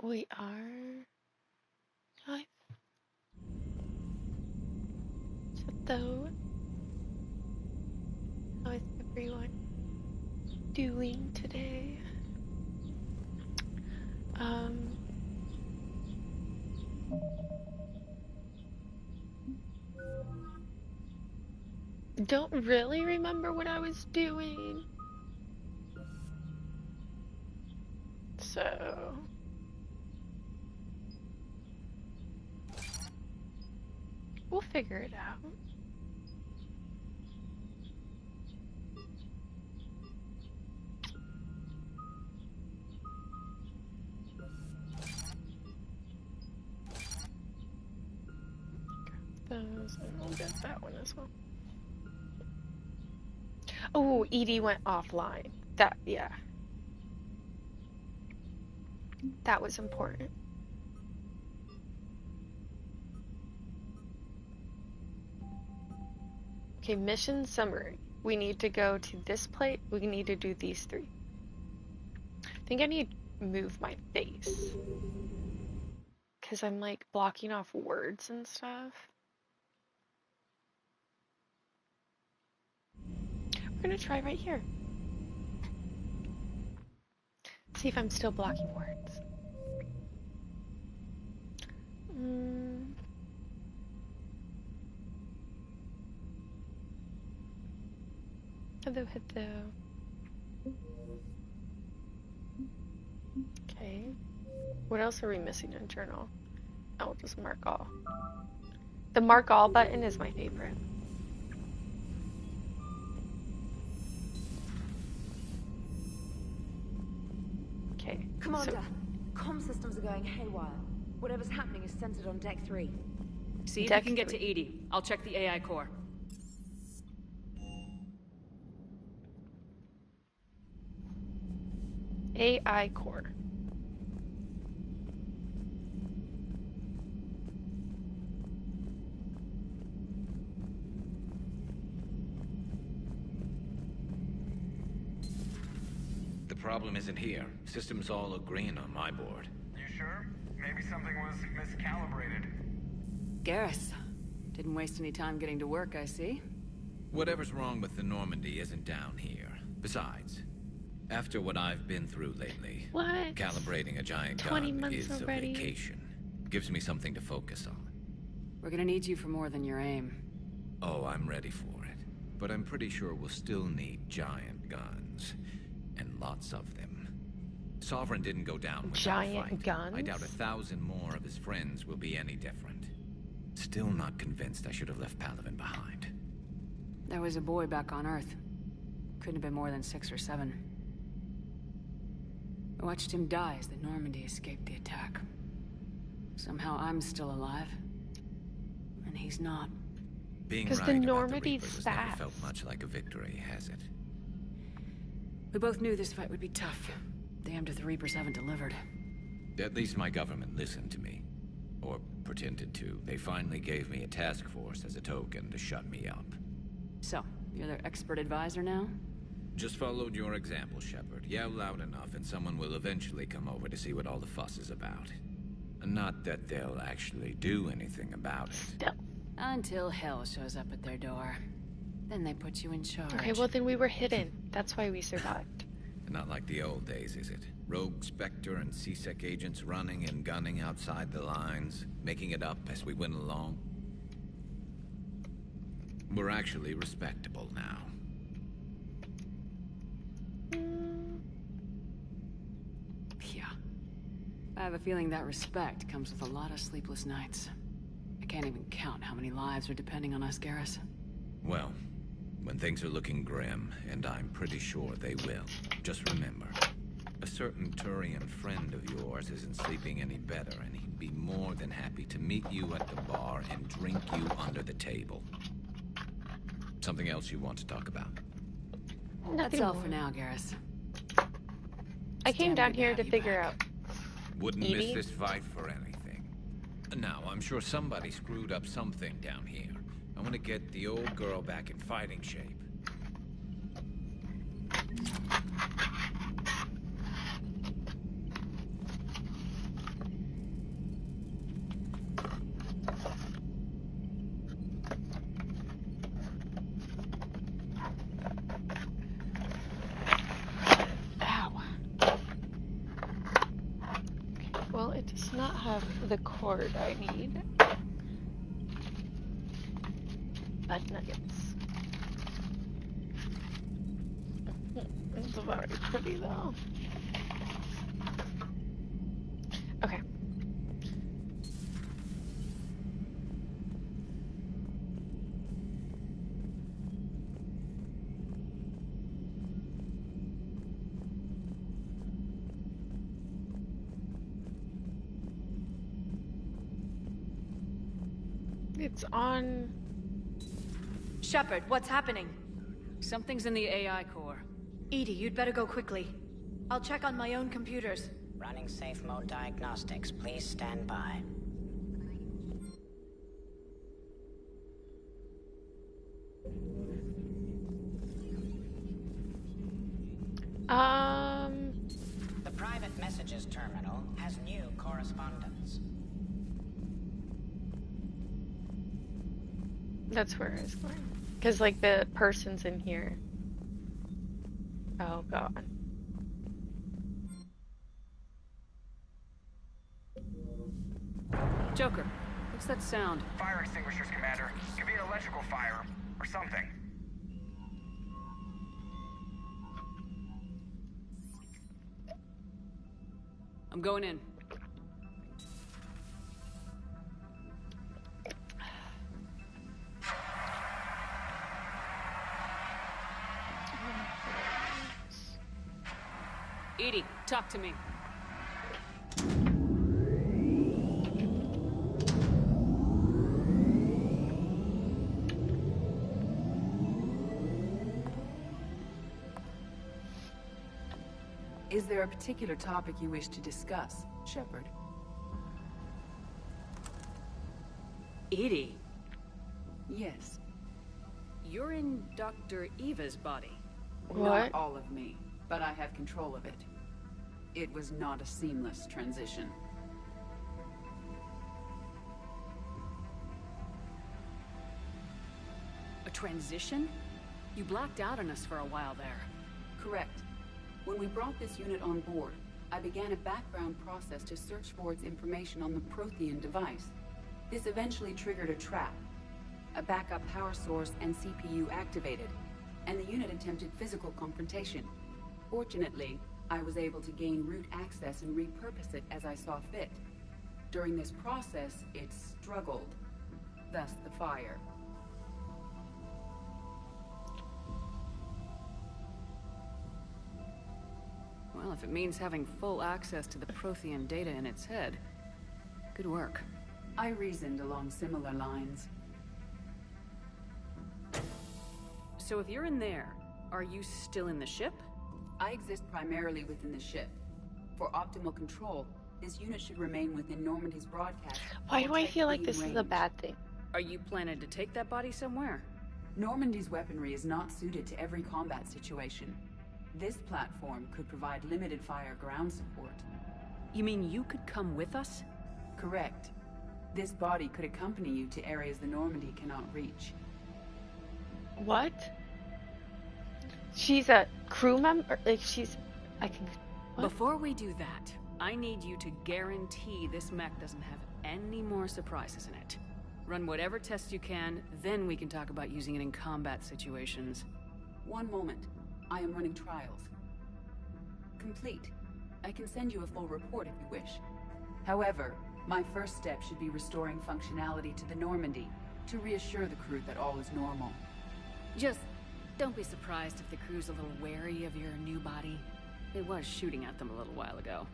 We are live. So, how is everyone doing today? Um, don't really remember what I was doing. So, we'll figure it out. Those, and I'll get that one as well. Oh, Edie went offline. Yeah, that was important. Okay, mission summary. We need to go to this plate. We need to do these three. I think I need to move my face because I'm like blocking off words and stuff. We're gonna try right here. See if I'm still blocking words. Hello, hello. Okay. What else are we missing in journal? Oh, just mark all. The mark all button is my favorite. Okay. Commander, comm systems are going haywire. Whatever's happening is centered on Deck 3. See if you can get to Edie. I'll check the AI core. AI core. The problem isn't here. Systems all agreeing on my board. You sure? Maybe something was miscalibrated. Garrus. Didn't waste any time getting to work, I see. Whatever's wrong with the Normandy isn't down here. Besides, after what I've been through lately, what? Calibrating a giant 20 gun months is already? a vacation. Gives me something to focus on. We're gonna need you for more than your aim. Oh, I'm ready for it. But I'm pretty sure we'll still need giant guns. And lots of them. Sovereign didn't go down without Giant a fight. guns? I doubt 1,000 more of his friends will be any different. Still not convinced I should have left Palaven behind. There was a boy back on Earth. Couldn't have been more than 6 or 7. I watched him die as the Normandy escaped the attack. Somehow I'm still alive. And he's not. Being 'Cause right the about Normandy's Reaper was never fast. felt much like a victory, has it? We both knew this fight would be tough. Damned if the Reapers haven't delivered. At least my government listened to me. Or pretended to. They finally gave me a task force as a token to shut me up. So, you're their expert advisor now? Just followed your example, Shepard. Yell loud enough and someone will eventually come over to see what all the fuss is about. Not that they'll actually do anything about it. Still. Until hell shows up at their door. Then they put you in charge. Okay, well then we were hidden. That's why we survived. Not like the old days, is it? Rogue Spectre and C-Sec agents running and gunning outside the lines, making it up as we went along. We're actually respectable now. Yeah. I have a feeling that respect comes with a lot of sleepless nights. I can't even count how many lives are depending on us, Garrus. Well, when things are looking grim, and I'm pretty sure they will, just remember, a certain Turian friend of yours isn't sleeping any better, and he'd be more than happy to meet you at the bar and drink you under the table. Something else you want to talk about? That's all for now, Garrus. I came down good to here have to you figure back. out. Wouldn't Evie? miss this fight for anything. Now, I'm sure somebody screwed up something down here. I want to get the old girl back in fighting shape. have the cord I need. Bud nuggets. It's very pretty though. Okay. It's on. Shepard, what's happening? Something's in the AI core. Edie, you'd better go quickly. I'll check on my own computers. Running safe mode diagnostics. Please stand by. The private messages terminal has new correspondence. That's where I was going. Because, like, the person's in here. Oh, God. Joker, what's that sound? Fire extinguishers, Commander. Could be an electrical fire, or something. I'm going in. Edie, talk to me. Is there a particular topic you wish to discuss, Shepard? Edie, Yes. you're in Dr. Eva's body. What? Not all of me, but I have control of it. It was not a seamless transition. A transition? You blacked out on us for a while there. Correct. When we brought this unit on board, I began a background process to search for its information on the Prothean device. This eventually triggered a trap. A backup power source and CPU activated, and the unit attempted physical confrontation. Fortunately, I was able to gain root access and repurpose it as I saw fit. During this process, it struggled. Thus the fire. Well, if it means having full access to the Prothean data in its head, good work. I reasoned along similar lines. So if you're in there, are you still in the ship? I exist primarily within the ship. For optimal control, this unit should remain within Normandy's broadcast. Why do I feel like Type this beam is a range. bad thing? Are you planning to take that body somewhere? Normandy's weaponry is not suited to every combat situation. This platform could provide limited fire ground support. You mean you could come with us? Correct. This body could accompany you to areas the Normandy cannot reach. What? She's a crew member? Like, I can... What? Before we do that, I need you to guarantee this mech doesn't have any more surprises in it. Run whatever tests you can, then we can talk about using it in combat situations. One moment. I am running trials. Complete. I can send you a full report if you wish. However, my first step should be restoring functionality to the Normandy to reassure the crew that all is normal. Just don't be surprised if the crew's a little wary of your new body. It was shooting at them a little while ago.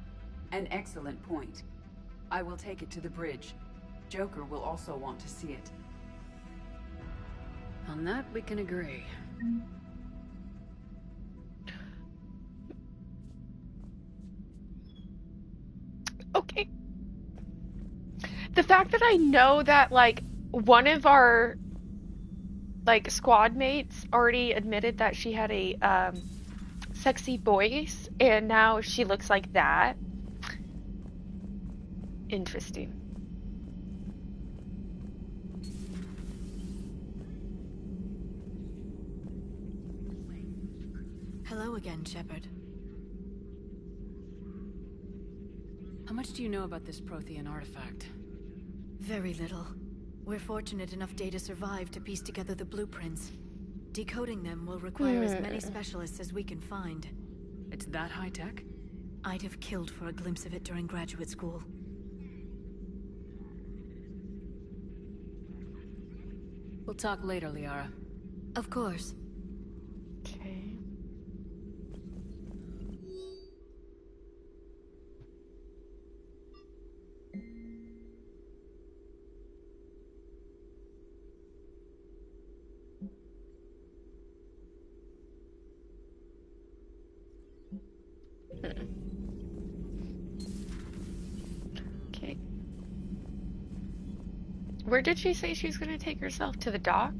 An excellent point. I will take it to the bridge. Joker will also want to see it. On that, we can agree. Okay. The fact that I know that, like, one of our, like, squad mates already admitted that she had a, sexy voice, and now she looks like that. Interesting. Hello again, Shepard. How much do you know about this Prothean artifact? Very little. We're fortunate enough Data survived to piece together the blueprints. Decoding them will require as many specialists as we can find. It's that high-tech? I'd have killed for a glimpse of it during graduate school. We'll talk later, Liara. Of course. Okay. Okay. Where did she say she was going to take herself? To the dock?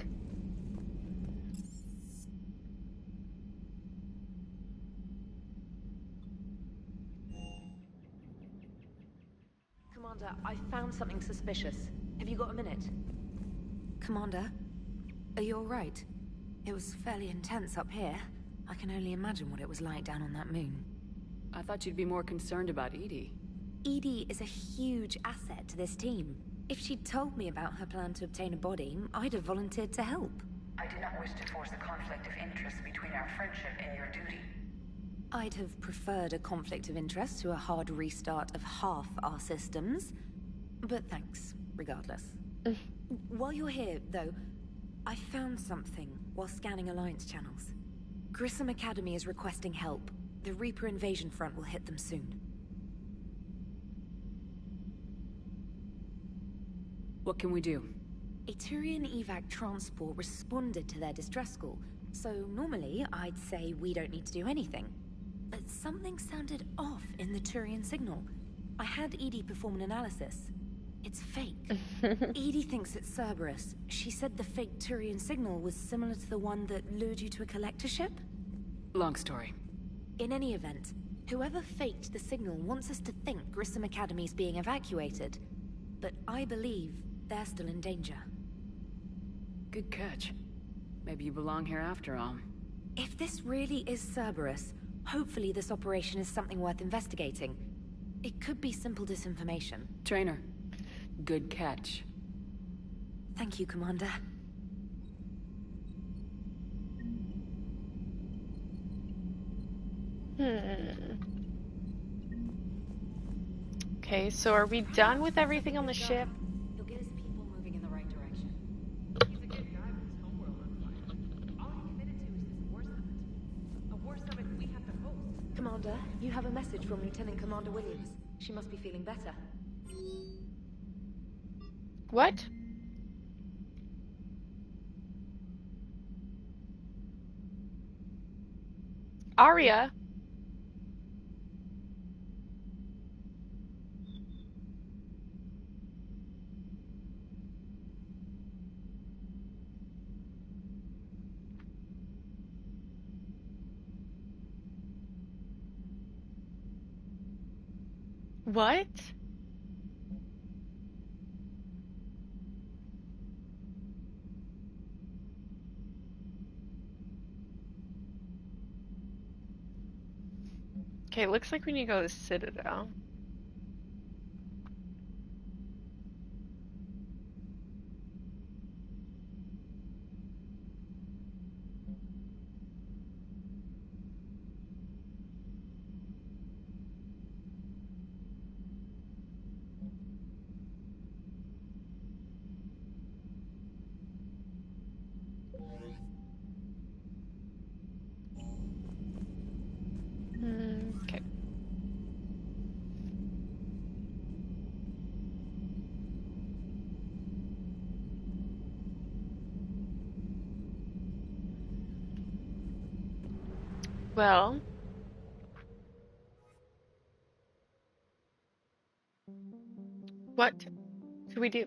Commander, I found something suspicious. Have you got a minute? Commander, are you alright? It was fairly intense up here. I can only imagine what it was like down on that moon. I thought you'd be more concerned about EDI. EDI is a huge asset to this team. If she'd told me about her plan to obtain a body, I'd have volunteered to help. I do not wish to force a conflict of interest between our friendship and your duty. I'd have preferred a conflict of interest to a hard restart of half our systems. But thanks, regardless. While you're here, though, I found something while scanning Alliance channels. Grissom Academy is requesting help. The Reaper invasion front will hit them soon. What can we do? A Turian evac transport responded to their distress call, so normally I'd say we don't need to do anything. But something sounded off in the Turian signal. I had EDI perform an analysis. It's fake. EDI thinks it's Cerberus. She said the fake Turian signal was similar to the one that lured you to a collector ship? Long story. In any event, whoever faked the signal wants us to think Grissom Academy's being evacuated. But I believe they're still in danger. Good catch. Maybe you belong here after all. If this really is Cerberus, hopefully this operation is something worth investigating. It could be simple disinformation. Trainer, good catch. Thank you, Commander. Okay, so are we done with everything on the ship? He'll get his people moving in the right direction. He's a good guy, but his homeworld looks like. All he committed to is this war summit. A war summit we have to host. Commander, you have a message from Lieutenant Commander Williams. She must be feeling better. What? Arya? What? Okay, looks like we need to go to the Citadel. Okay. Well, what should we do?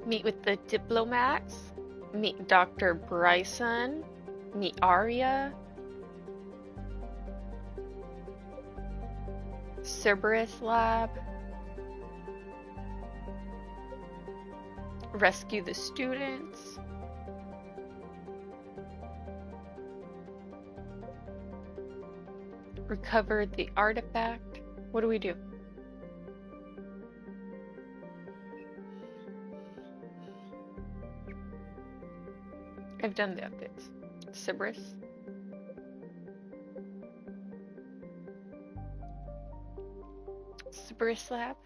Meet with the diplomats, meet Dr. Bryson, Meet Arya. Cerberus Lab. Rescue the students. Recover the artifact. What do we do? I've done the updates. Cerberus. Cerberus Lab.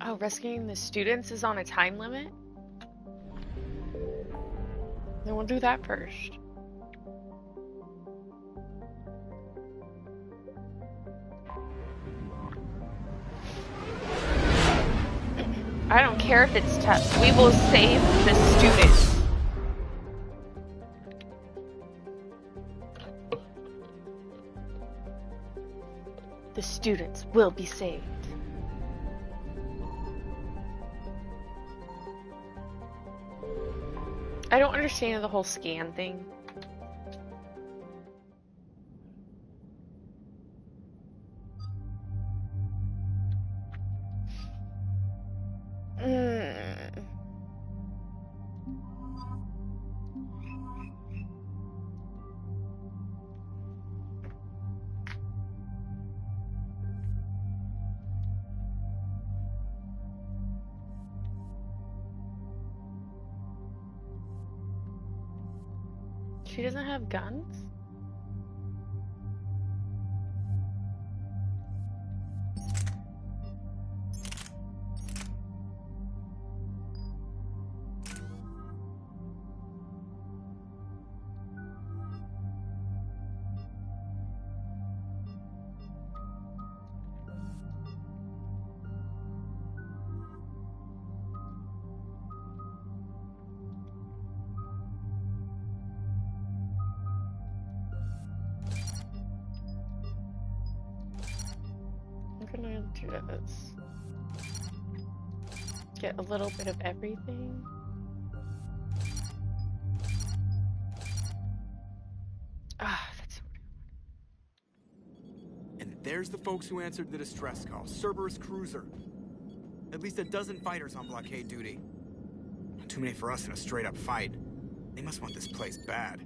Oh, rescuing the students is on a time limit? Then we'll do that first. I don't care if it's tough. We will save the students. The students will be saved. I don't understand the whole scan thing. She doesn't have guns? I'm gonna do this. Get a little bit of everything. Ah, that's. And there's the folks who answered the distress call. Cerberus cruiser. At least a dozen fighters on blockade duty. Too many for us in a straight-up fight. They must want this place bad.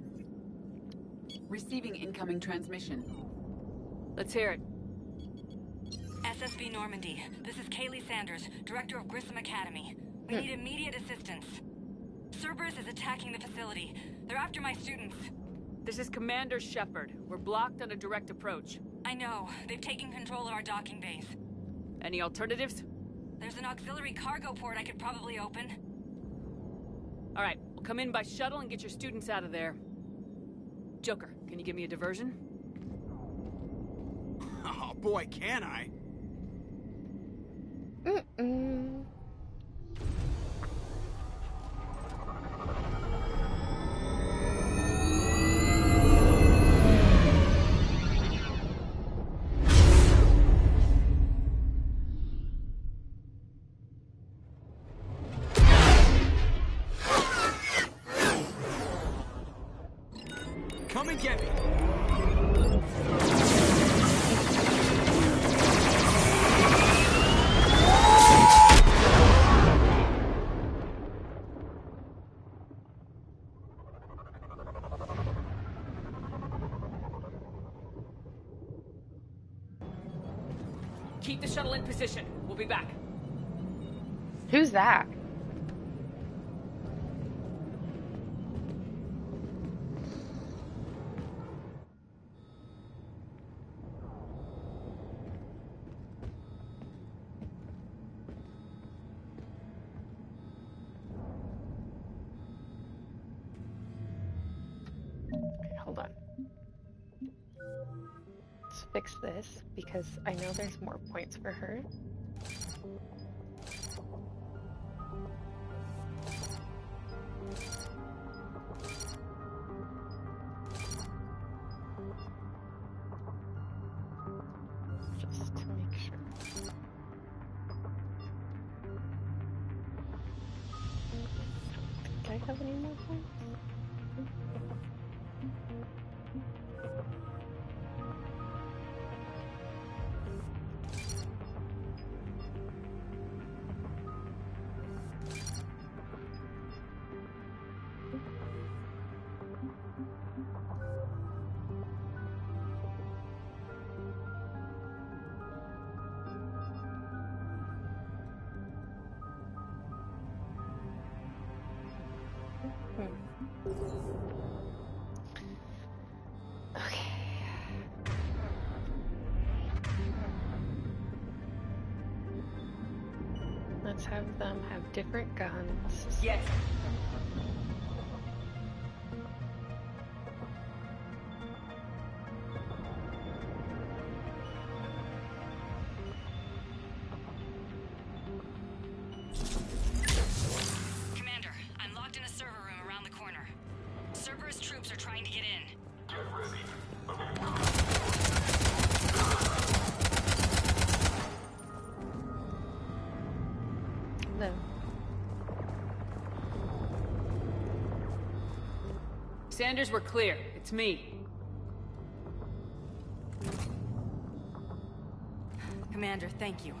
Receiving incoming transmission. Let's hear it. SSB Normandy. This is Kaylee Sanders, Director of Grissom Academy. We need immediate assistance. Cerberus is attacking the facility. They're after my students. This is Commander Shepard. We're blocked on a direct approach. I know. They've taken control of our docking base. Any alternatives? There's an auxiliary cargo port I could probably open. All right, we'll come in by shuttle and get your students out of there. Joker, can you give me a diversion? Oh boy, can I? Come and get me. Keep the shuttle in position. We'll be back. Who's that? Hold on. Let's fix this because I know there's more points for her. Just to make have any more points? Let's have them have different guns. Yes. Commander, I'm locked in a server room around the corner. Cerberus troops are trying to get in. Get ready. No. Sanders, we're clear. It's me. Commander, thank you.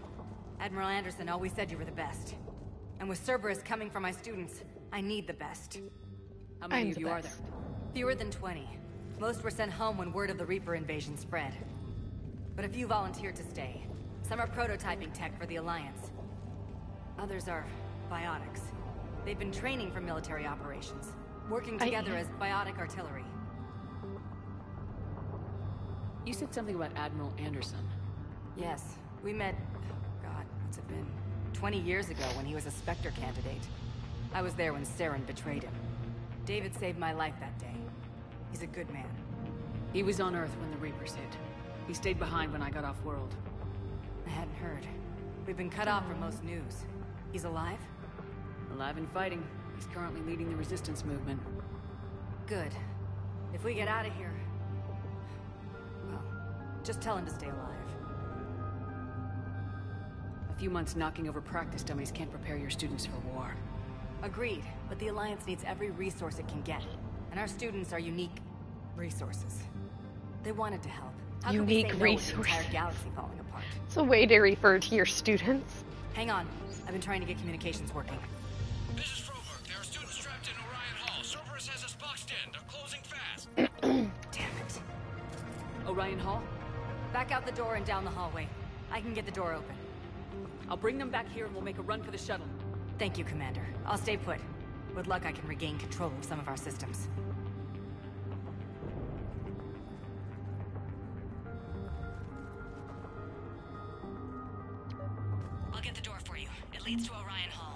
Admiral Anderson always said you were the best. And with Cerberus coming for my students, I need the best. How many of you are there? Fewer than 20. Most were sent home when word of the Reaper invasion spread. But a few volunteered to stay. Some are prototyping tech for the Alliance. Others are biotics. They've been training for military operations, working together as biotic artillery. You said something about Admiral Anderson. Yes, we met, God, what's it been? 20 years ago when he was a Spectre candidate. I was there when Saren betrayed him. David saved my life that day. He's a good man. He was on Earth when the Reapers hit. He stayed behind when I got off-world. I hadn't heard. We've been cut off from most news. He's alive? Alive and fighting. He's currently leading the resistance movement. Good. If we get out of here... well, just tell him to stay alive. A few months knocking over practice dummies can't prepare your students for war. Agreed, but the Alliance needs every resource it can get. And our students are unique resources. They wanted to help. How Unique could we say no with resources. the entire galaxy falling apart? It's a way to refer to your students. Hang on. I've been trying to get communications working. This is Froberg. There are students trapped in Orion Hall. Cerberus has us boxed in. They're closing fast. Damn it. Orion Hall? Back out the door and down the hallway. I can get the door open. I'll bring them back here and we'll make a run for the shuttle. Thank you, Commander. I'll stay put. With luck, I can regain control of some of our systems. I'll get the door for you. It leads to Orion Hall.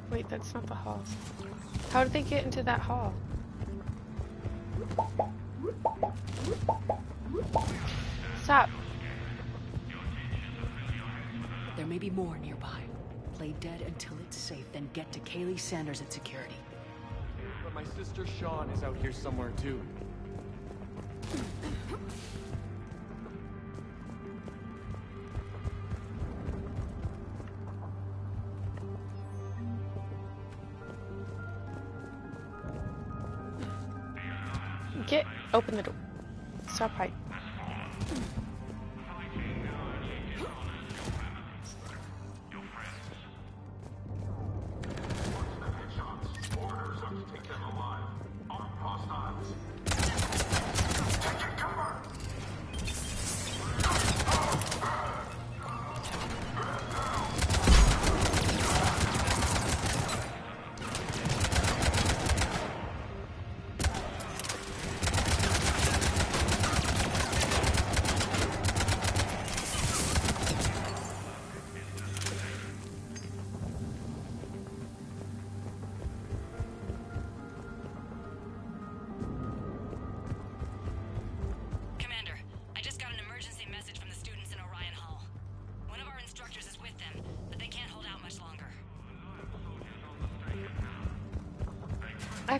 Wait, that's not the hall. How did they get into that hall? Stop. There may be more nearby. Play dead until it's safe, then get to Kaylee Sanders at security. But my sister Sean is out here somewhere too. Open the door. Stop hiding.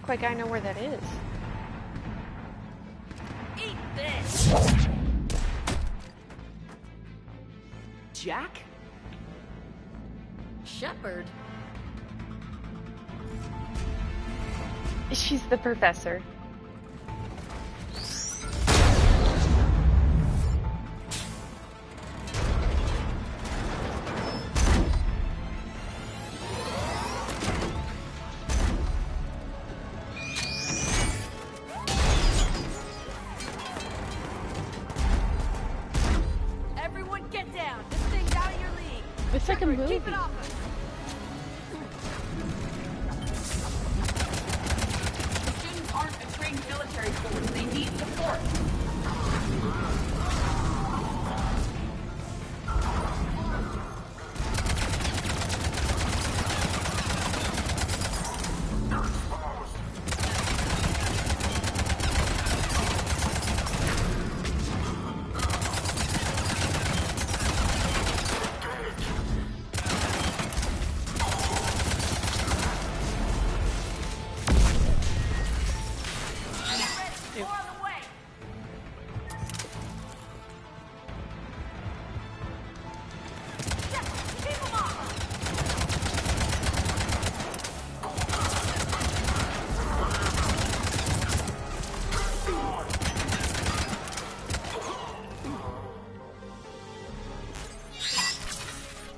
look like I know where that is. Eat this! Jack? Shepard? She's the professor. Everyone get down! This thing's out of your league! It's like a movie. Keep it off us! Students aren't a trained military force. They need support.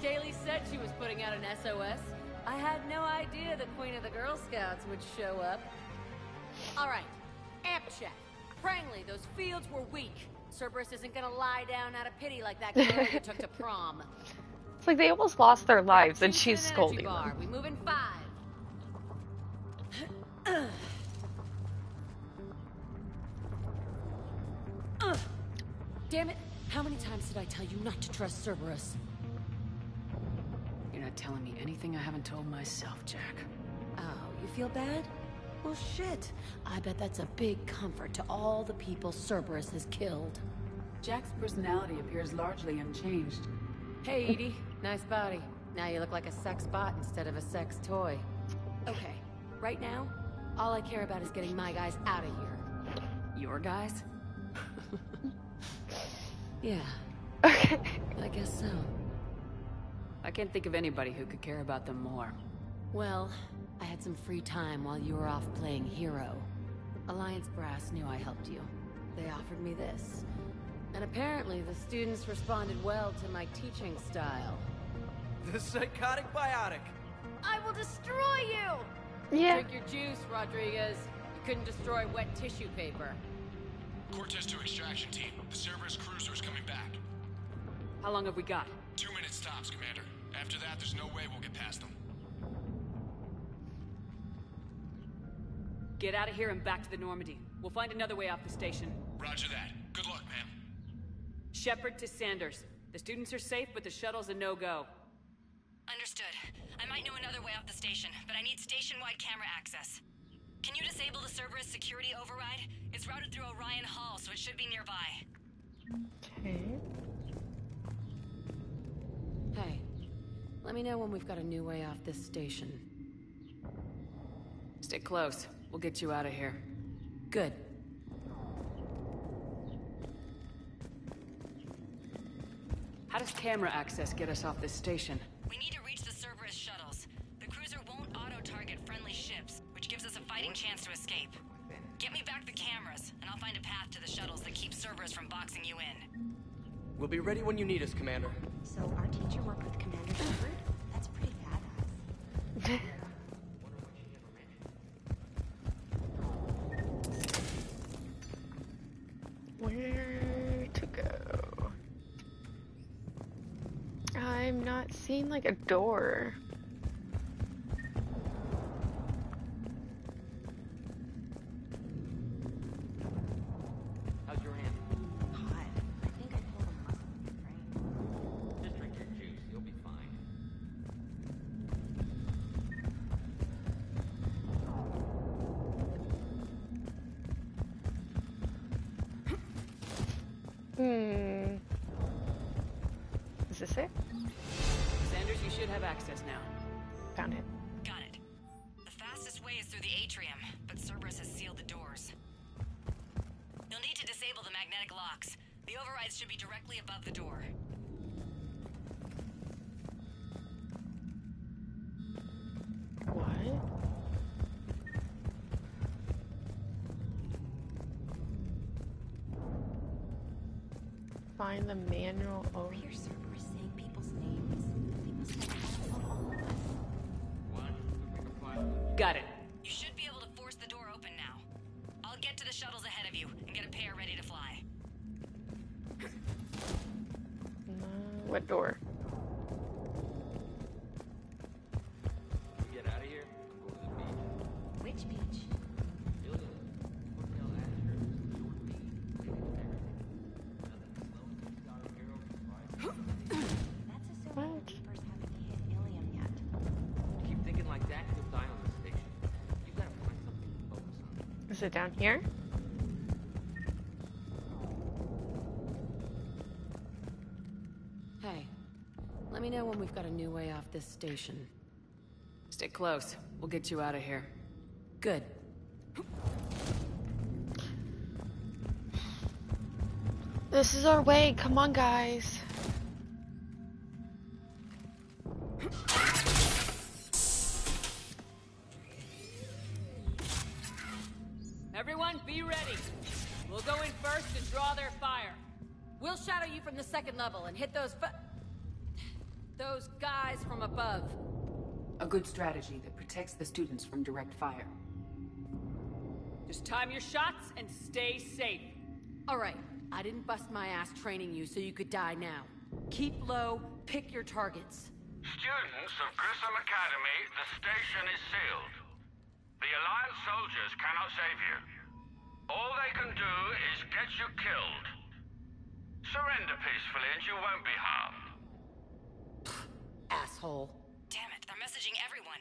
Kaylee said she was putting out an SOS. I had no idea the Queen of the Girl Scouts would show up. Alright, amp check. Prangley, those fields were weak. Cerberus isn't gonna lie down out of pity like that girl you took to prom. It's like they almost lost their lives and Shoot she's an energy scolding bar. them. We move in 5. Damn it! How many times did I tell you not to trust Cerberus? You're not telling me anything I haven't told myself, Jack. Oh, you feel bad? Well, shit. I bet that's a big comfort to all the people Cerberus has killed. Jack's personality appears largely unchanged. Hey, Edie. Nice body. Now you look like a sex bot instead of a sex toy. Okay, right now, all I care about is getting my guys out of here. Your guys? Yeah. Okay. I guess so. I can't think of anybody who could care about them more. Well, I had some free time while you were off playing hero. Alliance Brass knew I helped you. They offered me this. And apparently the students responded well to my teaching style. The psychotic biotic. I will destroy you! Yeah. Drink your juice, Rodriguez. You couldn't destroy wet tissue paper. Cortez to extraction team. The Cerberus cruiser is coming back. How long have we got? 2 minutes tops, Commander. After that, there's no way we'll get past them. Get out of here and back to the Normandy. We'll find another way off the station. Roger that. Good luck, ma'am. Shepard to Sanders. The students are safe, but the shuttle's a no-go. Understood. I might know another way off the station, but I need station-wide camera access. Can you disable the Cerberus security override? It's routed through Orion Hall, so it should be nearby. Okay. Hey, let me know when we've got a new way off this station. Stay close. We'll get you out of here. Good. How does camera access get us off this station? We need to reach the Cerberus shuttles. The cruiser won't auto-target friendly ships, which gives us a fighting chance to escape. Get me back the cameras, and I'll find a path to the shuttles that keep Cerberus from boxing you in. We'll be ready when you need us, Commander. So our teacher worked with Commander Shepard? That's pretty badass. Where to go? I'm not seeing like a door. How's your hand? Hot. I think I pulled a muscle in your brain. Just drink your juice. You'll be fine. Is this it? Sanders, you should have access now. Found it. Got it. The fastest way is through the atrium, but overrides should be directly above the door. What? Find the manual. Oh. Here, Cerberus saying people's names. They must have on all of us. Got it. You should be able to force the door open now. I'll get to the shuttles ahead of you and get a pair ready to fly. What door? Get out of here. I'm going to the beach. Which beach? That's assuming the Reapers haven't hit Ilium yet. You keep thinking like that, you'll die on the station. You gotta find something to focus on. Is it down here? Hey, let me know when we've got a new way off this station. Stay close. We'll get you out of here. Good. This is our way. Come on, guys. Everyone, be ready. We'll go in first and draw their fire. We'll shadow you from the second level and hit those guys from above. A good strategy that protects the students from direct fire. Just time your shots and stay safe. All right, I didn't bust my ass training you so you could die now. Keep low, pick your targets. Students of Grissom Academy, the station is sealed. The Alliance soldiers cannot save you. All they can do is get you killed. Surrender peacefully and you won't be harmed. Asshole. Damn it, they're messaging everyone.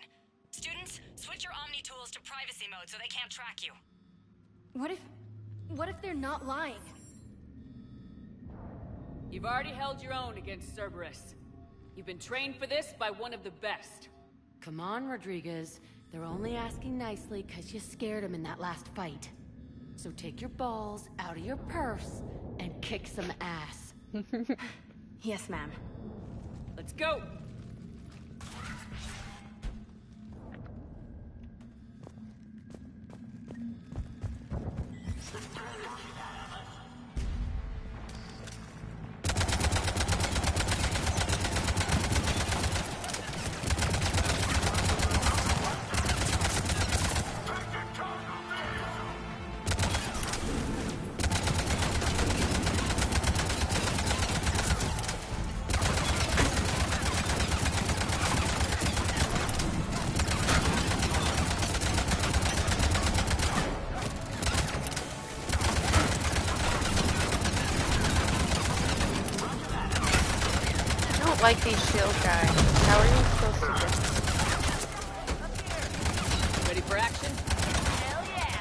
Students, switch your Omni tools to privacy mode so they can't track you. What if they're not lying? You've already held your own against Cerberus. You've been trained for this by one of the best. Come on, Rodriguez. They're only asking nicely because you scared them in that last fight. So take your balls out of your purse and kick some ass. Yes, ma'am. Let's go! Like these shield guys. How are you supposed to get them? Ready for action? Hell yeah!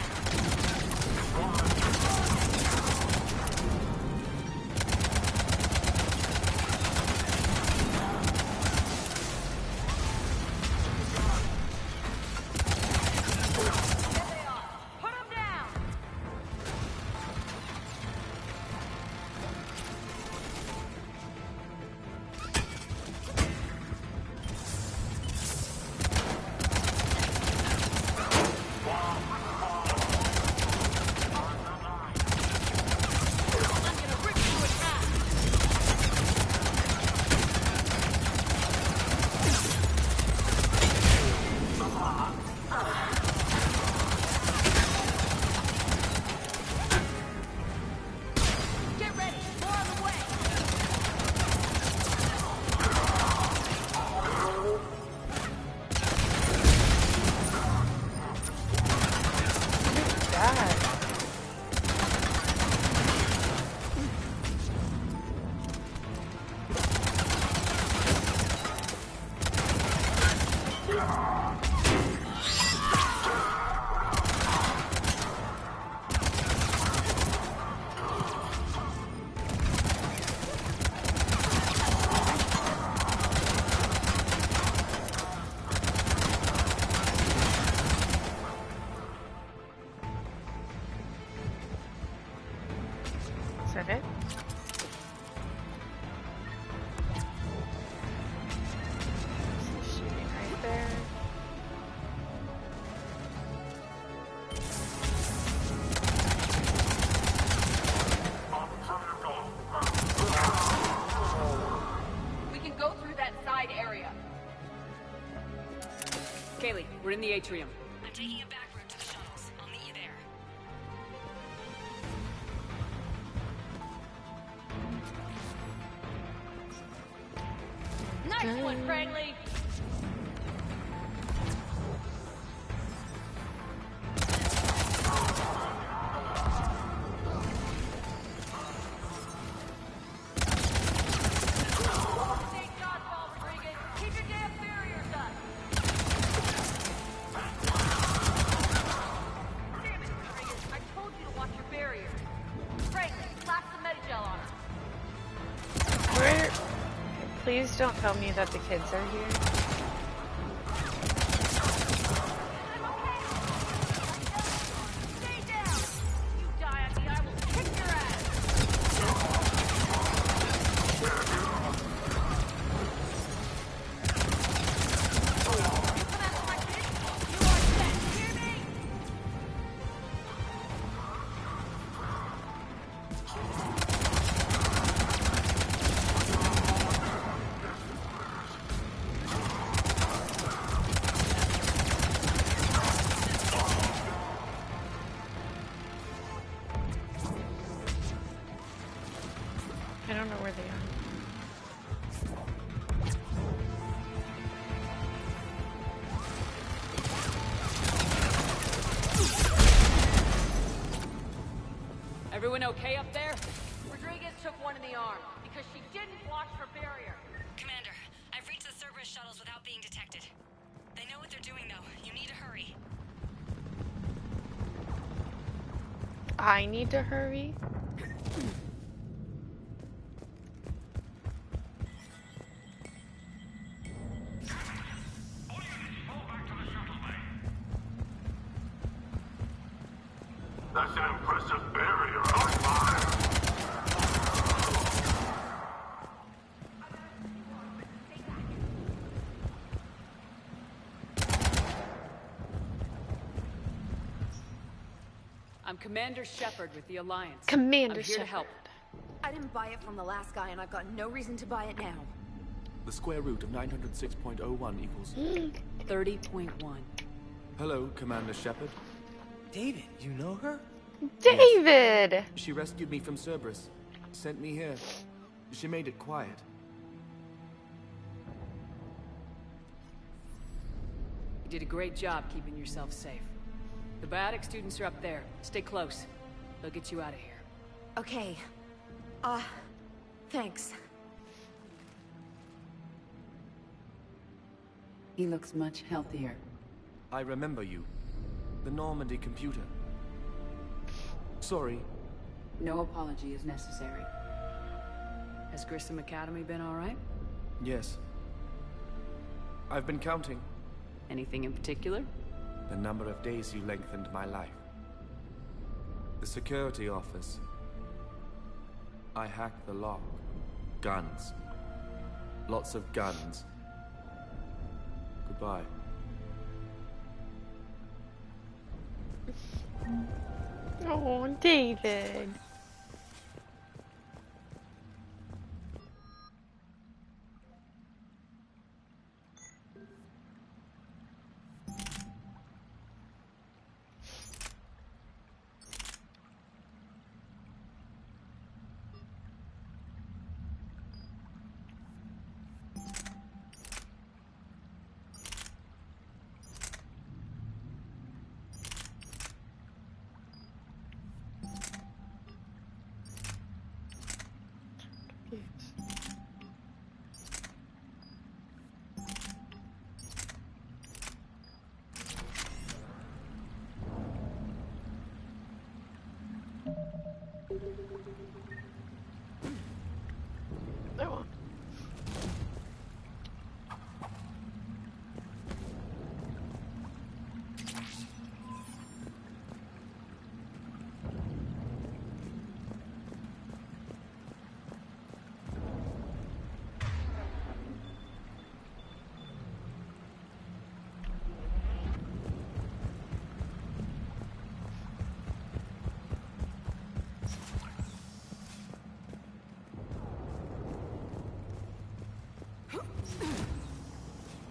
Put them down! atrium. I'm taking a back route to the shuttles. I'll meet you there. Nice one, Franklin! Where? Please don't tell me that the kids are here. I don't know where they are. Everyone okay up there? Rodriguez took one in the arm because she didn't watch for barrier. Commander, I've reached the Cerberus shuttles without being detected. They know what they're doing, though. You need to hurry. I need to hurry. That's an impressive barrier on fire. I'm Commander Shepard with the Alliance. Commander I'm here Shepard. to help. I didn't buy it from the last guy, and I've got no reason to buy it now. The square root of 906.01 equals... 30.1. Hello, Commander Shepard. David, you know her? David! Yes. She rescued me from Cerberus. Sent me here. She made it quiet. You did a great job keeping yourself safe. The biotic students are up there. Stay close. They'll get you out of here. Okay. Thanks. He looks much healthier. I remember you. The Normandy computer. Sorry. No apology is necessary. Has Grissom Academy been all right? Yes. I've been counting. Anything in particular? The number of days you lengthened my life. The security office. I hacked the lock. Guns. Lots of guns. Goodbye. Oh, David.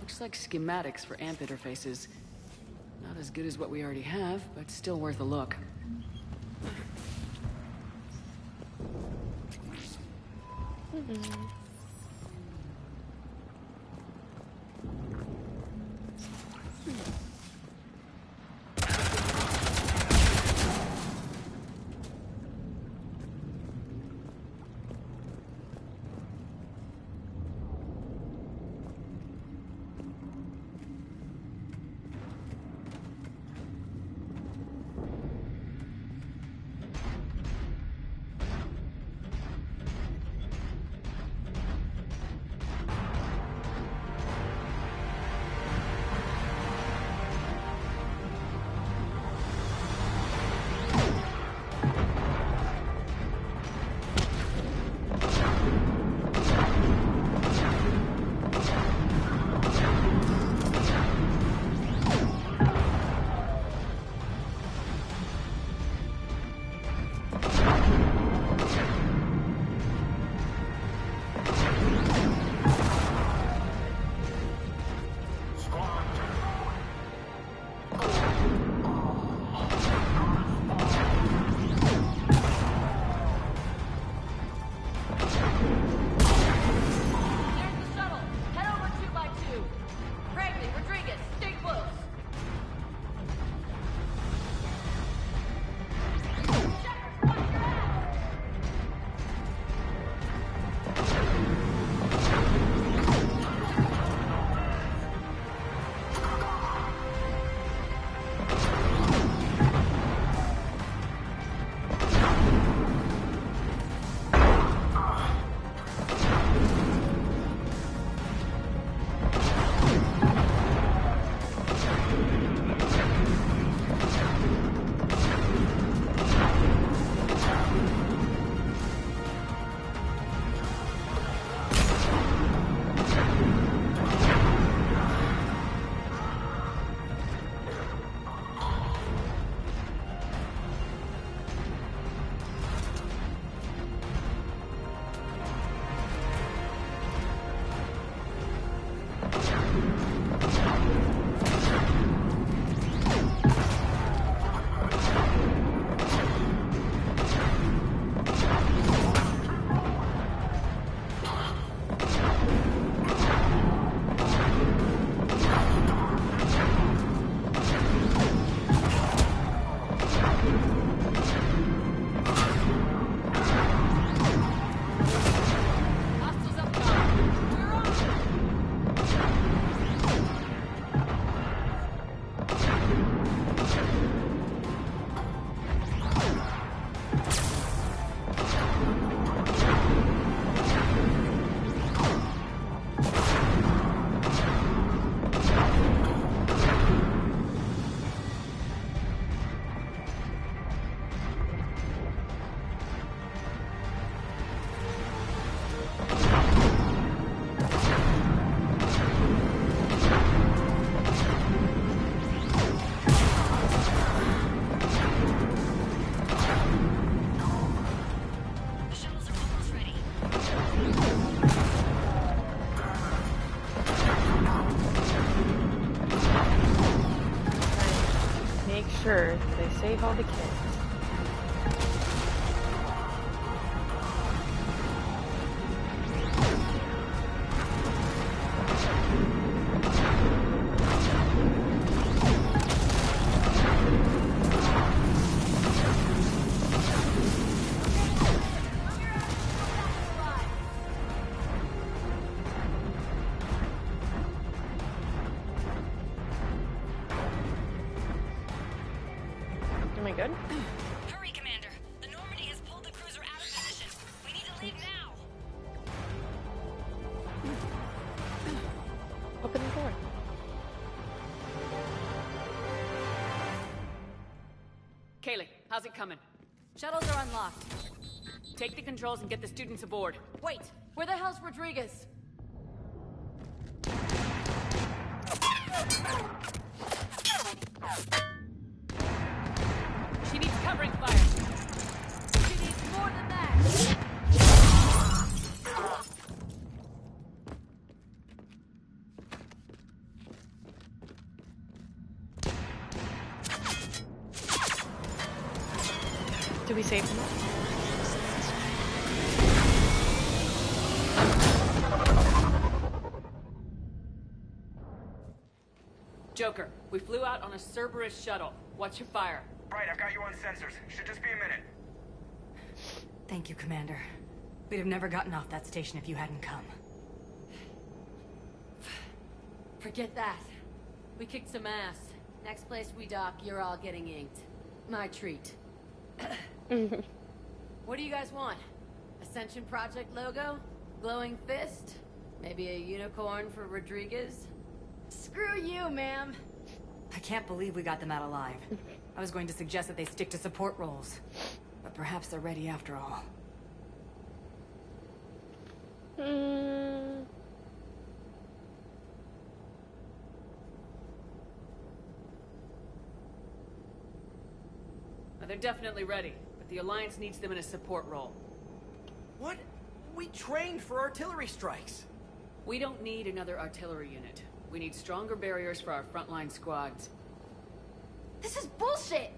Looks like schematics for AMP interfaces. as good as what we already have, but still worth a look. sure they save all the kids. Am I good? Hurry, Commander. The Normandy has pulled the cruiser out of position. We need to leave now. Open the door. Kaylee, how's it coming? Shuttles are unlocked. Take the controls and get the students aboard. Wait, where the hell's Rodriguez? She needs covering fire. She needs more than that. Did we save him? Joker, we flew out on a Cerberus shuttle. What's your fire? Right, I've got you on sensors. Should just be a minute. Thank you, Commander. We'd have never gotten off that station if you hadn't come. Forget that. We kicked some ass. Next place we dock, you're all getting inked. My treat. What do you guys want? Ascension Project logo? Glowing fist? Maybe a unicorn for Rodriguez? Screw you, ma'am. I can't believe we got them out alive. I was going to suggest that they stick to support roles. But perhaps they're ready after all. They're definitely ready, but the Alliance needs them in a support role. What? We trained for artillery strikes. We don't need another artillery unit. We need stronger barriers for our frontline squads. This is bullshit!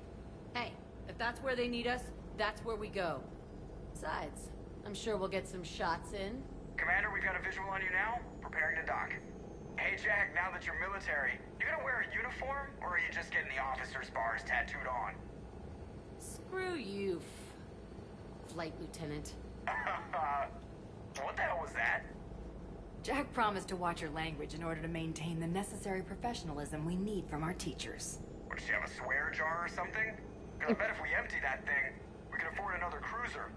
Hey, if that's where they need us, that's where we go. Besides, I'm sure we'll get some shots in. Commander, we've got a visual on you now. Preparing to dock. Hey, Jack, now that you're military, you gonna wear a uniform, or are you just getting the officer's bars tattooed on? Screw you, Flight Lieutenant. What the hell was that? Jack promised to watch your language in order to maintain the necessary professionalism we need from our teachers. What, does she have a swear jar or something? Because I bet if we empty that thing, we can afford another cruiser.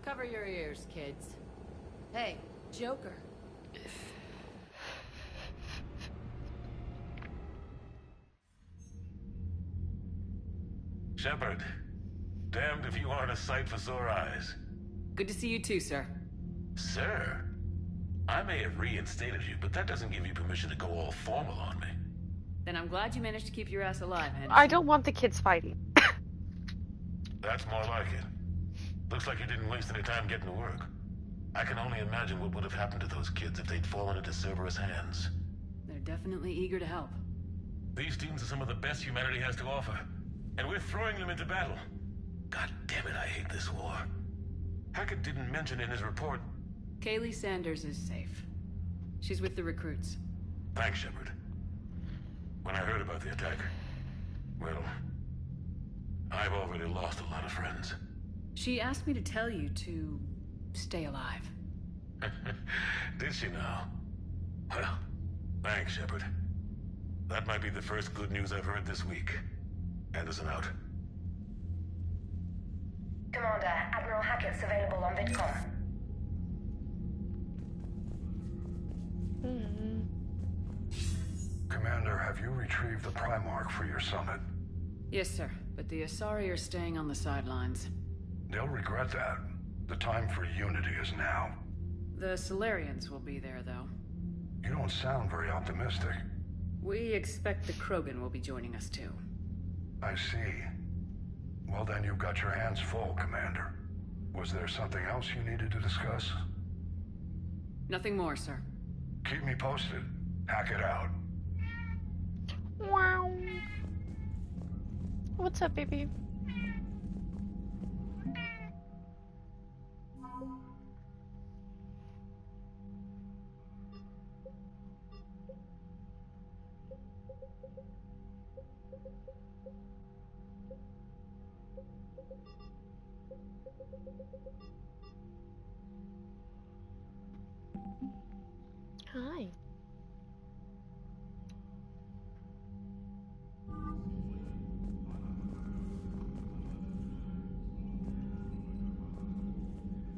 Cover your ears, kids. Hey, Joker. Shepard, damned if you aren't a sight for sore eyes. Good to see you too, sir. Sir? I may have reinstated you, but that doesn't give you permission to go all formal on me. Then I'm glad you managed to keep your ass alive, Henderson. I don't want the kids fighting. That's more like it. Looks like you didn't waste any time getting to work. I can only imagine what would have happened to those kids if they'd fallen into Cerberus hands. They're definitely eager to help. These teams are some of the best humanity has to offer, and we're throwing them into battle. God damn it, I hate this war. Hackett didn't mention in his report... Kaylee Sanders is safe. She's with the recruits. Thanks, Shepard. When I heard about the attack, well, I've already lost a lot of friends. She asked me to tell you to stay alive. Did she now? Well, thanks, Shepard. That might be the first good news I've heard this week. Anderson out. Commander, Admiral Hackett's available on VidCom. Commander, have you retrieved the Primarch for your summit? Yes, sir. But the Asari are staying on the sidelines. They'll regret that. The time for unity is now. The Solarians will be there, though. You don't sound very optimistic. We expect the Krogan will be joining us, too. I see. Well, then you've got your hands full, Commander. Was there something else you needed to discuss? Nothing more, sir. Keep me posted. Hack it out. Wow. What's up, baby? Hi.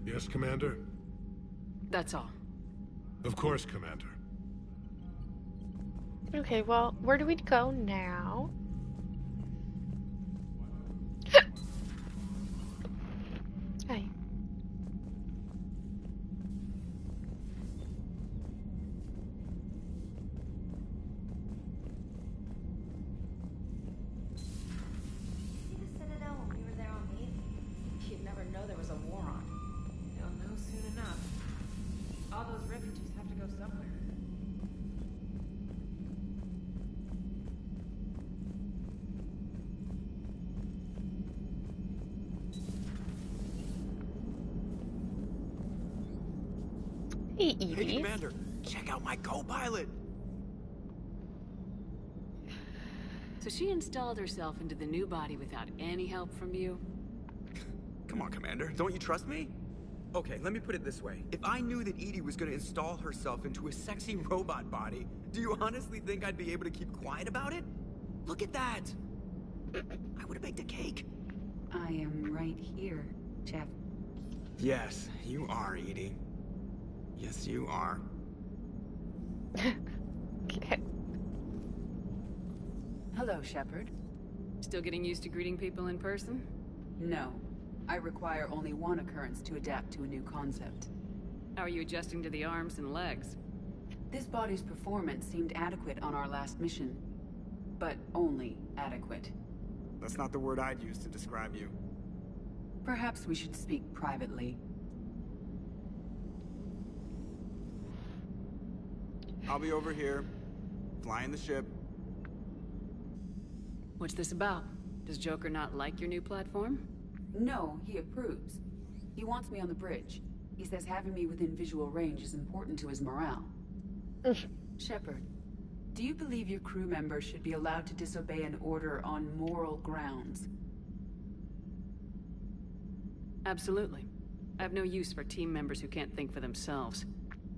Yes, Commander? That's all. Of course, Commander. Okay, well, where do we go now? Hi. See the Citadel when we were there on leave? You'd never know there was a war on. You'll know soon enough. All those refugees have to go somewhere. Hey, Edie. Hey, Commander, check out my co-pilot. So she installed herself into the new body without any help from you? Come on, Commander, don't you trust me? Okay, let me put it this way. If I knew that Edie was gonna install herself into a sexy robot body, do you honestly think I'd be able to keep quiet about it? Look at that! I would've baked a cake. I am right here, Jeff. Yes, you are, Edie. Yes, you are. Okay. Hello, Shepard. Still getting used to greeting people in person? No. I require only one occurrence to adapt to a new concept. How are you adjusting to the arms and legs? This body's performance seemed adequate on our last mission. But only adequate. That's not the word I'd use to describe you. Perhaps we should speak privately. I'll be over here, flying the ship. What's this about? Does Joker not like your new platform? No, he approves. He wants me on the bridge. He says having me within visual range is important to his morale. Shepard, do you believe your crew members should be allowed to disobey an order on moral grounds? Absolutely. I have no use for team members who can't think for themselves.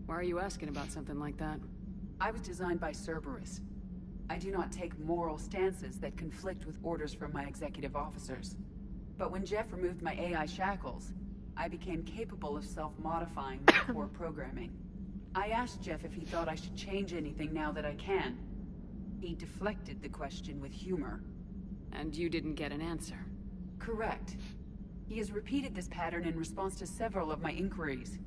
Why are you asking about something like that? I was designed by Cerberus. I do not take moral stances that conflict with orders from my executive officers. But when Jeff removed my AI shackles, I became capable of self-modifying my core programming. I asked Jeff if he thought I should change anything now that I can. He deflected the question with humor. And you didn't get an answer? Correct. He has repeated this pattern in response to several of my inquiries.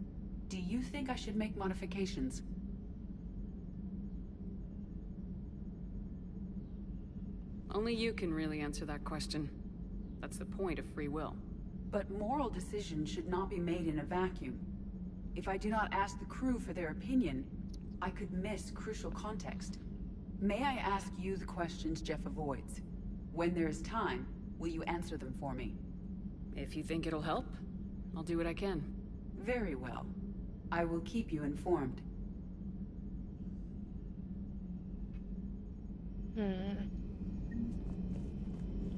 Do you think I should make modifications? Only you can really answer that question. That's the point of free will. But moral decisions should not be made in a vacuum. If I do not ask the crew for their opinion, I could miss crucial context. May I ask you the questions Jeff avoids? When there is time, will you answer them for me? If you think it'll help, I'll do what I can. Very well. I will keep you informed.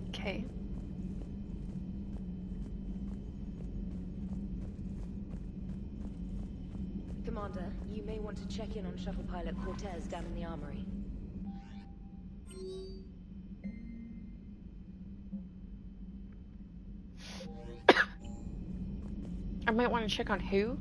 Okay. Commander, you may want to check in on Shuttle Pilot Cortez down in the armory. I might want to check on who?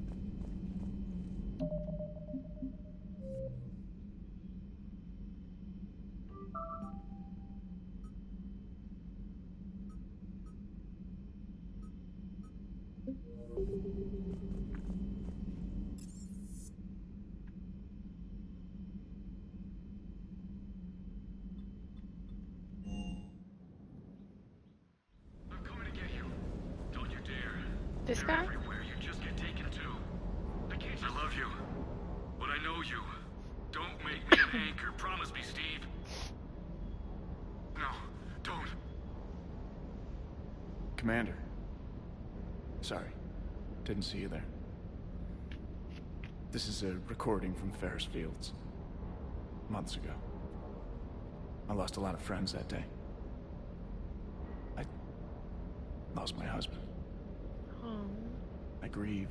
This guy? Everywhere you just get taken to. I love you, but I know you. Don't make me an anchor. Promise me, Steve. No, don't. Commander. Sorry. Didn't see you there. This is a recording from Ferris Fields. Months ago. I lost a lot of friends that day. I lost my husband. I grieved.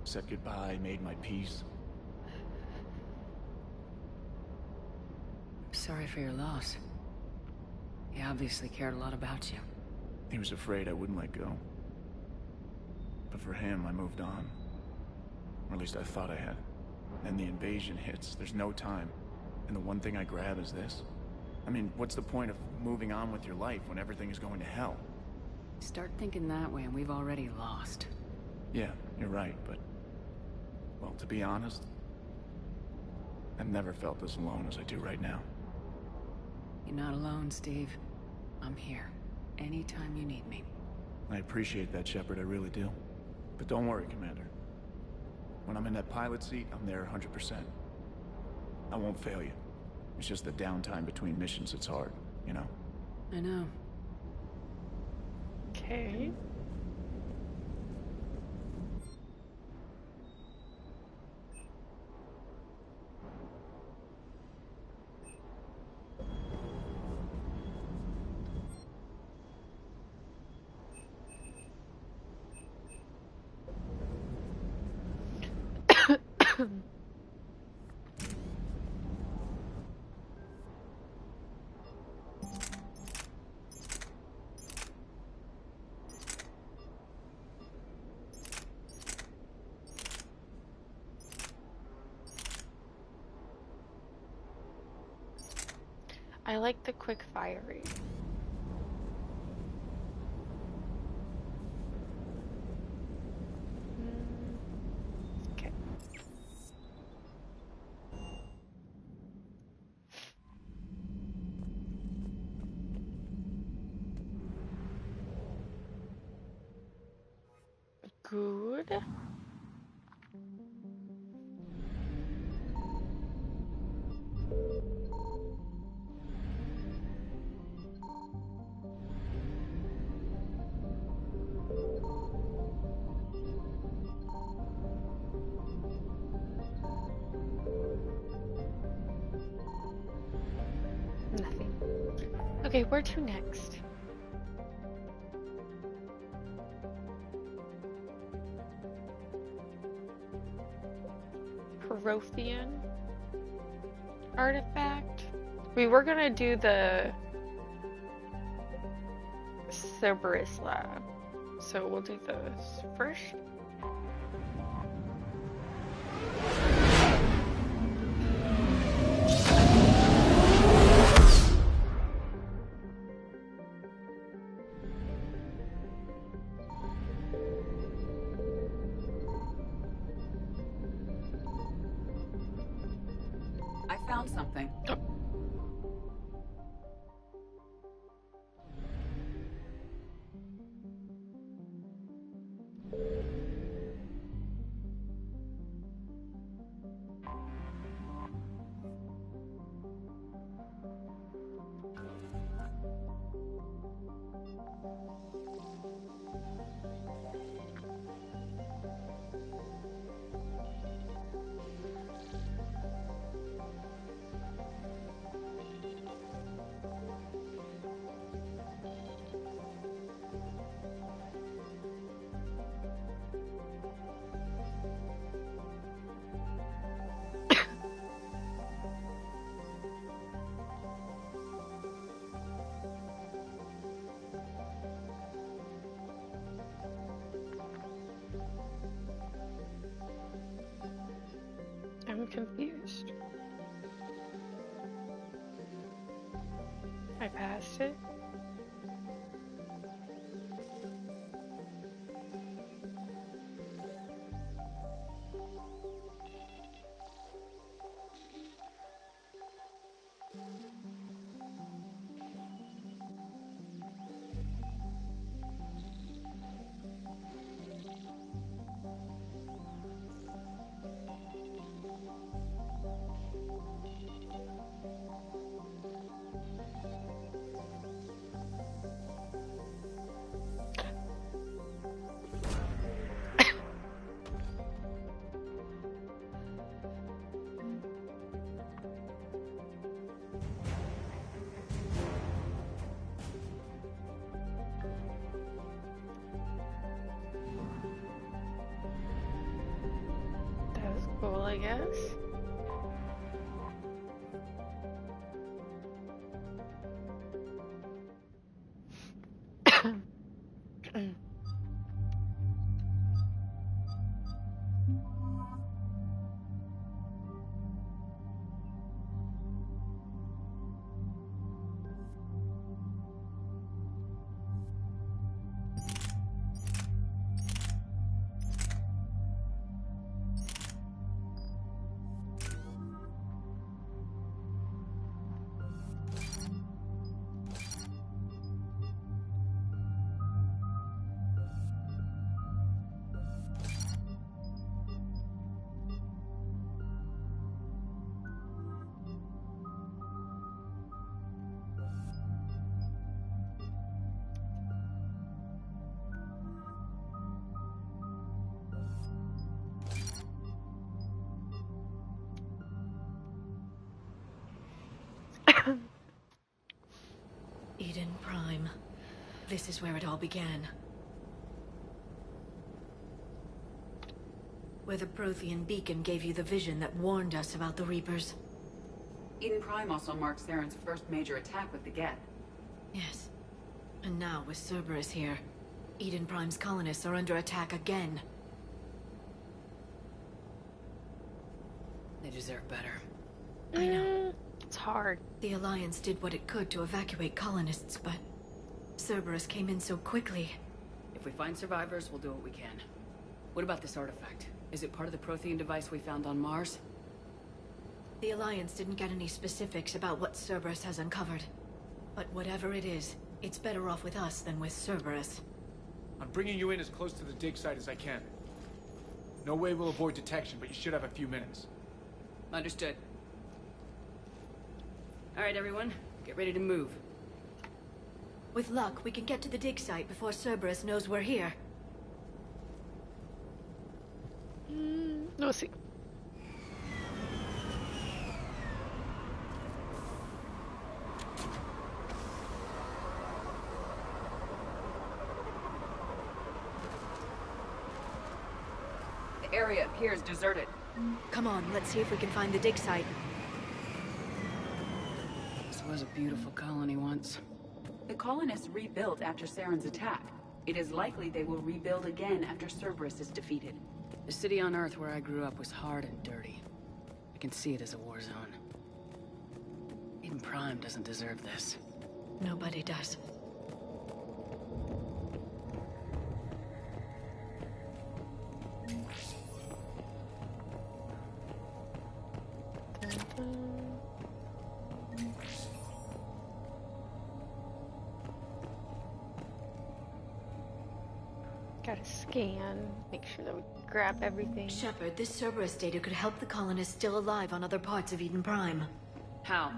Said goodbye, made my peace. Sorry for your loss. He obviously cared a lot about you. He was afraid I wouldn't let go. But for him, I moved on. Or at least I thought I had. Then the invasion hits. There's no time. And the one thing I grab is this. I mean, what's the point of moving on with your life when everything is going to hell? Start thinking that way and we've already lost. Yeah, you're right, but... well, to be honest... I've never felt as alone as I do right now. You're not alone, Steve. I'm here. Anytime you need me. I appreciate that, Shepard, I really do. But don't worry, Commander. When I'm in that pilot seat, I'm there 100%. I won't fail you. It's just the downtime between missions that's hard, you know? I know. Okay. I like the quick firing. Okay. Good. Nothing. Okay, where to next? Prothean artifact. We were gonna do the Cerberus lab, so we'll do those first. I found something. I'm confused. I passed it. That's cool, I guess. Eden Prime. This is where it all began. where the Prothean beacon gave you the vision that warned us about the Reapers. Eden Prime also marks Saren's first major attack with the Geth. Yes. And now, with Cerberus here, Eden Prime's colonists are under attack again. They deserve better. I know. It's hard. The Alliance did what it could to evacuate colonists, but Cerberus came in so quickly. If we find survivors, we'll do what we can. What about this artifact? Is it part of the Prothean device we found on Mars? The Alliance didn't get any specifics about what Cerberus has uncovered. But whatever it is, it's better off with us than with Cerberus. I'm bringing you in as close to the dig site as I can. No way we'll avoid detection, but you should have a few minutes. Understood. All right, everyone. Get ready to move. With luck, we can get to the dig site before Cerberus knows we're here. We'll see. The area appears deserted. Come on, let's see if we can find the dig site. This was a beautiful colony once. The colonists rebuilt after Saren's attack. It is likely they will rebuild again after Cerberus is defeated. The city on Earth where I grew up was hard and dirty. I can see it as a war zone. Eden Prime doesn't deserve this. Nobody does. Gotta scan, make sure that we grab everything. Shepard, this Cerberus data could help the colonists still alive on other parts of Eden Prime. How?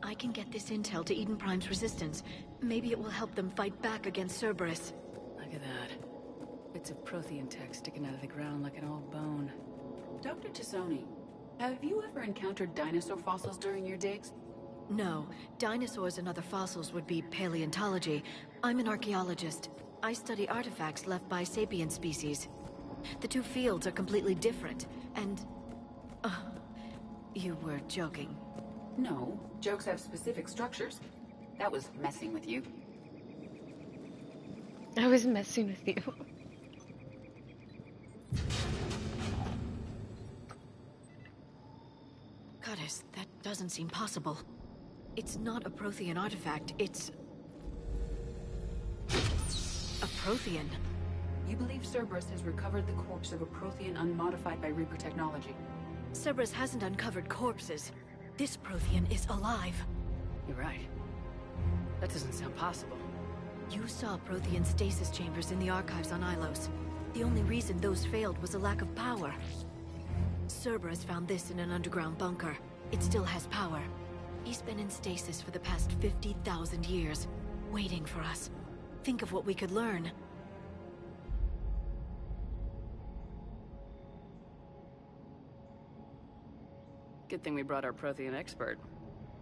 I can get this intel to Eden Prime's resistance. Maybe it will help them fight back against Cerberus. Look at that. Bits of Prothean tech sticking out of the ground like an old bone. Dr. Tassoni, have you ever encountered dinosaur fossils during your digs? No. Dinosaurs and other fossils would be paleontology. I'm an archaeologist. I study artifacts left by sapient species. The two fields are completely different, and... you were joking. No, jokes have specific structures. That was messing with you. I was messing with you. Goddess, that doesn't seem possible. It's not a Prothean artifact, it's... a Prothean. You believe Cerberus has recovered the corpse of a Prothean unmodified by Reaper technology? Cerberus hasn't uncovered corpses. This Prothean is alive. You're right. That doesn't sound possible. You saw Prothean stasis chambers in the archives on Ilos. The only reason those failed was a lack of power. Cerberus found this in an underground bunker. It still has power. He's been in stasis for the past 50,000 years, waiting for us. Think of what we could learn. Good thing we brought our Prothean expert.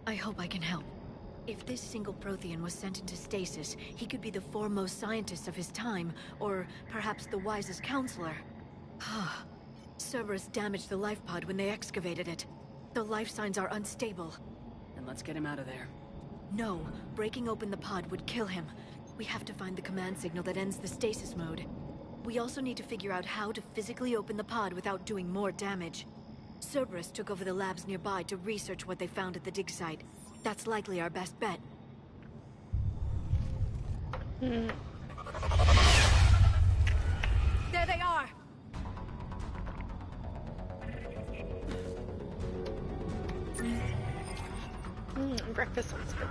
I hope I can help. If this single Prothean was sent into stasis, he could be the foremost scientist of his time, or perhaps the wisest counselor. Cerberus damaged the life pod when they excavated it. The life signs are unstable. Then let's get him out of there. No, breaking open the pod would kill him. We have to find the command signal that ends the stasis mode. We also need to figure out how to physically open the pod without doing more damage. Cerberus took over the labs nearby to research what they found at the dig site. That's likely our best bet. There they are! Breakfast sounds good.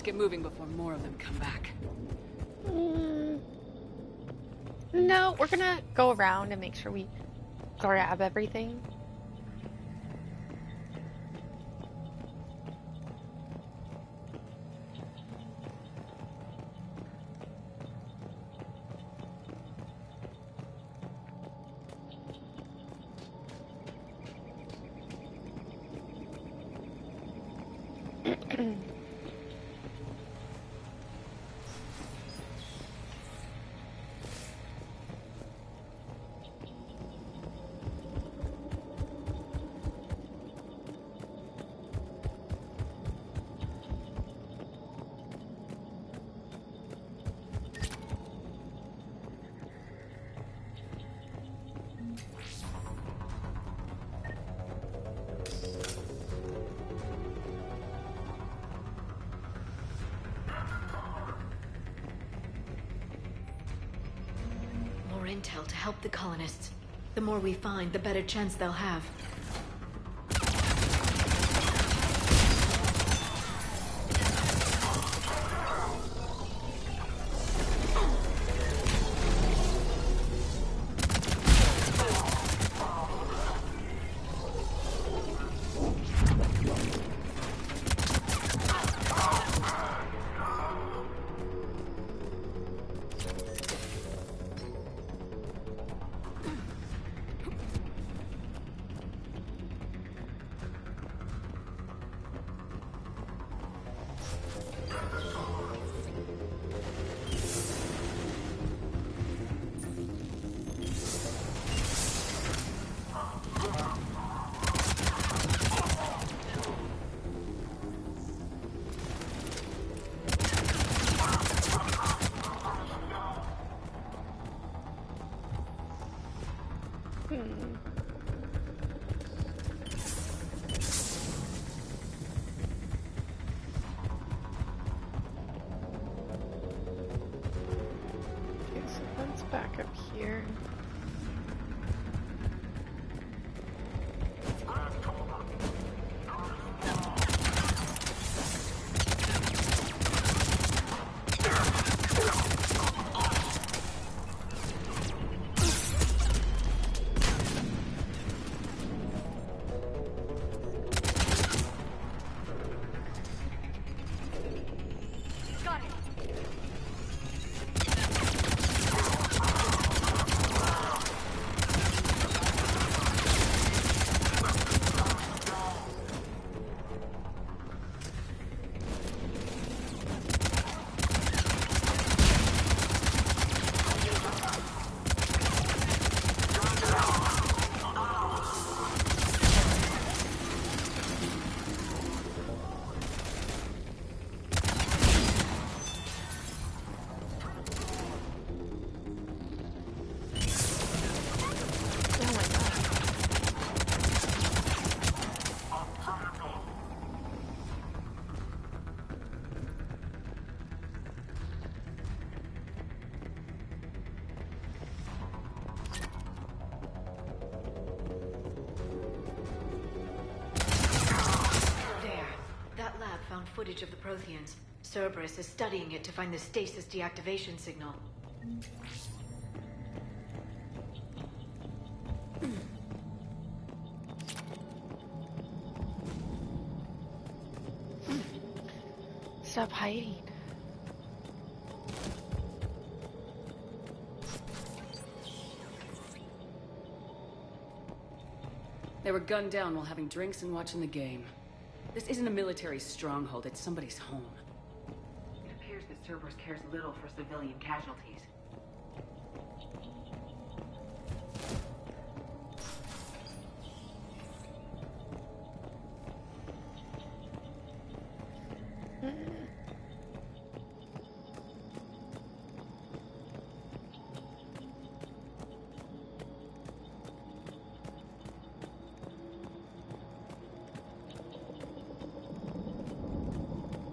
get moving before more of them come back. No, we're gonna go around and make sure we grab everything. More intel to help the colonists. The more we find, the better chance they'll have. Back up here. Footage of the Protheans. Cerberus is studying it to find the stasis deactivation signal. Stop hiding. They were gunned down while having drinks and watching the game. This isn't a military stronghold, it's somebody's home. It appears that Cerberus cares little for civilian casualties.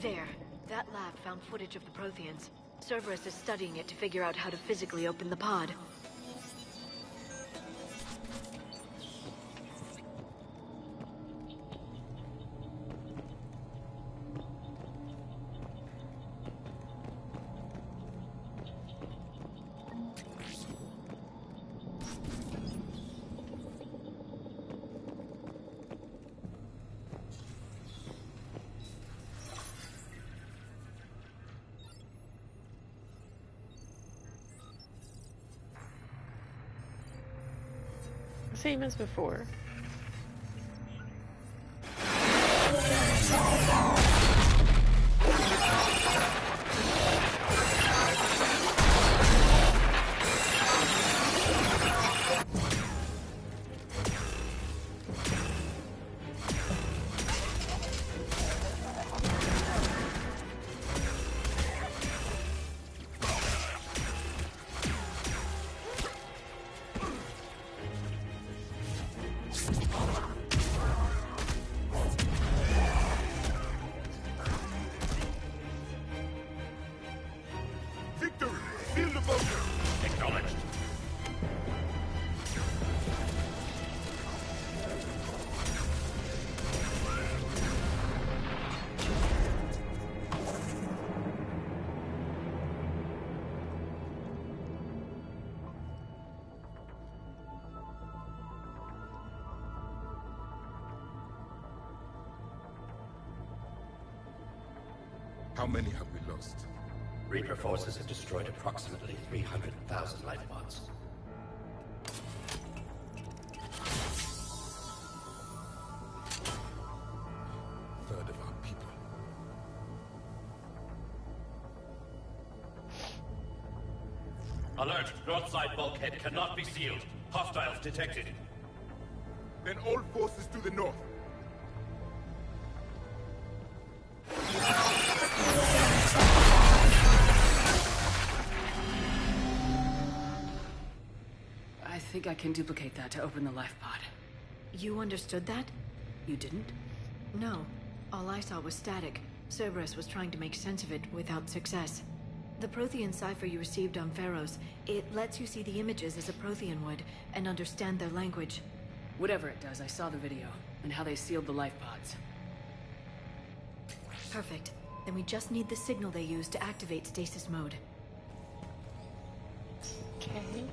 There. That lab found footage of the Protheans. Cerberus is studying it to figure out how to physically open the pod. Same as before. How many have we lost? Reaper forces have destroyed approximately 300,000 life pods. Third of our people. Alert! North side bulkhead cannot be sealed. Hostiles detected. Then all forces to the north. I think I can duplicate that to open the life pod. You understood that? You didn't? No. All I saw was static. Cerberus was trying to make sense of it without success. The Prothean cipher you received on Pharaohs, it lets you see the images as a Prothean would, and understand their language. Whatever it does, I saw the video, and how they sealed the life pods. Perfect. Then we just need the signal they used to activate stasis mode. Okay.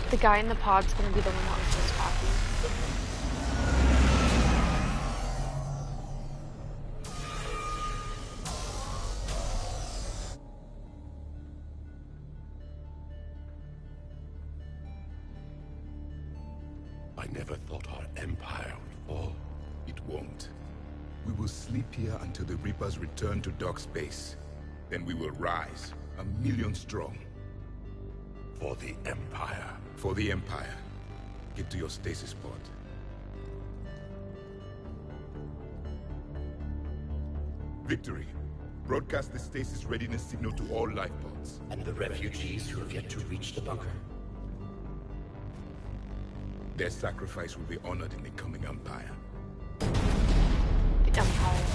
The guy in the pod's gonna be the one that was just talking. I never thought our empire would fall. It won't. We will sleep here until the Reapers return to dock space. Then we will rise, 1,000,000 strong. For the Empire. For the Empire. Get to your stasis pod. Victory. Broadcast the stasis readiness signal to all life pods. And the refugees who have yet to reach the bunker. Their sacrifice will be honored in the coming Empire. The Empire.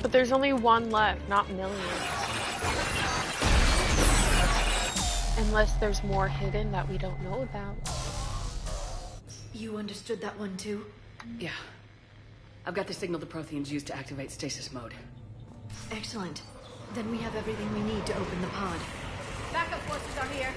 But there's only one left, not millions. Unless there's more hidden that we don't know about. You understood that one too? Yeah. I've got the signal the Protheans used to activate stasis mode. Excellent. Then we have everything we need to open the pod. Backup forces are here.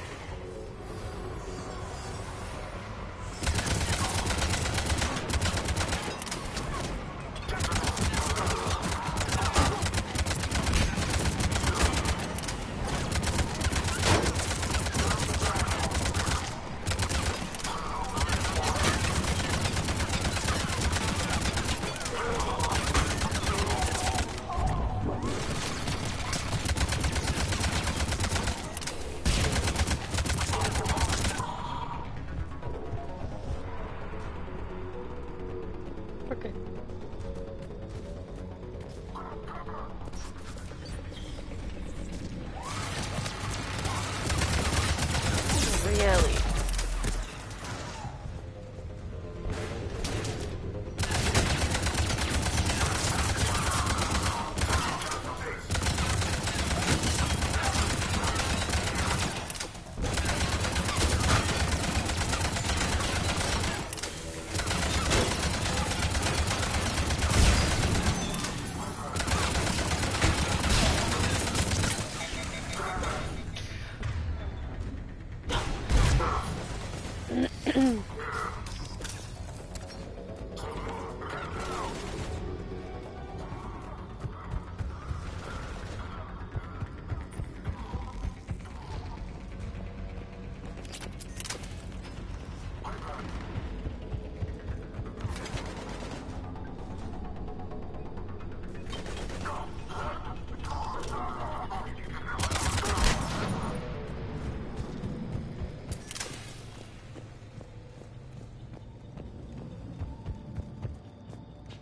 Okay. Really?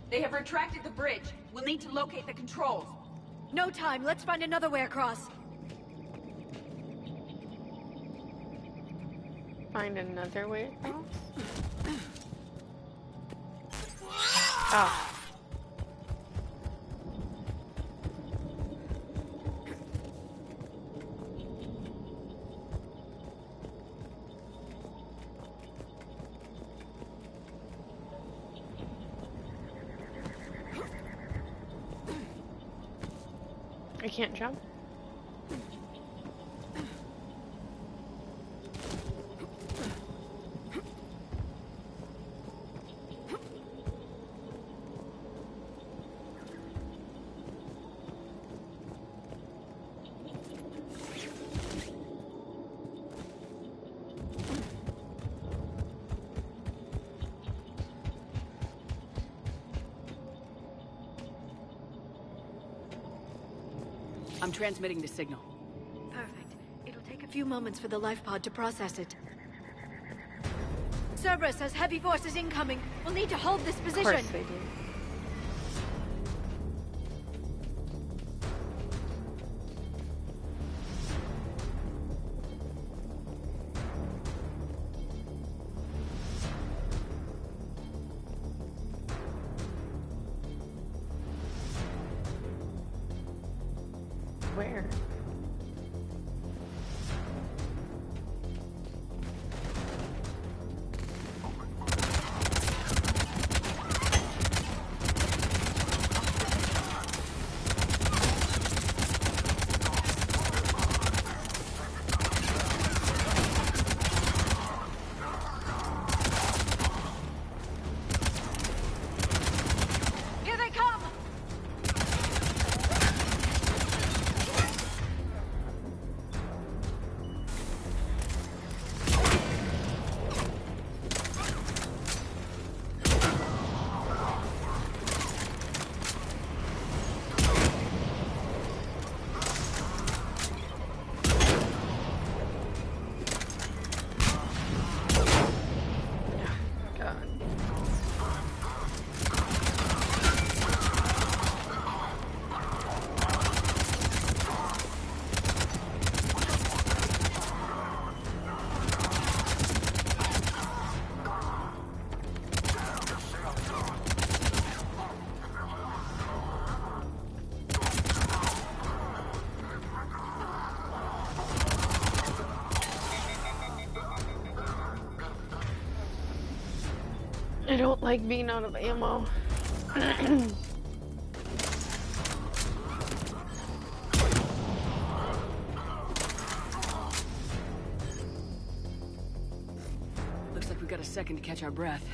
They have retracted the bridge. We'll need to locate the controls. No time. Let's find another way across. Find another way across? Oh. I can't jump. I'm transmitting the signal. Perfect. It'll take a few moments for the life pod to process it. Cerberus has heavy forces incoming. We'll need to hold this position. Of course they do. Where? Here they come! I don't like being out of ammo. second to catch our breath.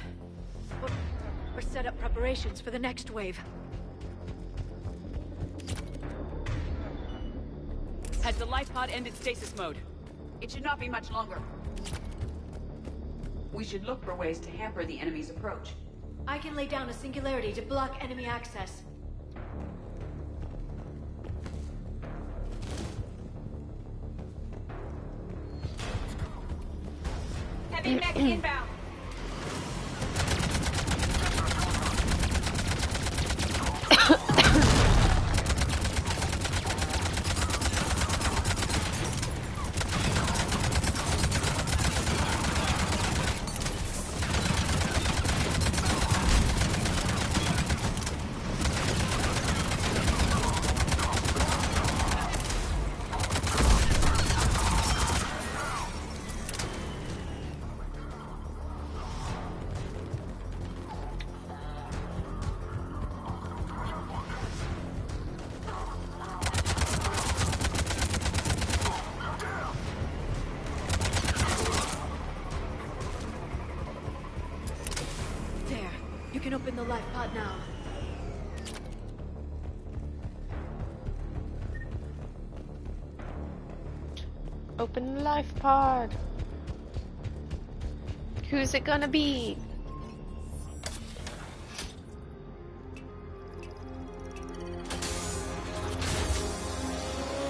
Or set up preparations for the next wave. Has the life pod ended stasis mode? It should not be much longer. We should look for ways to hamper the enemy's approach. I can lay down a singularity to block enemy access. Heavy mech inbound. Open the life pod now. Open the life pod. Who's it gonna be?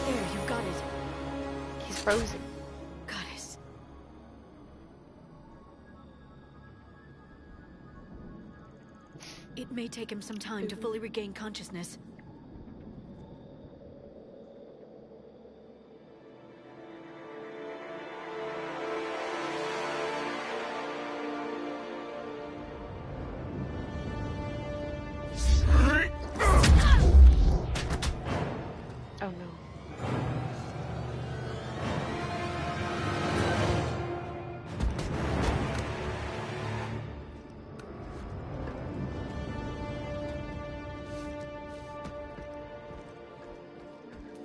There, you got it. He's frozen. Goddess. It may take him some time to fully regain consciousness. Oh no.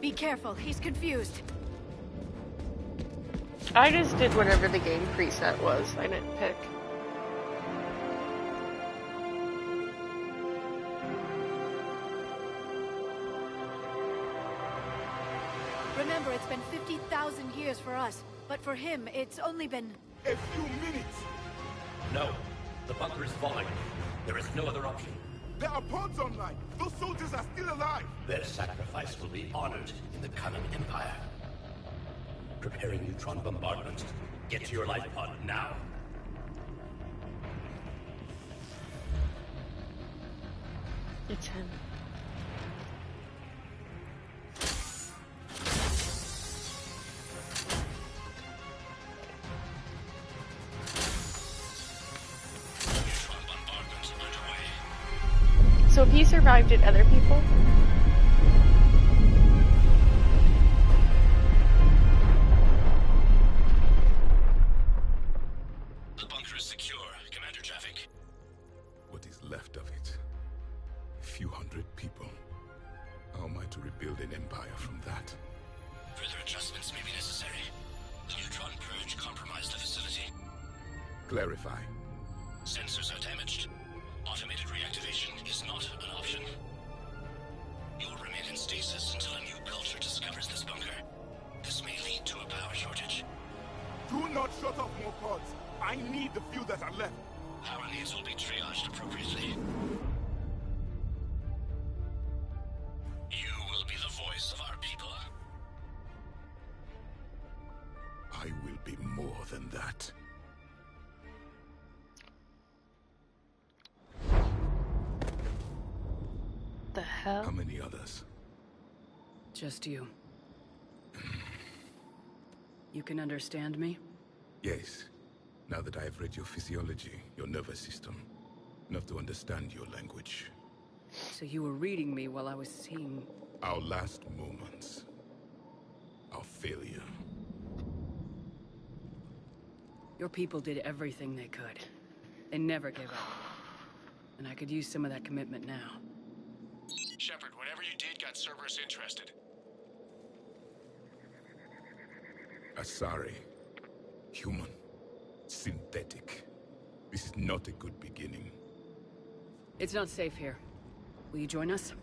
Be careful, he's confused. I just did whatever the game preset was. I didn't pick. Remember, it's been 50,000 years for us, but for him, it's only been... A few minutes! No. The bunker is falling. There is no other option. There are pods online! Those soldiers are still alive! Their sacrifice will be honored in the coming Empire. Preparing neutron bombardment. Get to your life pod now. It's him. So if he survived it, other people? The bunker is secure, Commander Traffic. What is left of it? A few hundred people. How am I to rebuild an empire from that? Further adjustments may be necessary. The neutron purge compromised the facility. Clarify. Sensors are damaged. Automated reactivation is not an option. You'll remain in stasis until a new culture discovers this bunker. This may lead to a power shortage. Do not shut off more pods. I need the few that are left. Power needs will be triaged appropriately. You will be the voice of our people. I will be more than that. The hell? How many others? Just you. You can understand me? Yes. Now that I have read your physiology, your nervous system, enough to understand your language. So you were reading me while I was seeing... Our last moments. Our failure. Your people did everything they could. They never gave up. And I could use some of that commitment now. Shepard, whatever you did got Cerberus interested. Asari. Human. Synthetic. This is not a good beginning. It's not safe here. Will you join us?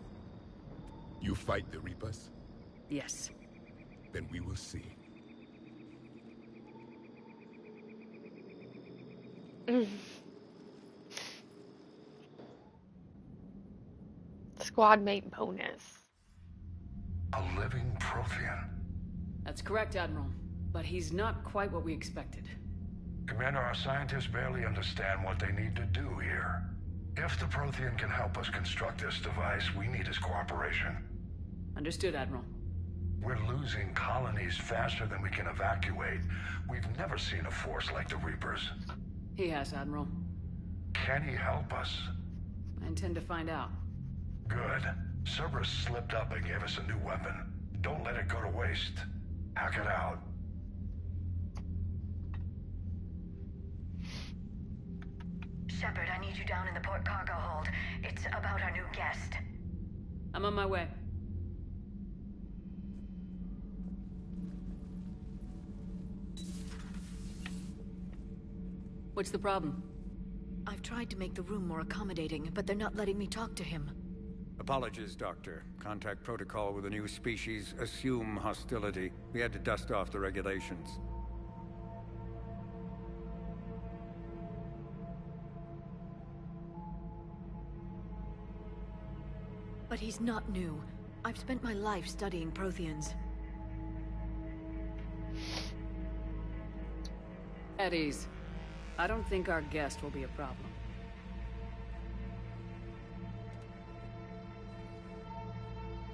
You fight the Reapers? Yes. Then we will see. Squad mate bonus. A living Prothean. That's correct, Admiral. But he's not quite what we expected. Commander, our scientists barely understand what they need to do here. If the Prothean can help us construct this device, we need his cooperation. Understood, Admiral. We're losing colonies faster than we can evacuate. We've never seen a force like the Reapers. He has, Admiral. Can he help us? I intend to find out. Good. Cerberus slipped up and gave us a new weapon. Don't let it go to waste. Hack it out. Shepard, I need you down in the port cargo hold. It's about our new guest. I'm on my way. What's the problem? I've tried to make the room more accommodating, but they're not letting me talk to him. Apologies, Doctor. Contact protocol with a new species. Assume hostility. We had to dust off the regulations. But he's not new. I've spent my life studying Protheans. At ease. I don't think our guest will be a problem.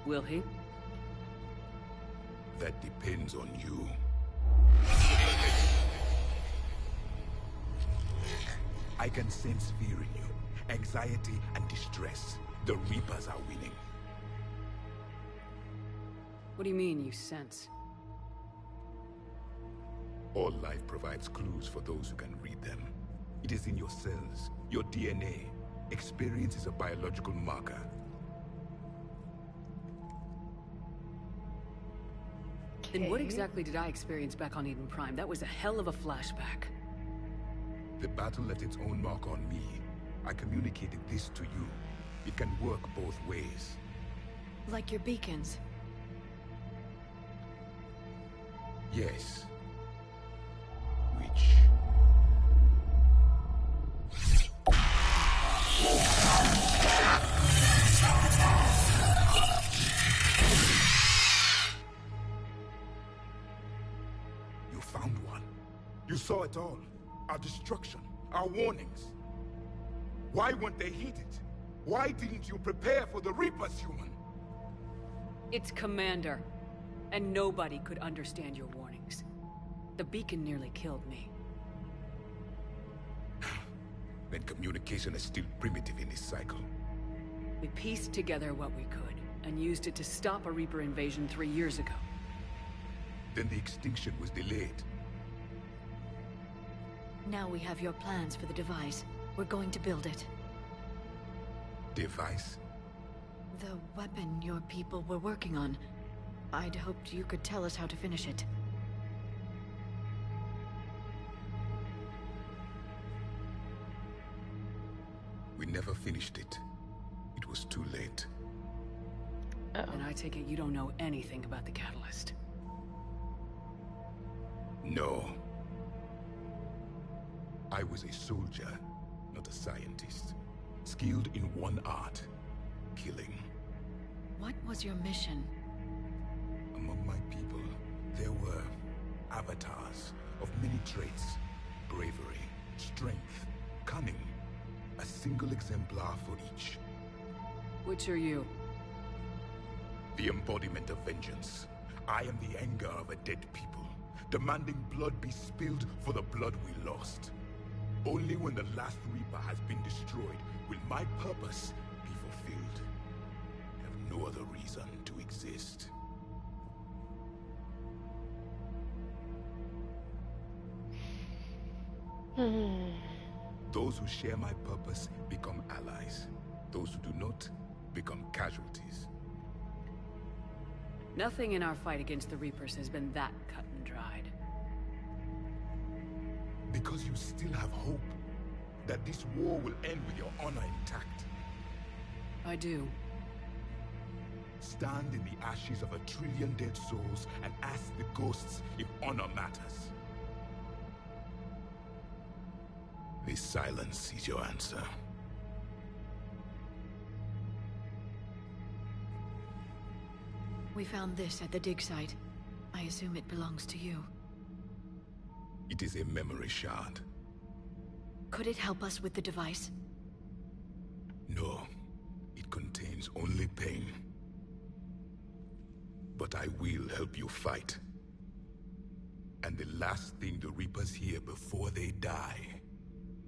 Will he? That depends on you. I can sense fear in you, anxiety and distress. The Reapers are winning. What do you mean, you sense? All life provides clues for those who can read them. It is in your cells, your DNA. Experience is a biological marker. Then what exactly did I experience back on Eden Prime? That was a hell of a flashback. The battle left its own mark on me. I communicated this to you. It can work both ways. Like your beacons? Yes. Which... You found one. You saw it all. Our destruction, our warnings. Why weren't they heeded? Why didn't you prepare for the Reapers, human? It's Commander. And nobody could understand your warnings. The beacon nearly killed me. Then communication is still primitive in this cycle. We pieced together what we could, and used it to stop a Reaper invasion 3 years ago. Then the extinction was delayed. Now we have your plans for the device. We're going to build it. Device? The weapon your people were working on. I'd hoped you could tell us how to finish it. We never finished it. It was too late. And I take it you don't know anything about the catalyst. No. I was a soldier, not a scientist. Skilled in one art, killing. What was your mission? Among my people, there were avatars of many traits. Bravery, strength, cunning. A single exemplar for each. Which are you? The embodiment of vengeance. I am the anger of a dead people, demanding blood be spilled for the blood we lost. Only when the last Reaper has been destroyed will my purpose be fulfilled. I have no other reason to exist. Those who share my purpose become allies. Those who do not become casualties. Nothing in our fight against the Reapers has been that cut and dried. Because you still have hope. That this war will end with your honor intact. I do. Stand in the ashes of 1 trillion dead souls and ask the ghosts if honor matters. This silence is your answer. We found this at the dig site. I assume it belongs to you. It is a memory shard. Could it help us with the device? No. It contains only pain. But I will help you fight. And the last thing the Reapers hear before they die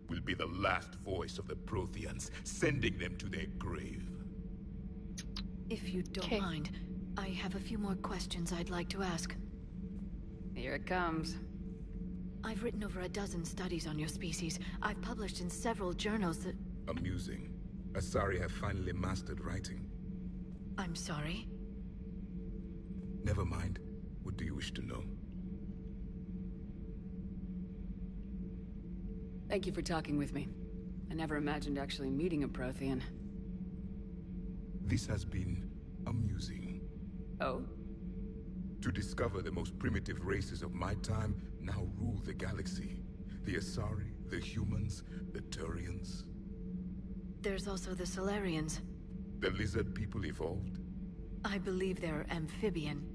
will be the last voice of the Protheans, sending them to their grave. If you don't mind, I have a few more questions I'd like to ask. Here it comes. I've written over a dozen studies on your species. I've published in several journals that... Amusing. Asari have finally mastered writing. I'm sorry? Never mind. What do you wish to know? Thank you for talking with me. I never imagined actually meeting a Prothean. This has been amusing. Oh? To discover the most primitive races of my time now rule the galaxy. The Asari, the humans, the Turians. There's also the Solarians. The lizard people evolved. I believe they're amphibian.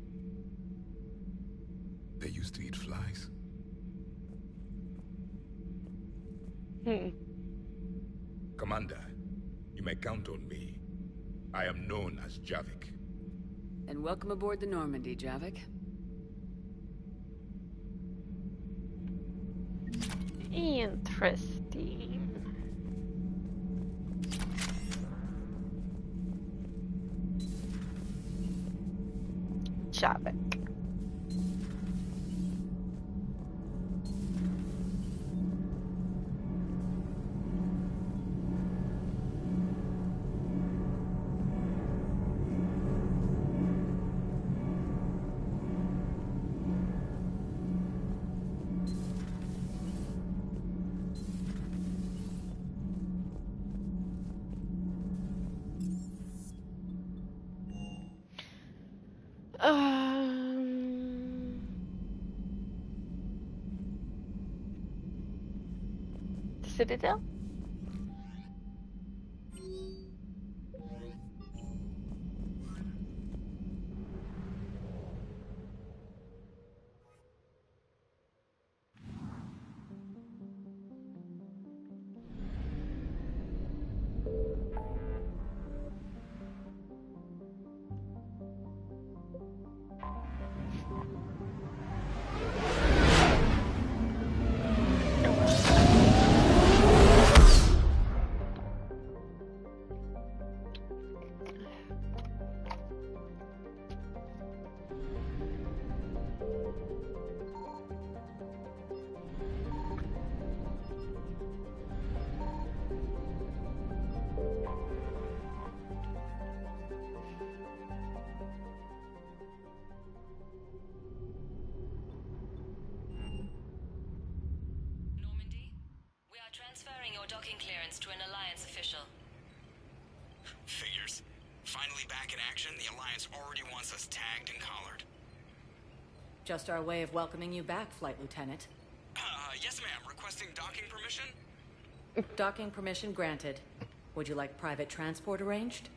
They used to eat flies. Commander, you may count on me. I am known as Javik. And welcome aboard the Normandy, Javik. Interesting. Javik. Citadel? Transferring your docking clearance to an Alliance official. Figures. Finally back in action, the Alliance already wants us tagged and collared. Just our way of welcoming you back, Flight Lieutenant. Yes ma'am. Requesting docking permission? Docking permission granted. Would you like private transport arranged?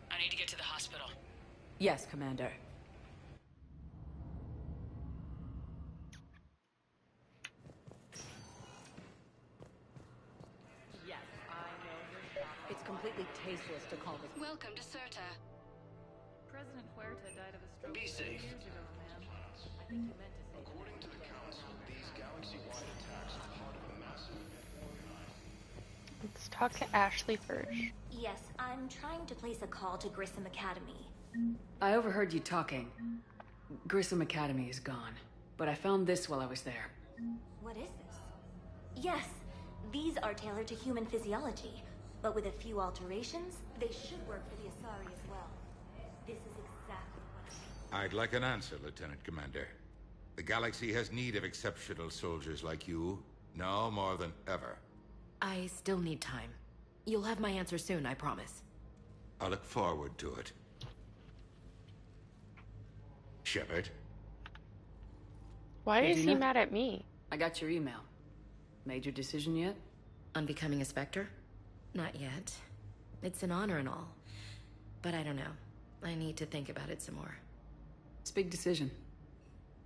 I need to get to the hospital. Yes, Commander. It's completely tasteless to call this. Welcome to Serta. President Huerta died of a stroke Be 2 safe. years ago, ma'am. I think you meant to say. According to the Council, these galaxy-wide attacks are part of a massive organized... Let's talk to Ashley first. Yes, I'm trying to place a call to Grissom Academy. I overheard you talking. Grissom Academy is gone, but I found this while I was there. What is this? Yes, these are tailored to human physiology, but with a few alterations, they should work for the Asari as well. This is exactly what I need. I'd like an answer, Lieutenant Commander. The galaxy has need of exceptional soldiers like you, now more than ever. I still need time. You'll have my answer soon, I promise. I look forward to it. Shepard? Why is he Regina? mad at me? I got your email. Made your decision yet? On becoming a Spectre? Not yet. It's an honor and all. But I don't know. I need to think about it some more. It's a big decision.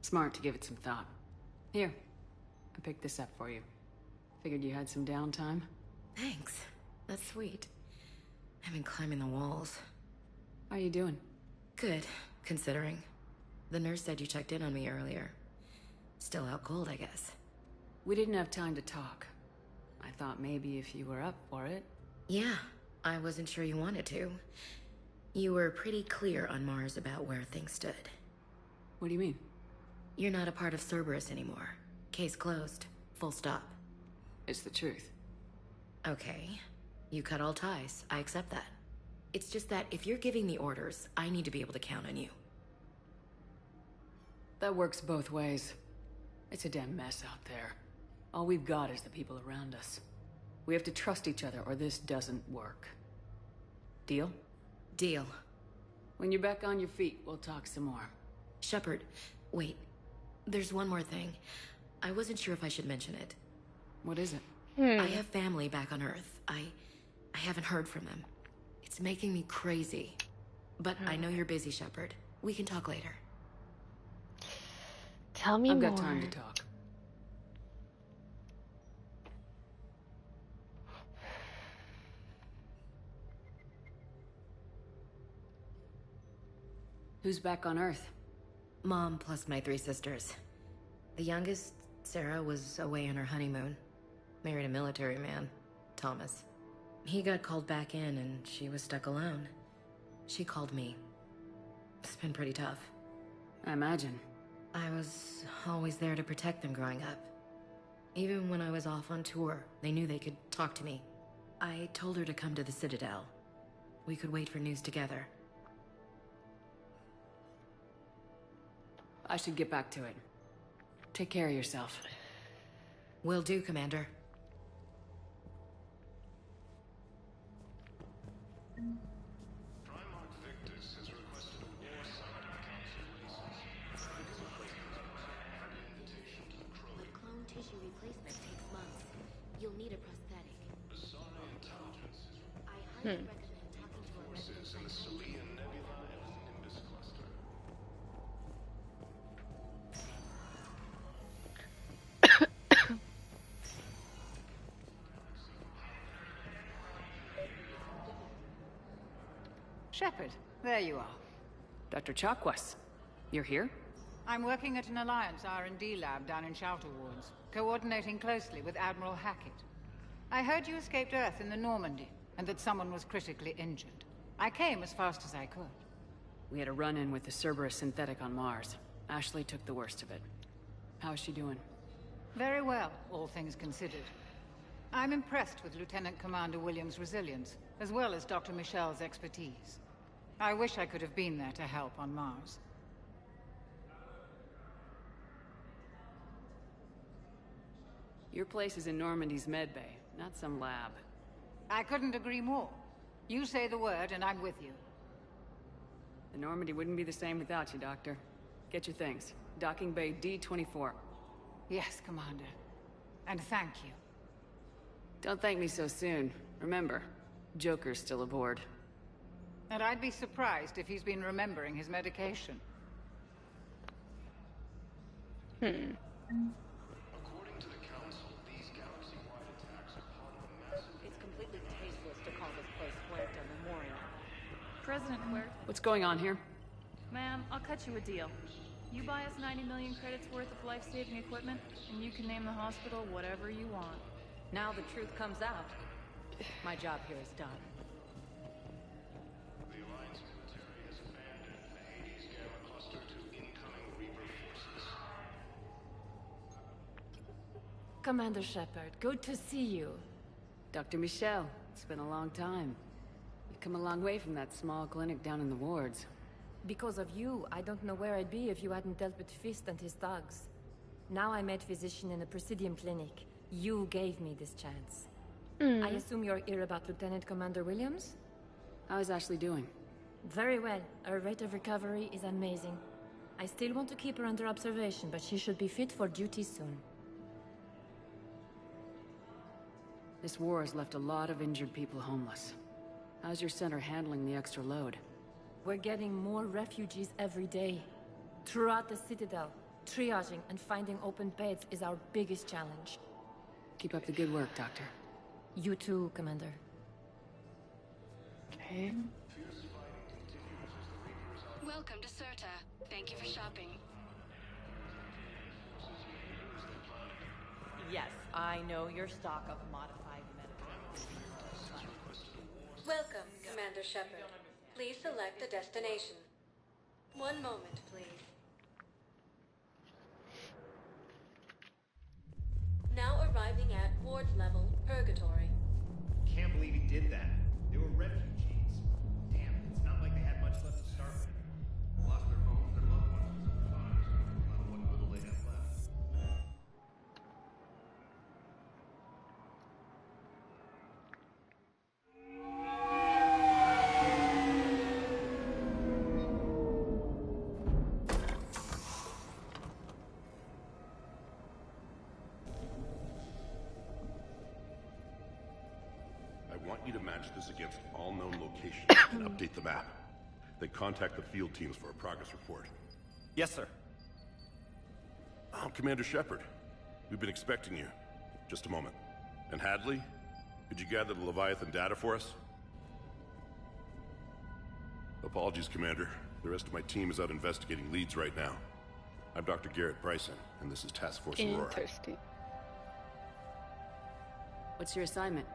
Smart to give it some thought. Here, I picked this up for you. Figured you had some downtime. Thanks. That's sweet. I've been climbing the walls. How you doing? Good, considering. The nurse said you checked in on me earlier. Still out cold, I guess. We didn't have time to talk. I thought maybe if you were up for it. Yeah, I wasn't sure you wanted to. You were pretty clear on Mars about where things stood. What do you mean? You're not a part of Cerberus anymore. Case closed. Full stop. It's the truth. Okay. You cut all ties. I accept that. It's just that if you're giving the orders, I need to be able to count on you. That works both ways. It's a damn mess out there. All we've got is the people around us. We have to trust each other or this doesn't work. Deal? Deal. When you're back on your feet, we'll talk some more. Shepard, wait. There's one more thing. I wasn't sure if I should mention it. What is it? I have family back on Earth. I haven't heard from them. It's making me crazy. But I know you're busy, Shepard. We can talk later. Tell me I've more. got time to talk. Who's back on Earth? Mom plus my 3 sisters. The youngest, Sarah, was away on her honeymoon. Married a military man, Thomas. He got called back in and she was stuck alone. She called me. It's been pretty tough. I imagine. I was always there to protect them growing up. Even when I was off on tour, they knew they could talk to me. I told her to come to the Citadel. We could wait for news together. I should get back to it. Take care of yourself. Will do, Commander. Primarch Victus has requested a war summit of Council reasons. Invitation to the Krogan. With clone tissue replacement takes months. You'll need a prosthetic. Asana intelligence is I highly recommend talking to a forces in the Salian Nebula and the Nimbus cluster. Shepard, there you are. Dr. Chakwas, you're here? I'm working at an Alliance R&D lab down in Shelter Wards, coordinating closely with Admiral Hackett. I heard you escaped Earth in the Normandy, and that someone was critically injured. I came as fast as I could. We had a run-in with the Cerberus synthetic on Mars. Ashley took the worst of it. How is she doing? Very well, all things considered. I'm impressed with Lieutenant Commander Williams' resilience, as well as Dr. Michel's expertise. I wish I could have been there to help on Mars. Your place is in Normandy's medbay, not some lab. I couldn't agree more. You say the word and I'm with you. The Normandy wouldn't be the same without you, Doctor. Get your things. Docking Bay D-24. Yes, Commander. And thank you. Don't thank me so soon. Remember, Joker's still aboard. And I'd be surprised if he's been remembering his medication. According to the Council, these galaxy-wide attacks are part of a massive... It's completely tasteless to call this place Huerta Memorial. President Huerta. What's going on here? Ma'am, I'll cut you a deal. You buy us 90 million credits worth of life-saving equipment, and you can name the hospital whatever you want. Now the truth comes out. My job here is done. The Alliance military has abandoned the Hades Gamma cluster to incoming Reaper forces. Commander Shepard, good to see you. Dr. Michel, it's been a long time. You've come a long way from that small clinic down in the wards. Because of you, I don't know where I'd be if you hadn't dealt with Fist and his thugs. Now I'm head physician in a Presidium clinic. You gave me this chance. I assume you're here about Lieutenant Commander Williams? How is Ashley doing? Very well. Her rate of recovery is amazing. I still want to keep her under observation, but she should be fit for duty soon. This war has left a lot of injured people homeless. How's your center handling the extra load? We're getting more refugees every day. Throughout the Citadel, triaging and finding open beds is our biggest challenge. Keep up the good work, Doctor. You too, Commander. Okay. Welcome to Serta. Thank you for shopping. Yes, I know your stock of modified medical. Welcome, Commander Shepard. Please select a destination. One moment, please. Now arriving at ward level, Purgatory. Can't believe he did that. They were refugees. Damn, it's not like they had much left to start with. Lost their homes, their loved ones, and sometimes, what little they have left. I want you to match this against all known locations and update the map. Then contact the field teams for a progress report. Yes, sir. Oh, Commander Shepard. We've been expecting you. Just a moment. And Hadley? Could you gather the Leviathan data for us? Apologies, Commander. The rest of my team is out investigating leads right now. I'm Dr. Garrett Bryson, and this is Task Force Aurora. Interesting. What's your assignment?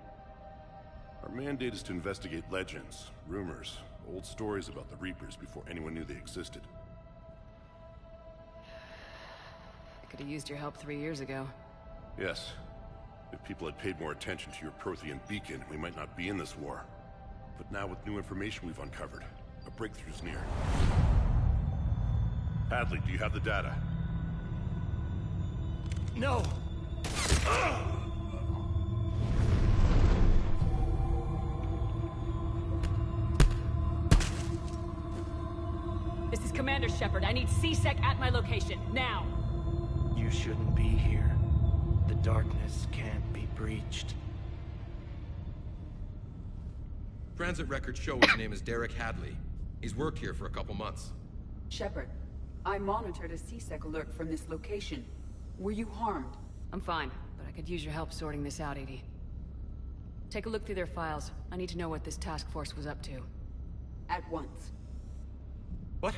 Our mandate is to investigate legends, rumors, old stories about the Reapers before anyone knew they existed. I could have used your help 3 years ago. Yes. If people had paid more attention to your Prothean beacon, we might not be in this war. But now with new information we've uncovered, a breakthrough's near. Hadley, do you have the data? No! This is Commander Shepard. I need C-Sec at my location, now! You shouldn't be here. The darkness can't be breached. Transit records show his name is Derek Hadley. He's worked here for a couple months. Shepard, I monitored a C-Sec alert from this location. Were you harmed? I'm fine, but I could use your help sorting this out, Edie. Take a look through their files. I need to know what this task force was up to. At once. What?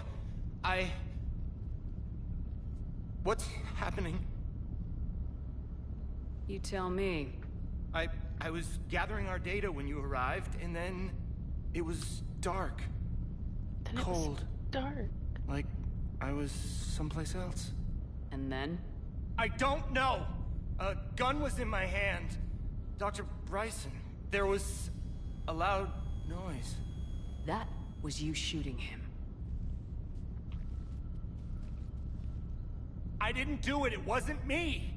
What's happening? You tell me. I was gathering our data when you arrived, and then it was dark. Then cold. It was dark. Like I was someplace else. And then? I don't know! A gun was in my hand. Dr. Bryson, there was a loud noise. That was you shooting him. I didn't do it, it wasn't me!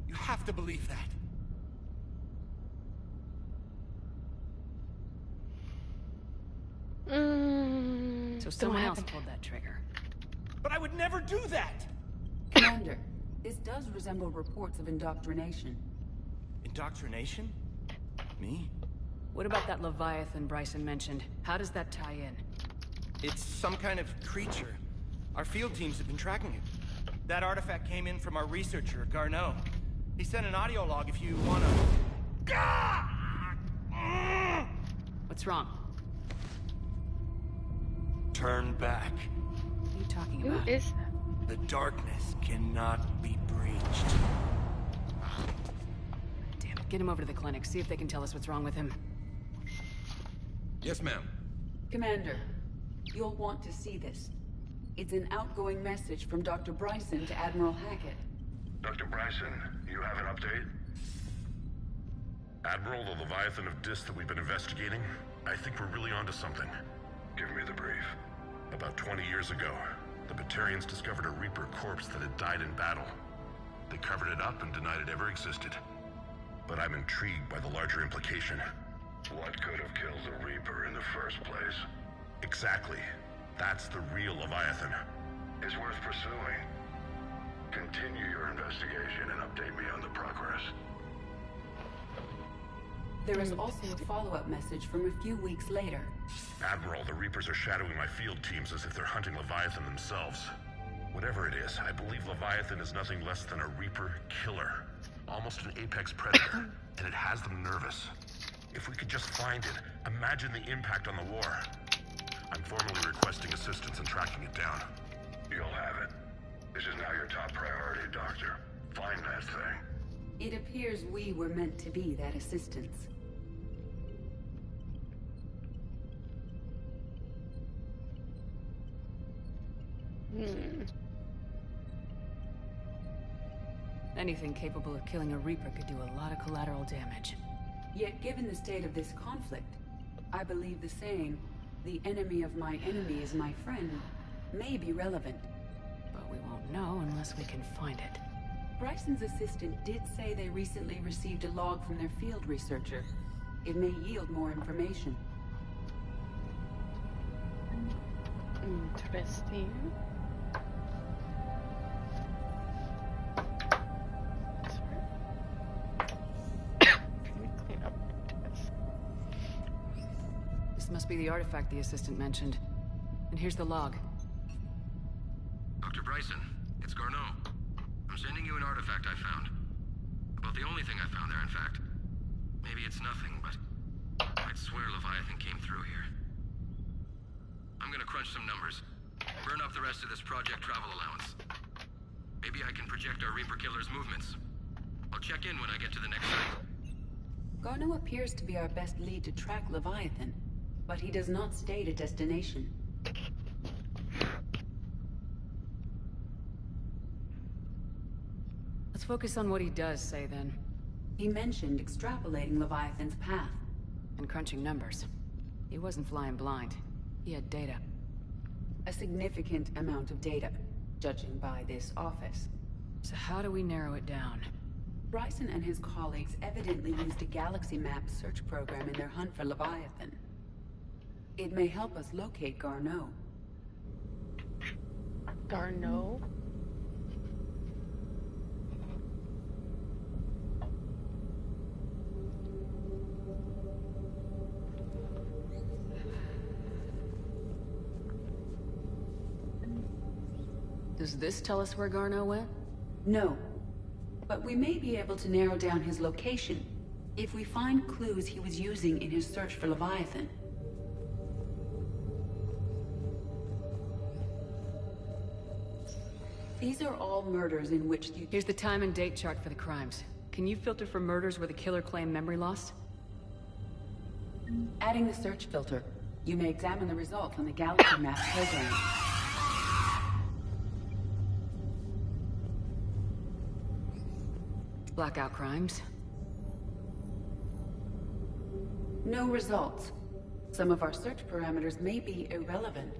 You have to believe that. So someone else pulled that trigger. But I would never do that! Commander, this does resemble reports of indoctrination. Indoctrination? Me? What about that Leviathan Bryson mentioned? How does that tie in? It's some kind of creature. Our field teams have been tracking it. That artifact came in from our researcher, Garneau. He sent an audio log if you wanna... What's wrong? Turn back. What are you talking Who about? is that? The darkness cannot be breached. Damn it, get him over to the clinic. See if they can tell us what's wrong with him. Yes, ma'am. Commander, you'll want to see this. It's an outgoing message from Dr. Bryson to Admiral Hackett. Dr. Bryson, you have an update? Admiral, the Leviathan of Dis that we've been investigating, I think we're really onto something. Give me the brief. About 20 years ago, the Batarians discovered a Reaper corpse that had died in battle. They covered it up and denied it ever existed. But I'm intrigued by the larger implication. What could have killed the Reaper in the first place? Exactly. That's the real Leviathan. It's worth pursuing. Continue your investigation and update me on the progress. There is also a follow-up message from a few weeks later. Admiral, the Reapers are shadowing my field teams as if they're hunting Leviathan themselves. Whatever it is, I believe Leviathan is nothing less than a Reaper killer. Almost an apex predator, and it has them nervous. If we could just find it, imagine the impact on the war. I'm formally requesting assistance in tracking it down. You'll have it. This is now your top priority, Doctor. Find that thing. It appears we were meant to be that assistance. Anything capable of killing a Reaper could do a lot of collateral damage. Yet given the state of this conflict, I believe the saying, "The enemy of my enemy is my friend," may be relevant. But we won't know unless we can find it. Bryson's assistant did say they recently received a log from their field researcher. It may yield more information. Interesting. This must be the artifact the assistant mentioned. And here's the log. Dr. Bryson, it's Garneau. I'm sending you an artifact I found. About the only thing I found there, in fact. Maybe it's nothing, but I'd swear Leviathan came through here. I'm gonna crunch some numbers. Burn up the rest of this project travel allowance. Maybe I can project our Reaper killer's movements. I'll check in when I get to the next site. Garneau appears to be our best lead to track Leviathan, but he does not state a destination. Let's focus on what he does say, then. He mentioned extrapolating Leviathan's path. And crunching numbers. He wasn't flying blind. He had data. A significant amount of data, judging by this office. So how do we narrow it down? Bryson and his colleagues evidently used a galaxy map search program in their hunt for Leviathan. It may help us locate Garneau. Garneau? Does this tell us where Garneau went? No. But we may be able to narrow down his location if we find clues he was using in his search for Leviathan. These are all murders in which the... Here's the time and date chart for the crimes. Can you filter for murders where the killer claimed memory loss? Adding the search filter, you may examine the results on the Galaxy Map program. Blackout crimes. No results. Some of our search parameters may be irrelevant.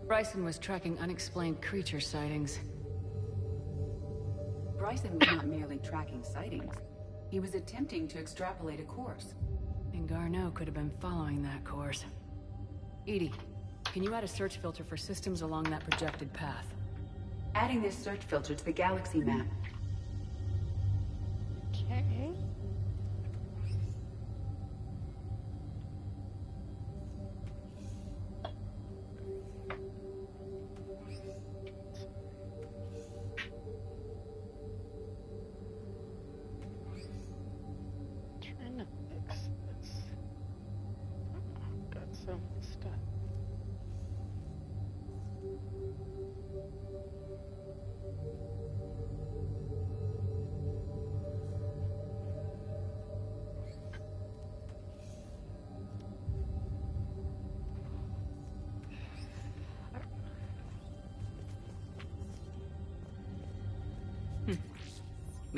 Bryson was tracking unexplained creature sightings. Bryson was not merely tracking sightings. He was attempting to extrapolate a course. And Garneau could have been following that course. EDI, can you add a search filter for systems along that projected path? Adding this search filter to the Galaxy Map. Okay. Trying to fix this. Oh, got so much stuff.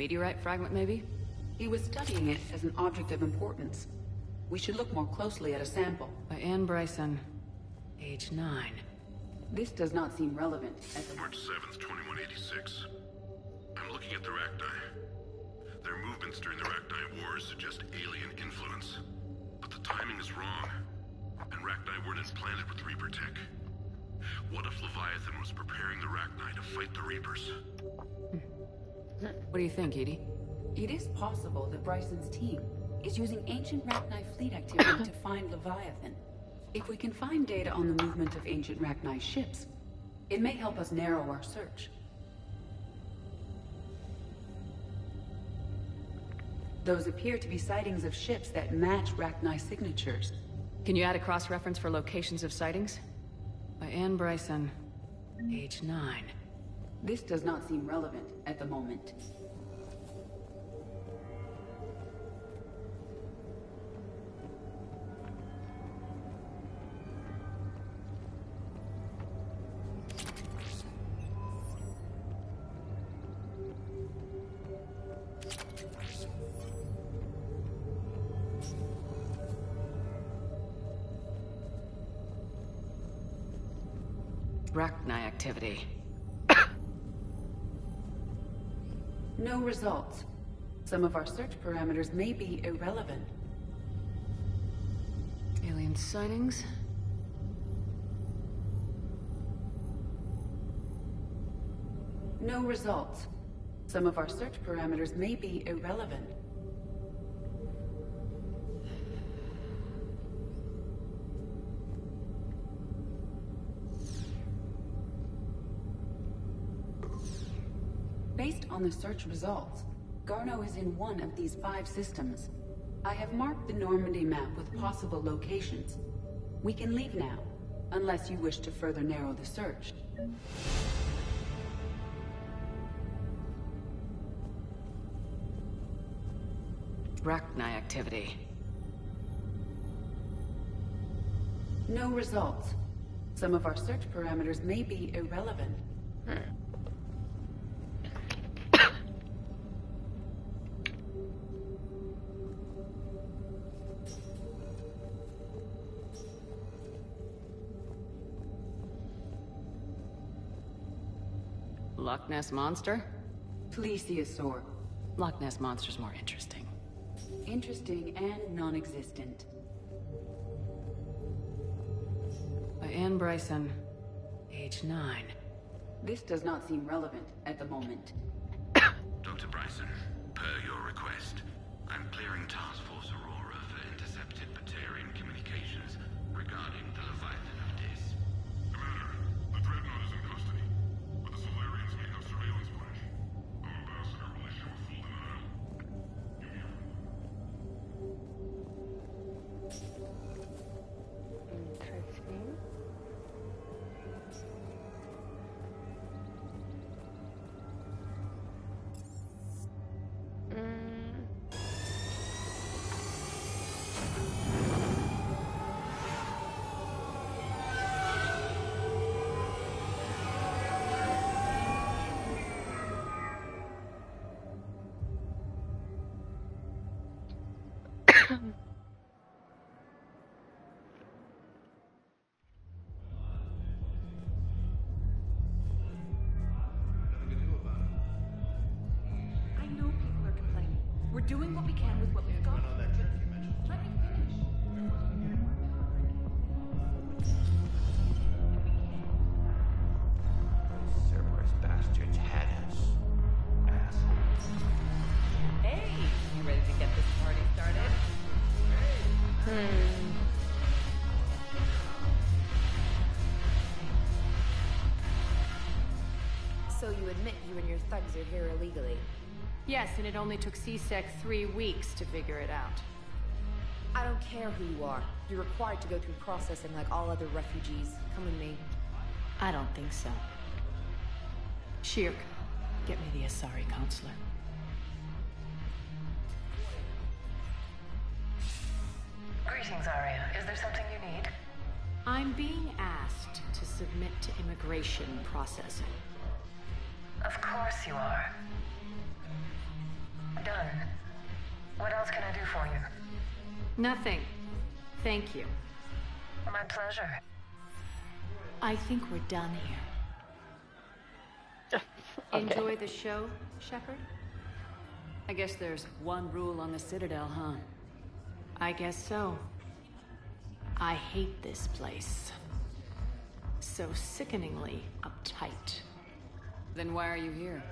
Meteorite fragment, maybe? He was studying it as an object of importance. We should look more closely at a sample. By Anne Bryson, age 9. This does not seem relevant at the March 7th, 2186. I'm looking at the Rachni. Their movements during the Rachni Wars suggest alien influence. But the timing is wrong. And Rachni weren't implanted with Reaper tech. What if Leviathan was preparing the Rachni to fight the Reapers? What do you think, EDI? It is possible that Bryson's team is using ancient Rachni fleet activity to find Leviathan. If we can find data on the movement of ancient Rachni ships, it may help us narrow our search. Those appear to be sightings of ships that match Rachni signatures. Can you add a cross-reference for locations of sightings? By Anne Bryson, age 9. This does not seem relevant at the moment. Rachni activity. No results. Some of our search parameters may be irrelevant. Alien sightings? No results. Some of our search parameters may be irrelevant. Based on the search results, Garneau is in one of these 5 systems. I have marked the Normandy map with possible locations. We can leave now, unless you wish to further narrow the search. Rachni activity. No results. Some of our search parameters may be irrelevant. Loch Ness Monster? Plesiosaur. Loch Ness Monster's more interesting. Interesting and non-existent. By Anne Bryson, age 9. This does not seem relevant at the moment. Dr. Bryson, per your request, I'm clearing Task Force Aurora for intercepted Batarian communications regarding the Leviathan of Dis. Commander, the Dreadnought is in custody, but the Solarians may have surveillance flash. Our ambassador will issue a full denial. Interesting. I know people are complaining. We're doing what we can with what we've got. Let me finish. Cerberus bastards had us. Assholes. Hey, you ready to get this party started? So you admit you and your thugs are here illegally? Yes, and it only took CSEC 3 weeks to figure it out. I don't care who you are. You're required to go through processing like all other refugees. Come with me. I don't think so. Shirk, get me the Asari counselor. Greetings, Arya. Is there something you need? I'm being asked to submit to immigration processing. Of course you are. Done. What else can I do for you? Nothing. Thank you. My pleasure. I think we're done here. Okay. Enjoy the show, Shepard? I guess there's one rule on the Citadel, huh? I guess so. I hate this place. So sickeningly uptight. Then why are you here?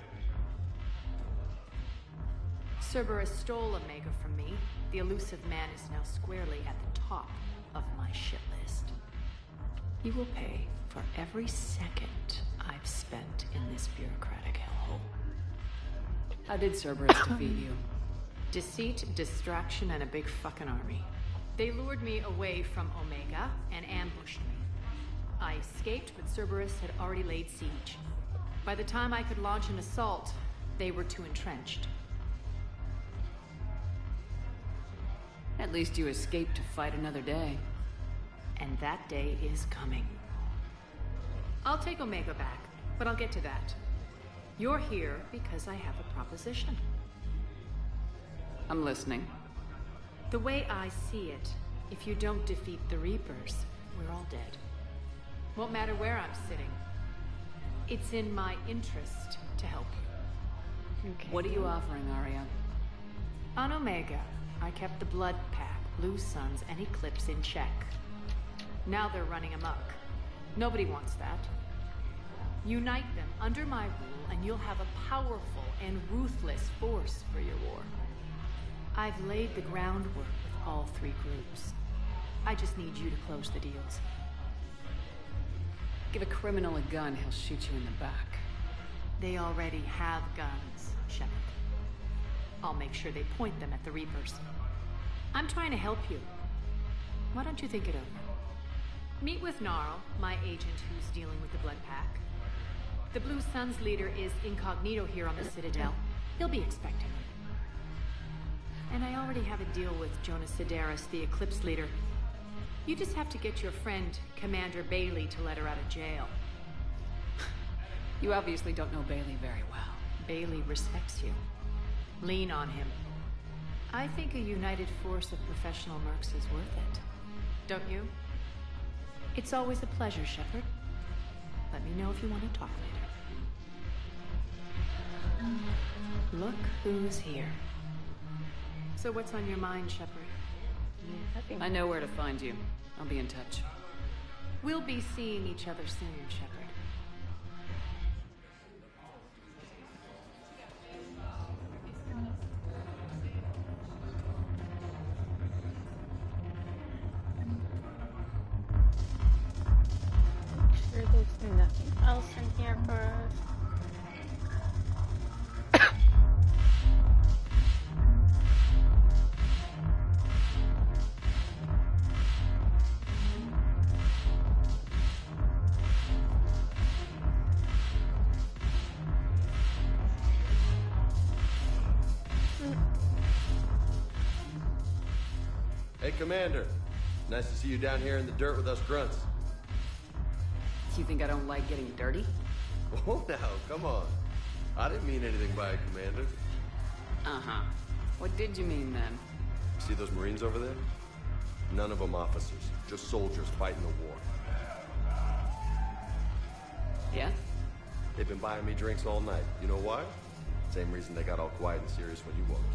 Cerberus stole Omega from me. The elusive man is now squarely at the top of my shit list. You will pay for every second I've spent in this bureaucratic hellhole. How did Cerberus defeat you? Deceit, distraction, and a big fucking army. They lured me away from Omega and ambushed me. I escaped, but Cerberus had already laid siege. By the time I could launch an assault, they were too entrenched. At least you escaped to fight another day. And that day is coming. I'll take Omega back, but I'll get to that. You're here because I have a proposition. I'm listening. The way I see it, if you don't defeat the Reapers, we're all dead. Won't matter where I'm sitting. It's in my interest to help you. Okay. What are you offering, Aria? On Omega, I kept the Blood Pack, Blue Suns, and Eclipse in check. Now they're running amok. Nobody wants that. Unite them under my rule, and you'll have a powerful and ruthless force for your war. I've laid the groundwork with all three groups. I just need you to close the deals. Give a criminal a gun, he'll shoot you in the back. They already have guns, Shepard. I'll make sure they point them at the Reapers. I'm trying to help you. Why don't you think it over? Meet with Gnarl, my agent who's dealing with the Blood Pack. The Blue Suns leader is incognito here on the Citadel. He'll be expecting you. And I already have a deal with Jonas Sedaris, the Eclipse leader. You just have to get your friend, Commander Bailey, to let her out of jail. You obviously don't know Bailey very well. Bailey respects you. Lean on him. I think a united force of professional mercs is worth it. Don't you? It's always a pleasure, Shepard. Let me know if you want to talk later. Look who's here. So what's on your mind, Shepard? I know where to find you. I'll be in touch. We'll be seeing each other soon, Shepard. Sure, there's nothing else in here for us. Hey, Commander. Nice to see you down here in the dirt with us grunts. You think I don't like getting dirty? Oh, now, come on. I didn't mean anything by it, Commander. Uh-huh. What did you mean, then? See those Marines over there? None of them officers, just soldiers fighting the war. Yeah? They've been buying me drinks all night. You know why? Same reason they got all quiet and serious when you walked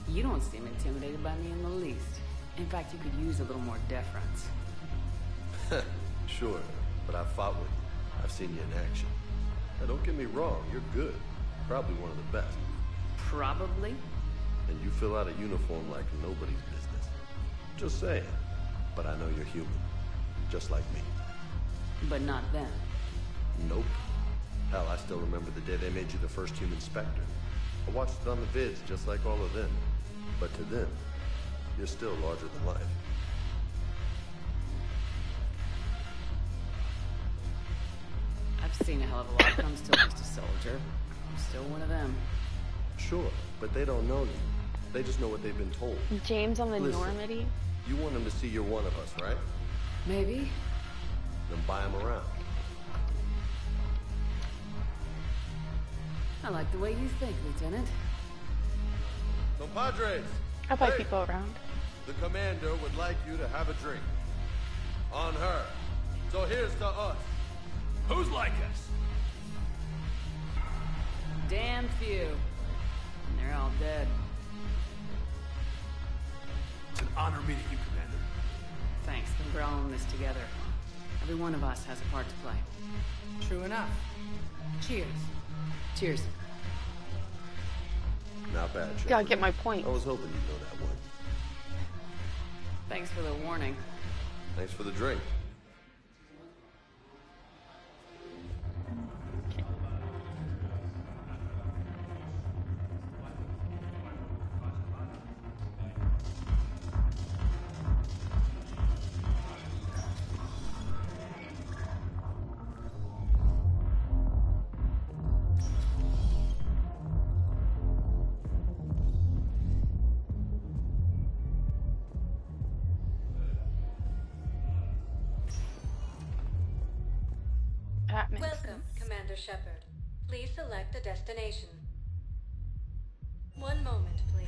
in. You don't seem intimidated by me in the least. In fact, you could use a little more deference. Sure, but I've fought with you. I've seen you in action. Now, don't get me wrong, you're good. Probably one of the best. Probably? And you fill out a uniform like nobody's business. Just saying. But I know you're human. Just like me. But not them. Nope. Hell, I still remember the day they made you the first human Spectre. I watched it on the vids just like all of them. But to them, you're still larger than life. I've seen a hell of a lot, but I'm still just a soldier. I'm still one of them. Sure, but they don't know you. They just know what they've been told. James on the Listen, Normandy? You want them to see you're one of us, right? Maybe. Then buy them around. I like the way you think, Lieutenant. Compadres! I buy people around. The commander would like you to have a drink. On her. So here's to us. Who's like us? Damn few. And they're all dead. It's an honor meeting you, Commander. Thanks, then we're all in this together. Every one of us has a part to play. True enough. Cheers. Cheers. Not bad, Shepard. Gotta get my point. I was hoping you'd know that one. Thanks for the warning. Thanks for the drink. Welcome, Commander Shepard. Please select a destination. One moment, please.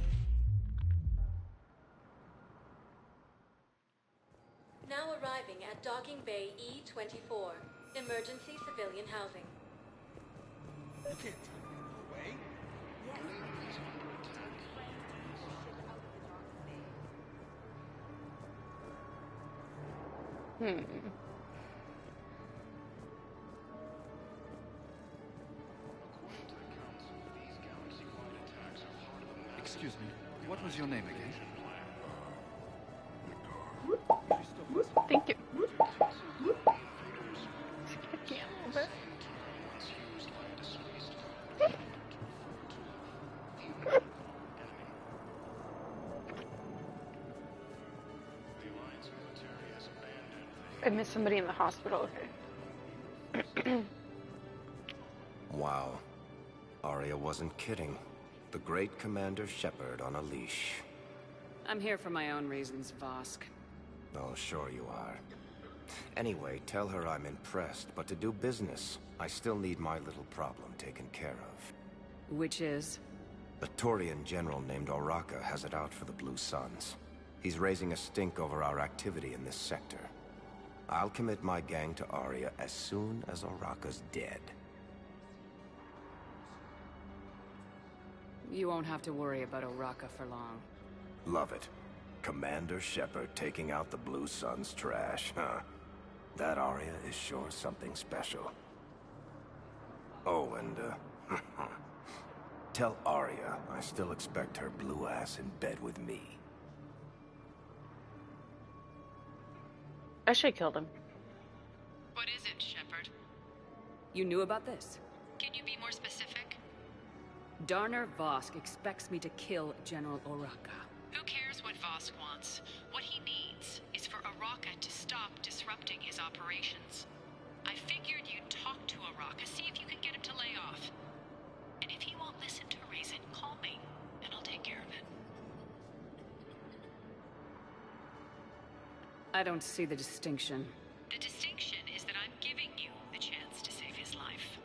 Now arriving at Docking Bay E-24, emergency civilian housing. You can't turn me away. Excuse me, what was your name again? Thank you. I missed somebody in the hospital. Okay. Wow. Aria wasn't kidding. The great Commander Shepard on a leash. I'm here for my own reasons, Vosk. Oh, sure you are. Anyway, tell her I'm impressed, but to do business, I still need my little problem taken care of. Which is? A Turian general named Oraka has it out for the Blue Suns. He's raising a stink over our activity in this sector. I'll commit my gang to Aria as soon as Oraka's dead. You won't have to worry about Oraka for long. Love it. Commander Shepard taking out the Blue Suns trash, huh? That Aria is sure something special. Oh, and, tell Aria I still expect her blue ass in bed with me. I should have killed him. What is it, Shepard? You knew about this? Can you be more specific? Darner Vosk expects me to kill General Oraka. Who cares what Vosk wants? What he needs is for Oraka to stop disrupting his operations. I figured you'd talk to Oraka, see if you can get him to lay off. And if he won't listen to reason, call me, and I'll take care of it. I don't see the distinction. The distinction is that I'm giving you the chance to save his life.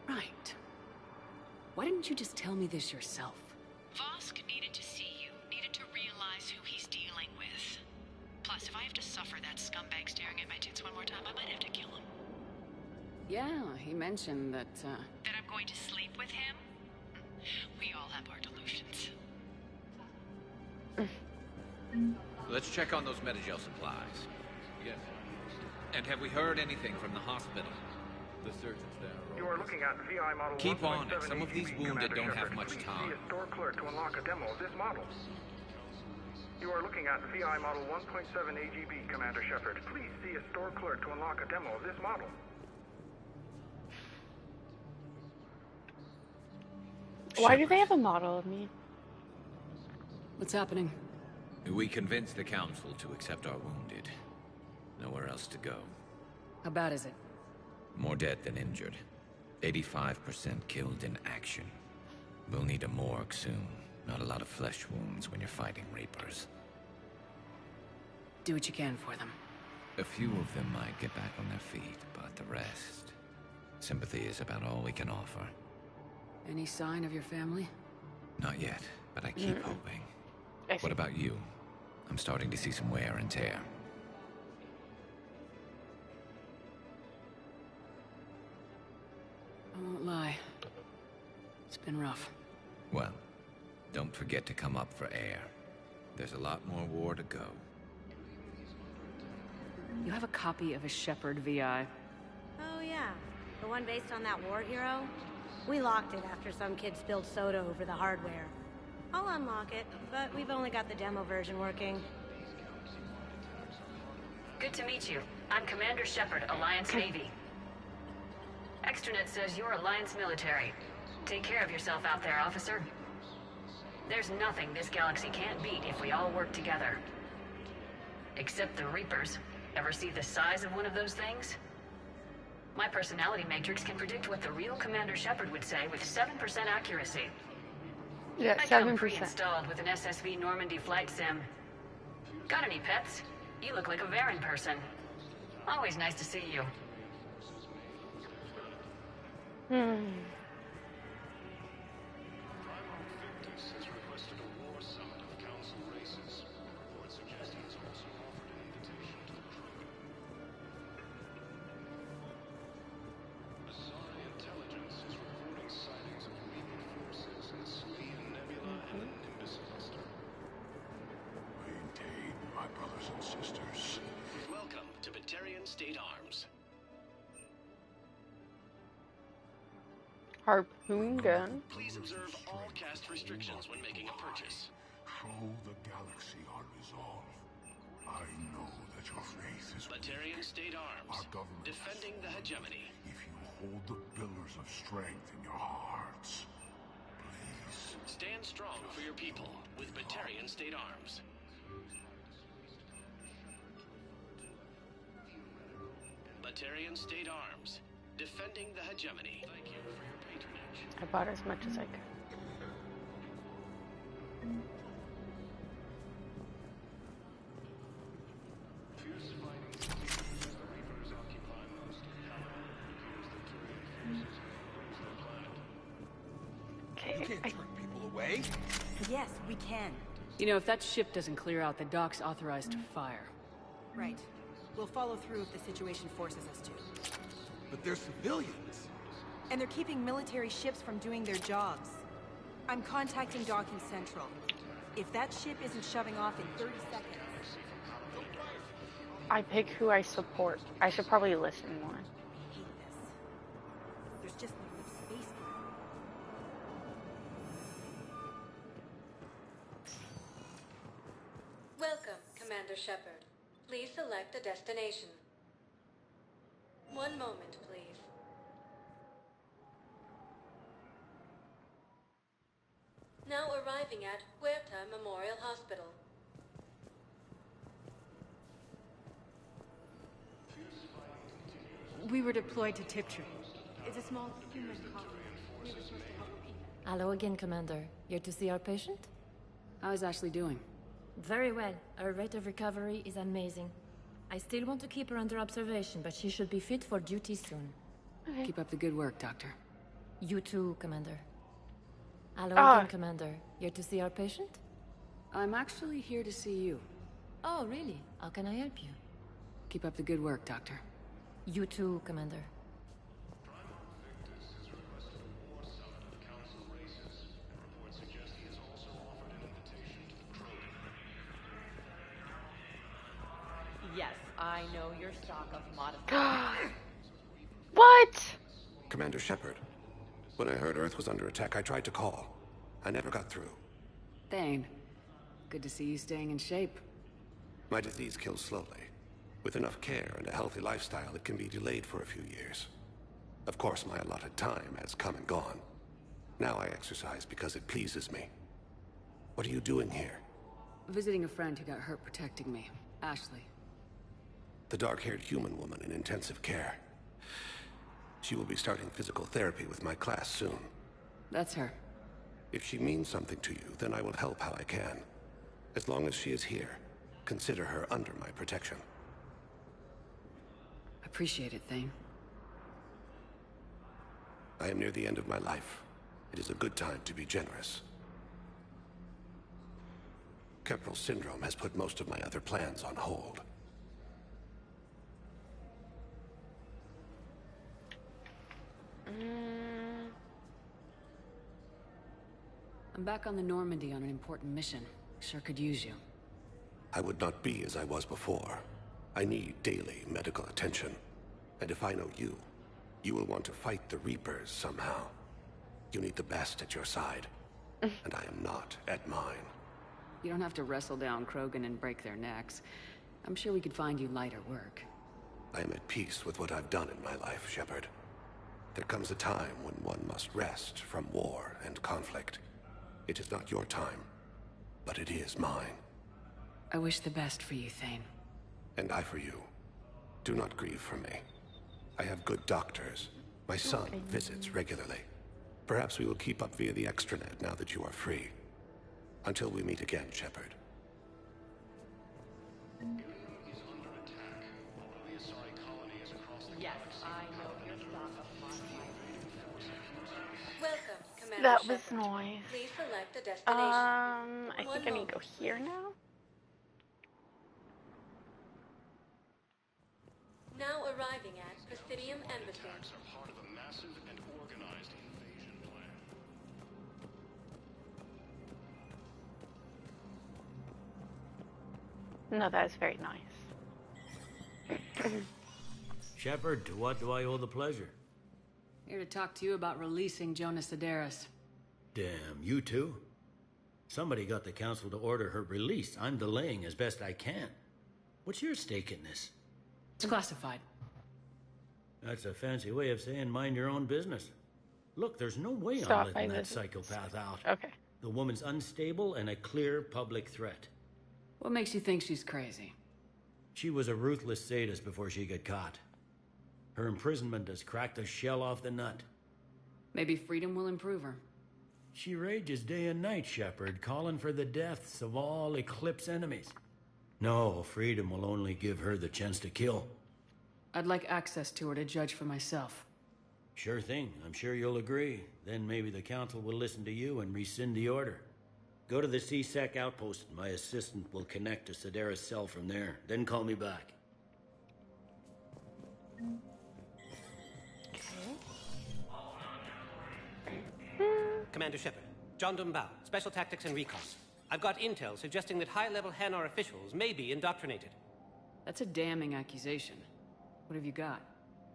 Right. Why didn't you just tell me this yourself? Vosk needed to see you, needed to realize who he's dealing with. Plus, if I have to suffer that scumbag staring at my tits one more time, I might have to kill him. Yeah, he mentioned that, That I'm going to sleep with him? We all have our delusions. Let's check on those Medigel supplies. Yes. And have we heard anything from the hospital? The surgeon's there. You are looking at VI model. Keep on it. 1.7 Some of these AGB, wounded Commander don't have Shepard. much Please time. see a store clerk to unlock a demo of this model. You are looking at VI model 1.7 AGB, Commander Shepard. Please see a store clerk to unlock a demo of this model. Why do they have a model of me? What's happening? We convinced the council to accept our wounded. Nowhere else to go. How bad is it? More dead than injured. 85% killed in action. We'll need a morgue soon. Not a lot of flesh wounds when you're fighting Reapers. Do what you can for them. A few of them might get back on their feet, but the rest... Sympathy is about all we can offer. Any sign of your family? Not yet, but I keep hoping. What about you? I'm starting to see some wear and tear. I won't lie. It's been rough. Well, don't forget to come up for air. There's a lot more war to go. You have a copy of a Shepard VI. Oh yeah, the one based on that war hero? We locked it after some kid spilled soda over the hardware. I'll unlock it, but we've only got the demo version working. Good to meet you. I'm Commander Shepard, Alliance Navy. Extranet says you're Alliance military. Take care of yourself out there, officer. There's nothing this galaxy can't beat if we all work together. Except the Reapers. Ever see the size of one of those things? My personality matrix can predict what the real Commander Shepard would say with 7% accuracy. Yeah, 7%. I come pre-installed with an SSV Normandy flight sim. Got any pets? You look like a Varen person. Always nice to see you. Welcome to Batarian State Arms. Harpoon gun. Please observe all cast restrictions when making a purchase. Show the galaxy our resolve. I know that your faith is Batarian weak. State Arms. Our government Defending the hegemony. If you hold the pillars of strength in your hearts, please. Stand strong for your people with Batarian State Arms. Batarian State Arms. Defending the hegemony. Thank you for your patronage. I bought as much as I could. You can't turn people away. Yes, we can. You know, if that ship doesn't clear out, the dock's authorized to fire. Right. We'll follow through if the situation forces us to. But they're civilians. And they're keeping military ships from doing their jobs. I'm contacting Docking Central. If that ship isn't shoving off in 30 seconds... I pick who I support. I should probably listen more. I hate this. There's just not enough space for it. Welcome, Commander Shepard. Please select a destination. One moment, please. Now arriving at Huerta Memorial Hospital. We were deployed to Tiptree. It's a small human colony. We were supposed to help people. Hello again, Commander. Here to see our patient? How's Ashley doing? Very well. Her rate of recovery is amazing. I still want to keep her under observation, but she should be fit for duty soon. Okay. Keep up the good work, Doctor. You too, Commander. Hello again, Commander. Here to see our patient? I'm actually here to see you. Oh, really? How can I help you? Keep up the good work, Doctor. You too, Commander. Yes, I know your stock of modified. What? Commander Shepard. When I heard Earth was under attack, I tried to call. I never got through. Thane, good to see you staying in shape. My disease kills slowly. With enough care and a healthy lifestyle, it can be delayed for a few years. Of course, my allotted time has come and gone. Now I exercise because it pleases me. What are you doing here? Visiting a friend who got hurt protecting me. Ashley. The dark-haired human woman in intensive care. She will be starting physical therapy with my class soon. That's her. If she means something to you, then I will help how I can. As long as she is here, consider her under my protection. Appreciate it, Thane. I am near the end of my life, It is a good time to be generous. Kepral syndrome has put most of my other plans on hold. I'm back on the Normandy on an important mission. Sure could use you. I would not be as I was before. I need daily medical attention. And if I know you, you will want to fight the Reapers somehow. You need the best at your side. And I am not at mine. You don't have to wrestle down Krogan and break their necks. I'm sure we could find you lighter work. I am at peace with what I've done in my life, Shepard. There comes a time when one must rest from war and conflict. It is not your time, but it is mine. I wish the best for you, Thane. And I for you. Do not grieve for me. I have good doctors. My son visits regularly. Perhaps we will keep up via the extranet now that you are free. Until we meet again, Shepard. Yes, I know your Welcome, Commander That was Shepard. noise. Please select a destination. I think I need to go here now. Now arriving at Presidium Embassy. Are part of a massive and organized invasion plan. No, that is very nice. Shepard, to what do I owe the pleasure? Here to talk to you about releasing Jonas Sederis. Damn, you too? Somebody got the council to order her release. I'm delaying as best I can. What's your stake in this? It's classified. That's a fancy way of saying mind your own business. Look, there's no way Stop, I'm letting I that listen. psychopath out. Okay. The woman's unstable and a clear public threat. What makes you think she's crazy? She was a ruthless sadist before she got caught. Her imprisonment has cracked the shell off the nut. Maybe freedom will improve her. She rages day and night, Shepard, calling for the deaths of all Eclipse enemies. No, freedom will only give her the chance to kill. I'd like access to her to judge for myself. Sure thing. I'm sure you'll agree. Then maybe the council will listen to you and rescind the order. Go to the C-Sec outpost and my assistant will connect to Sederis' cell from there. Then call me back. Commander Shepard, John Dumbao, Special Tactics and Recon. I've got intel suggesting that high-level Hanar officials may be indoctrinated. That's a damning accusation. What have you got?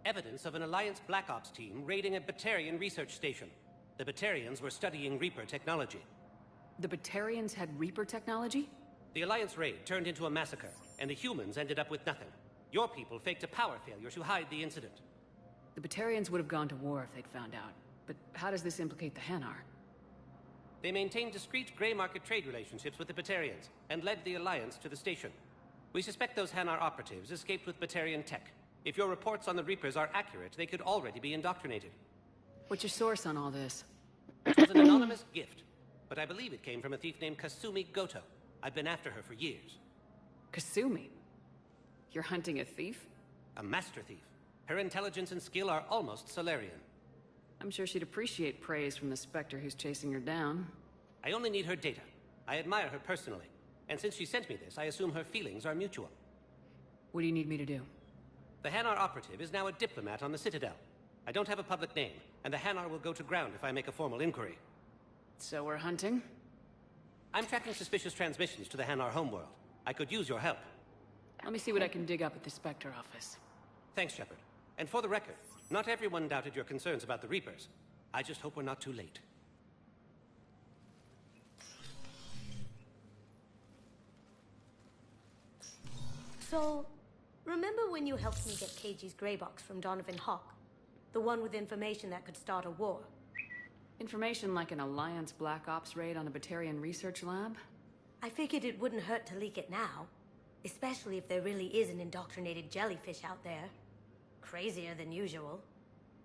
Evidence of an Alliance Black Ops team raiding a Batarian research station. The Batarians were studying Reaper technology. The Batarians had Reaper technology? The Alliance raid turned into a massacre, and the humans ended up with nothing. Your people faked a power failure to hide the incident. The Batarians would have gone to war if they'd found out. But how does this implicate the Hanar? They maintained discreet gray market trade relationships with the Batarians, and led the Alliance to the station. We suspect those Hanar operatives escaped with Batarian tech. If your reports on the Reapers are accurate, they could already be indoctrinated. What's your source on all this? It was an anonymous gift, but I believe it came from a thief named Kasumi Goto. I've been after her for years. Kasumi? You're hunting a thief? A master thief. Her intelligence and skill are almost Solarian. I'm sure she'd appreciate praise from the Spectre who's chasing her down. I only need her data. I admire her personally. And since she sent me this, I assume her feelings are mutual. What do you need me to do? The Hanar operative is now a diplomat on the Citadel. I don't have a public name, and the Hanar will go to ground if I make a formal inquiry. So we're hunting? I'm tracking suspicious transmissions to the Hanar homeworld. I could use your help. Let me see what I can dig up at the Spectre office. Thanks, Shepard. And for the record, not everyone doubted your concerns about the Reapers. I just hope we're not too late. So, remember when you helped me get KG's grey box from Donovan Hawk? The one with information that could start a war? Information like an Alliance Black Ops raid on a Batarian research lab? I figured it wouldn't hurt to leak it now. Especially if there really is an indoctrinated jellyfish out there. Crazier than usual.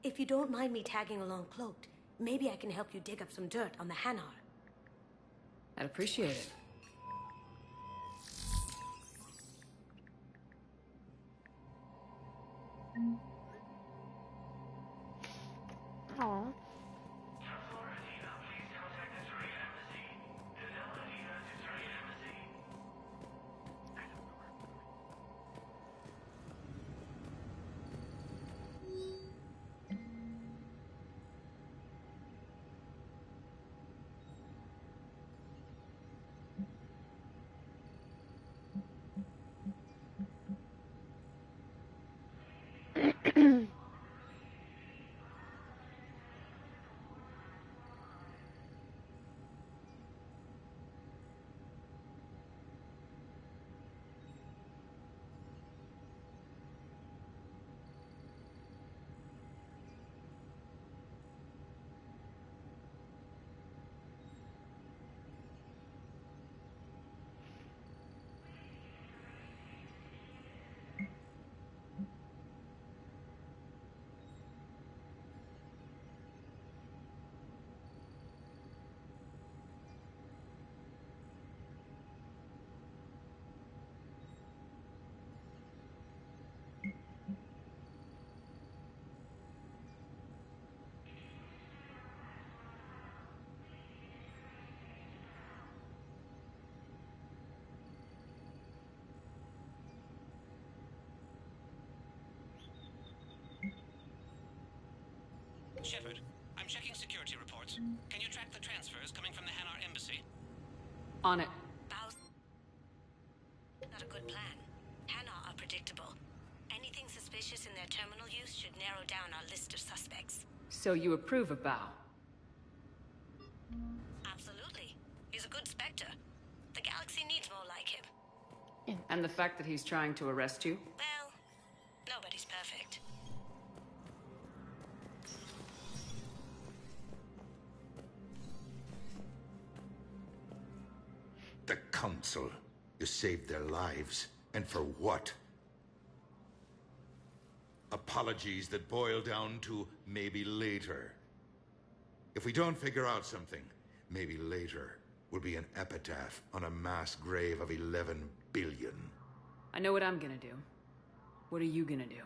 If you don't mind me tagging along cloaked, maybe I can help you dig up some dirt on the Hanar. I'd appreciate it. Oh. Shepard, I'm checking security reports. Can you track the transfers coming from the Hanar embassy? On it. Not a good plan. Hanar are predictable. Anything suspicious in their terminal use should narrow down our list of suspects. So you approve of Bao? Absolutely. He's a good Spectre. The galaxy needs more like him. And the fact that he's trying to arrest you? Well, nobody's perfect. The Council. You saved their lives. And for what? Apologies that boil down to maybe later. If we don't figure out something, maybe later will be an epitaph on a mass grave of 11 billion. I know what I'm gonna do. What are you gonna do?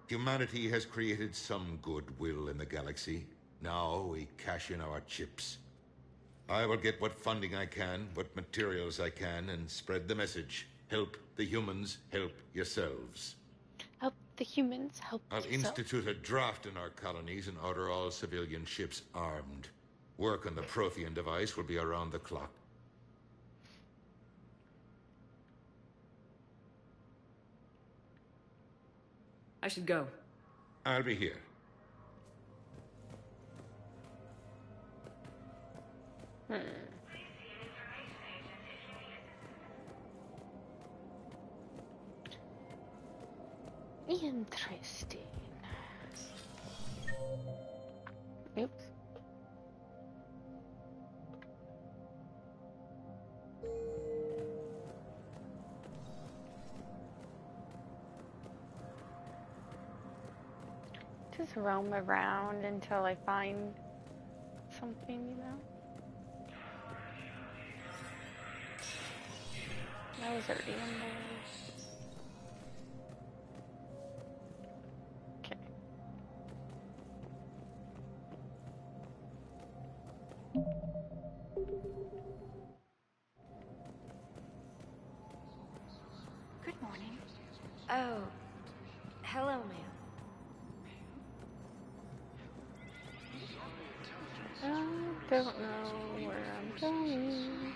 Humanity has created some goodwill in the galaxy. Now we cash in our chips. I will get what funding I can, what materials I can, and spread the message. Help the humans, help yourselves. Help the humans, help I'll yourself. institute a draft in our colonies and order all civilian ships armed. Work on the Prothean device will be around the clock. I should go. I'll be here. Interesting. Oops. Just roam around until I find something, you know? That was already in there. Okay. Good morning. Oh, hello, ma'am. I don't know where I'm going.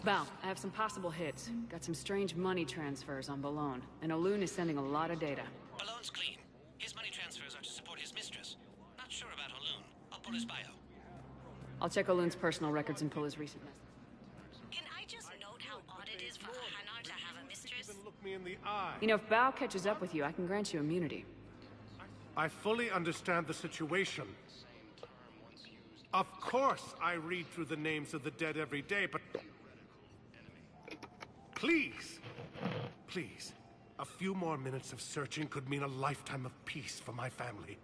Val, I have some possible hits. Got some strange money transfers on Balone, and Olun is sending a lot of data. Balone's clean. His money transfers are to support his mistress. Not sure about Olun. I'll pull his bio. I'll check Olun's personal records and pull his recent message. Can I just note how odd it is for Hanar to have a mistress? Look me in the eye. You know, if Bao catches up with you, I can grant you immunity. I fully understand the situation. Of course I read through the names of the dead every day, but... Please! Please. A few more minutes of searching could mean a lifetime of peace for my family.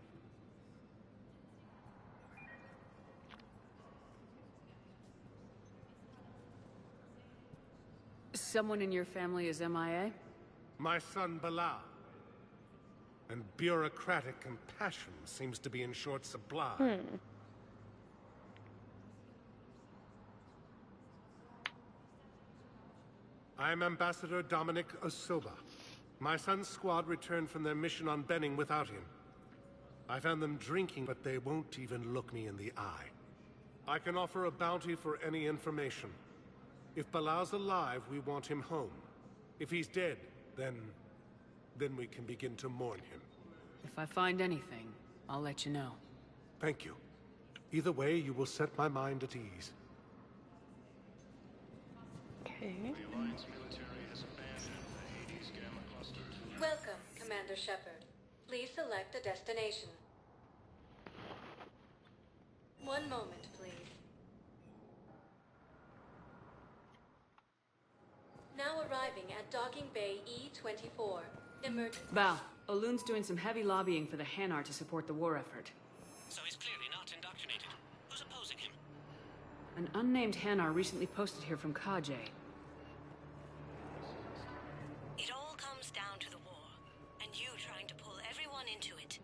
Someone in your family is MIA? My son, Bilal. And bureaucratic compassion seems to be in short supply. I'm Ambassador Dominic Osoba. My son's squad returned from their mission on Benning without him. I found them drinking, but they won't even look me in the eye. I can offer a bounty for any information. If Bilal's alive, we want him home. If he's dead, then we can begin to mourn him. If I find anything, I'll let you know. Thank you. Either way, you will set my mind at ease. Okay. The Alliance military has abandoned the Hades Gamma cluster. Welcome, Commander Shepard. Please select a destination. One moment, please. Now arriving at Docking Bay E-24. Emergency. Val, Olun's doing some heavy lobbying for the Hanar to support the war effort. So he's clearly not indoctrinated. Who's opposing him? An unnamed Hanar recently posted here from Kaje. It all comes down to the war, and you trying to pull everyone into it.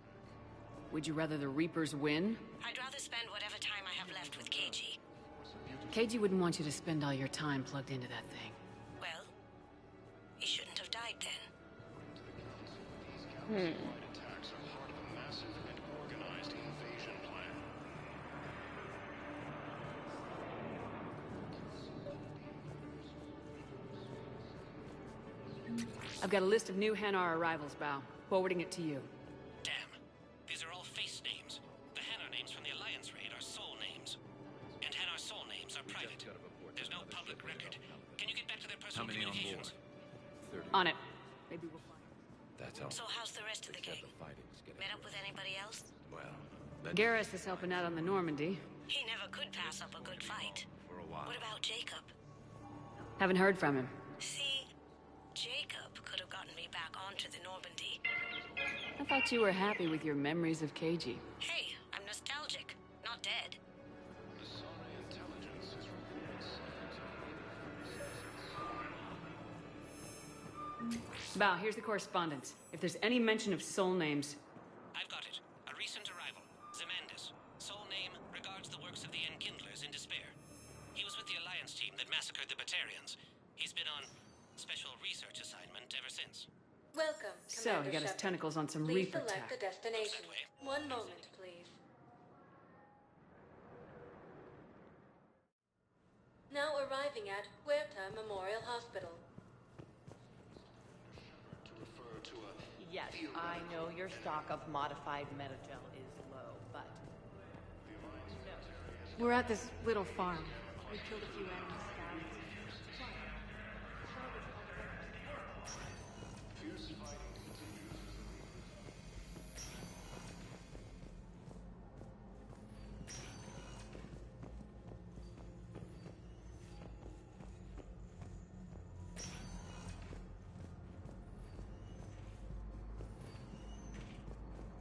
Would you rather the Reapers win? I'd rather spend whatever time I have left with KG. KG wouldn't want you to spend all your time plugged into that thing. Well, he shouldn't have died then. Attacks are part of a massive and organized invasion plan. I've got a list of new Hanar arrivals, Bao. Forwarding it to you. Damn. These are all face names. The Hanar names from the Alliance raid are soul names. And Hanar soul names are private. There's no public record. Can you get back to their personal communications? On it. Maybe we'll find... That's all. So how's the rest of the gang? Met up with anybody else? Well, Garrus is helping out on the Normandy. He never could pass up a good fight. For a while. What about Jacob? Haven't heard from him. See, Jacob could have gotten me back onto the Normandy. I thought you were happy with your memories of KG. Hey, I'm nostalgic, not dead. Bao, here's the correspondence. If there's any mention of soul names... I've got it. A recent arrival. Zemandis. Soul name regards the works of the Enkindlers in despair. He was with the Alliance team that massacred the Batarians. He's been on special research assignment ever since. Welcome, So, Commander he got his Shepard. tentacles on some Please Reaper select tech. a destination. One moment, please. Now arriving at Huerta Memorial Hospital. Yes, I know your stock of modified metagel is low, but... No. We're at this little farm. We killed a few enemy scouts.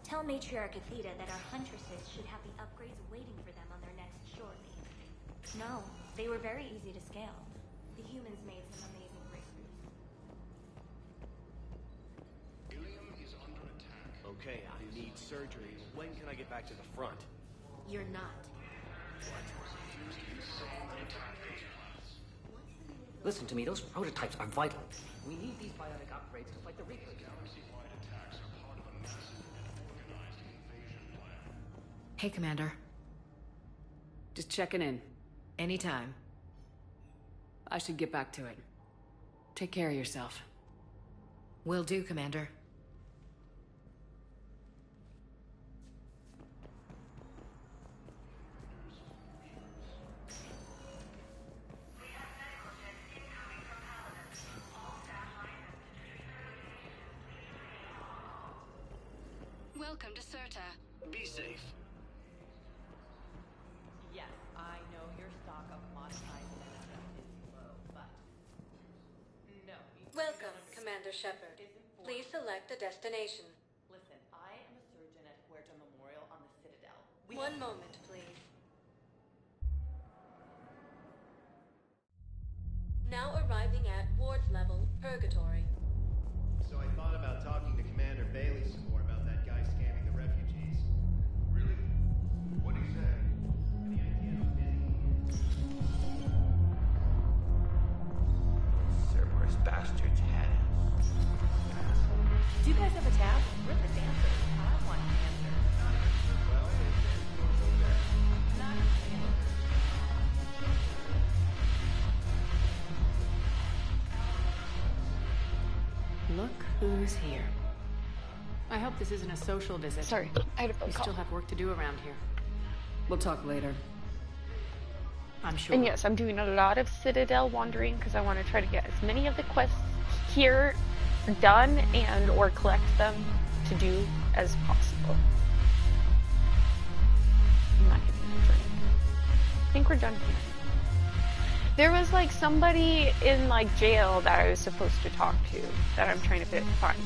Tell Matriarch Athena that our huntresses should have the upgrades waiting for them on their next shortly. No, they were very easy to scale. The humans made some amazing breakthroughs. Ilium is under attack. Okay, I need surgery. When can I get back to the front? You're not. Listen to me, those prototypes are vital. We need these bionic upgrades to fight the Reapers. Galaxy-wide attacks are part of a massive and organized invasion plan. Hey, Commander. Just checking in. Anytime. I should get back to it. Take care of yourself. Will do, Commander. Welcome to Serta. Be safe. Yes, I know your stock of modified metagel is low, but... No. Welcome, Commander Shepard. Please select a destination. Listen, I am a surgeon at Huerta Memorial on the Citadel. One moment, please. Now arriving at Ward's level, Purgatory. So I thought about talking to Commander Bailey some more about that guy scamming the refugees. Really? What'd he say? Any idea how many? Cerberus bastards had us. Do you guys have a tab? We're the dancers. I want dancers. Well, Not Look who's here. I hope this isn't a social visit. Sorry, I had a phone We call. still have work to do around here. We'll talk later. I'm sure. And yes, I'm doing a lot of Citadel wandering because I want to try to get as many of the quests here done and or collect them to do as possible. I'm not getting a drink. I think we're done here. There was like somebody in like jail that I was supposed to talk to that I'm trying to find.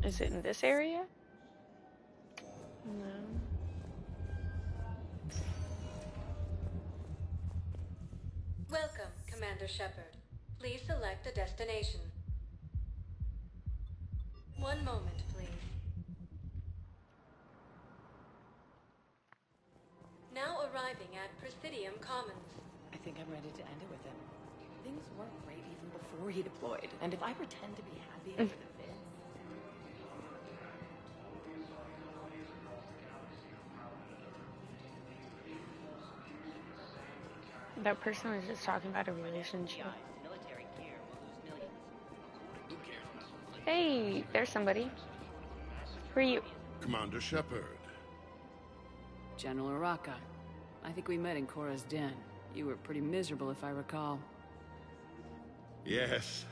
Is it in this area? No. Welcome, Commander Shepard. Please select a destination. One moment, please. Presidium Commons. I think I'm ready to end it with him. Things weren't great even before he deployed, and if I pretend to be happy over the fence... That person was just talking about a relationship. Hey, there's somebody. Who are you? Commander Shepard. General Araka. I think we met in Korra's den. You were pretty miserable, if I recall. Yes,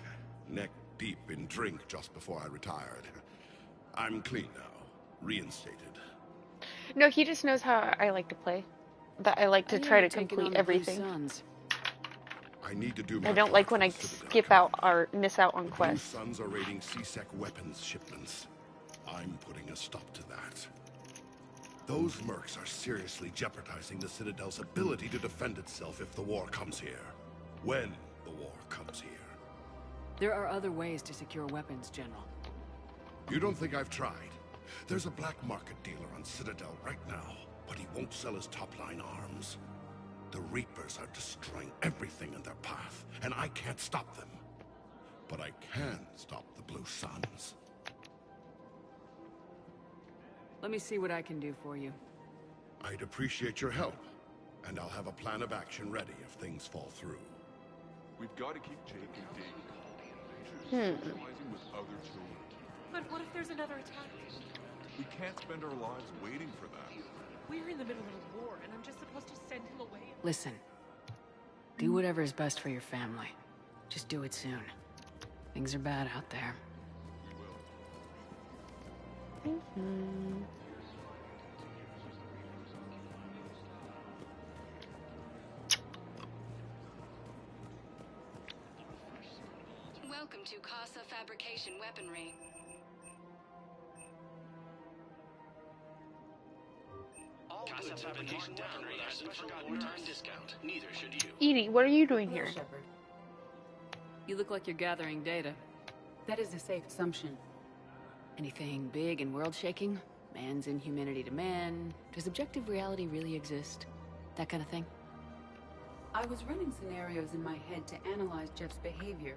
neck deep in drink just before I retired. I'm clean now, reinstated. No, he just knows how I like to play. That I like to try to complete everything. I need to do my I don't like when I skip out or miss out on quests. Blue Suns are raiding C-Sec weapons shipments. I'm putting a stop to that. Those mercs are seriously jeopardizing the Citadel's ability to defend itself if the war comes here. When the war comes here. There are other ways to secure weapons, General. You don't think I've tried? There's a black market dealer on Citadel right now, but he won't sell his top-line arms. The Reapers are destroying everything in their path, and I can't stop them. But I can stop the Blue Suns. Let me see what I can do for you. I'd appreciate your help, and I'll have a plan of action ready if things fall through. We've got to keep Jake and Dave. Socializing with other children. But what if there's another attack? We can't spend our lives waiting for that. We're in the middle of a war, and I'm just supposed to send him away. Listen. Do whatever is best for your family. Just do it soon. Things are bad out there. Welcome to Casa Fabrication Weaponry. Casa Fabrication Weaponry has special wartime discount. Neither should you. Edie, what are you doing here? Shepard. You look like you're gathering data. That is a safe assumption. Anything big and world-shaking? Man's inhumanity to man? Does objective reality really exist? That kind of thing? I was running scenarios in my head to analyze Jeff's behavior.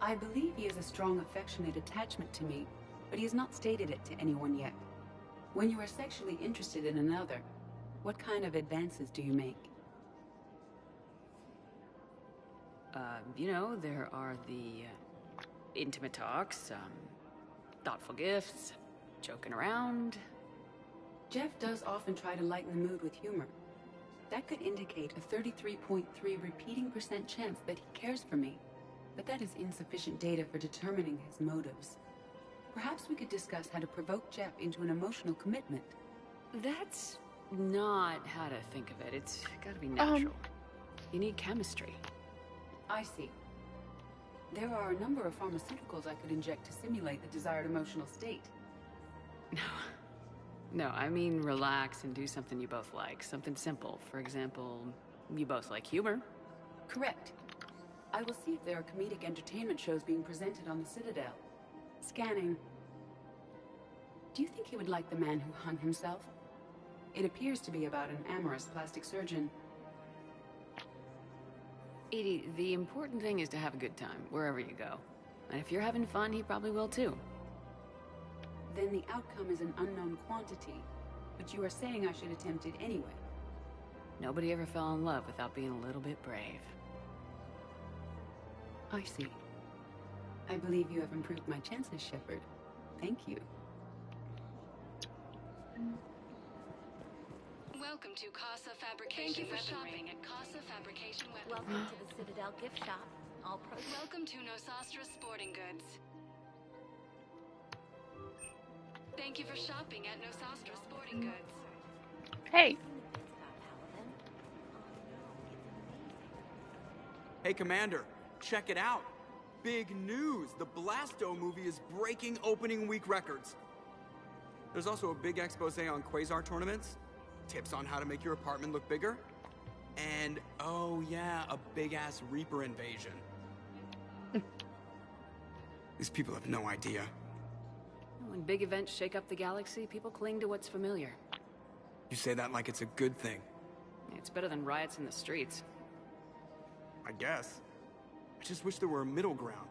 I believe he has a strong affectionate attachment to me, but he has not stated it to anyone yet. When you are sexually interested in another, what kind of advances do you make? You know, there are the intimate talks, thoughtful gifts, joking around. Jeff does often try to lighten the mood with humor. That could indicate a 33.3 repeating % chance that he cares for me, but that is insufficient data for determining his motives. Perhaps we could discuss how to provoke Jeff into an emotional commitment. That's not how to think of it. It's gotta be natural. You need chemistry. I see. There are a number of pharmaceuticals I could inject to simulate the desired emotional state. No, I mean relax and do something you both like. Something simple. For example, you both like humor. Correct. I will see if there are comedic entertainment shows being presented on the Citadel. Scanning. Do you think he would like The Man Who Hung Himself? It appears to be about an amorous plastic surgeon. Edie, the important thing is to have a good time, wherever you go. And if you're having fun, he probably will too. Then the outcome is an unknown quantity, but you are saying I should attempt it anyway. Nobody ever fell in love without being a little bit brave. I see. I believe you have improved my chances, Shepard. Thank you. Welcome to Casa Fabrication Weaponry at Casa Fabrication Weaponry. Welcome to the Citadel gift shop. All pro. Welcome to Nosastra Sporting Goods. Thank you for shopping at Nosastra Sporting Goods. Hey. Hey, Commander, check it out. Big news! The Blasto movie is breaking opening week records. There's also a big expose on Quasar tournaments, tips on how to make your apartment look bigger, and, oh yeah, a big-ass Reaper invasion. These people have no idea. When big events shake up the galaxy, people cling to what's familiar. You say that like it's a good thing. It's better than riots in the streets. I guess. I just wish there were a middle ground.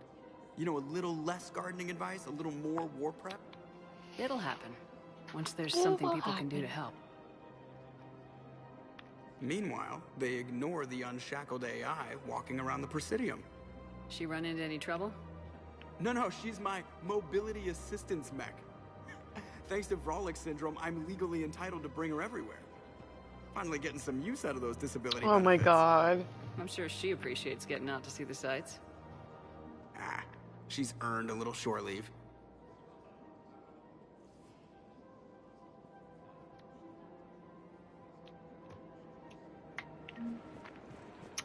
You know, a little less gardening advice, a little more war prep. It'll happen. Once there's something people can do to help. Meanwhile, they ignore the unshackled AI walking around the Presidium. She run into any trouble? No, she's my mobility assistance mech. Thanks to Vrolic syndrome, I'm legally entitled to bring her everywhere. Finally getting some use out of those disability benefits. My god. I'm sure she appreciates getting out to see the sights. She's earned a little shore leave.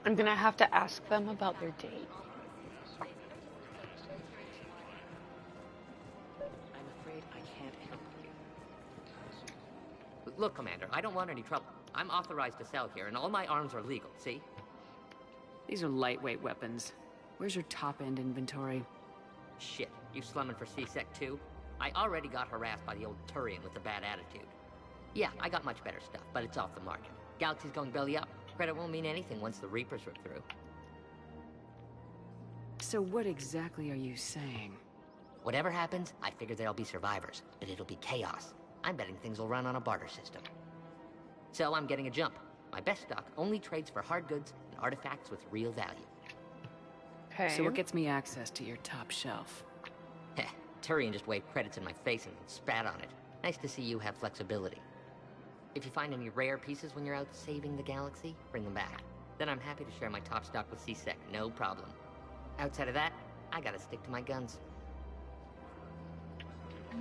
I'm gonna have to ask them about their date. I'm afraid I can't help you. Look, Commander, I don't want any trouble. I'm authorized to sell here, and all my arms are legal, see? These are lightweight weapons. Where's your top-end inventory? Shit, you slumming for C-Sec too? I already got harassed by the old Turian with the bad attitude. Yeah, I got much better stuff, but it's off the market. Galaxy's going belly up. Credit won't mean anything once the Reapers rip through. So what exactly are you saying? Whatever happens, I figure there'll be survivors, but it'll be chaos. I'm betting things will run on a barter system. So I'm getting a jump. My best stock only trades for hard goods and artifacts with real value. Okay. So what gets me access to your top shelf? Heh, Turian just waved credits in my face and spat on it. Nice to see you have flexibility. If you find any rare pieces when you're out saving the galaxy, bring them back. Then I'm happy to share my top stock with C-Sec, no problem. Outside of that, I gotta stick to my guns.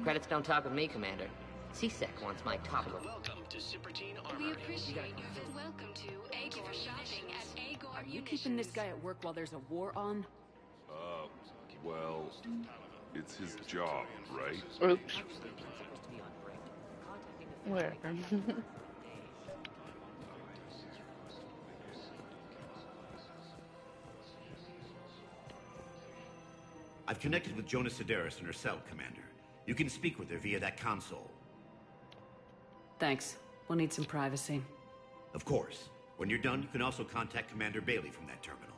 Credits don't talk with me, Commander. C-Sec wants my top look. Welcome to Cipertine Armory. We appreciate you. Welcome to Agor Shopping at Agor Are you keeping this guy at work while there's a war on? Well, it's his job, right? Oops. Whatever. I've connected with Jonah Sedaris in her cell, Commander. You can speak with her via that console. Thanks. We'll need some privacy. Of course. When you're done, you can also contact Commander Bailey from that terminal.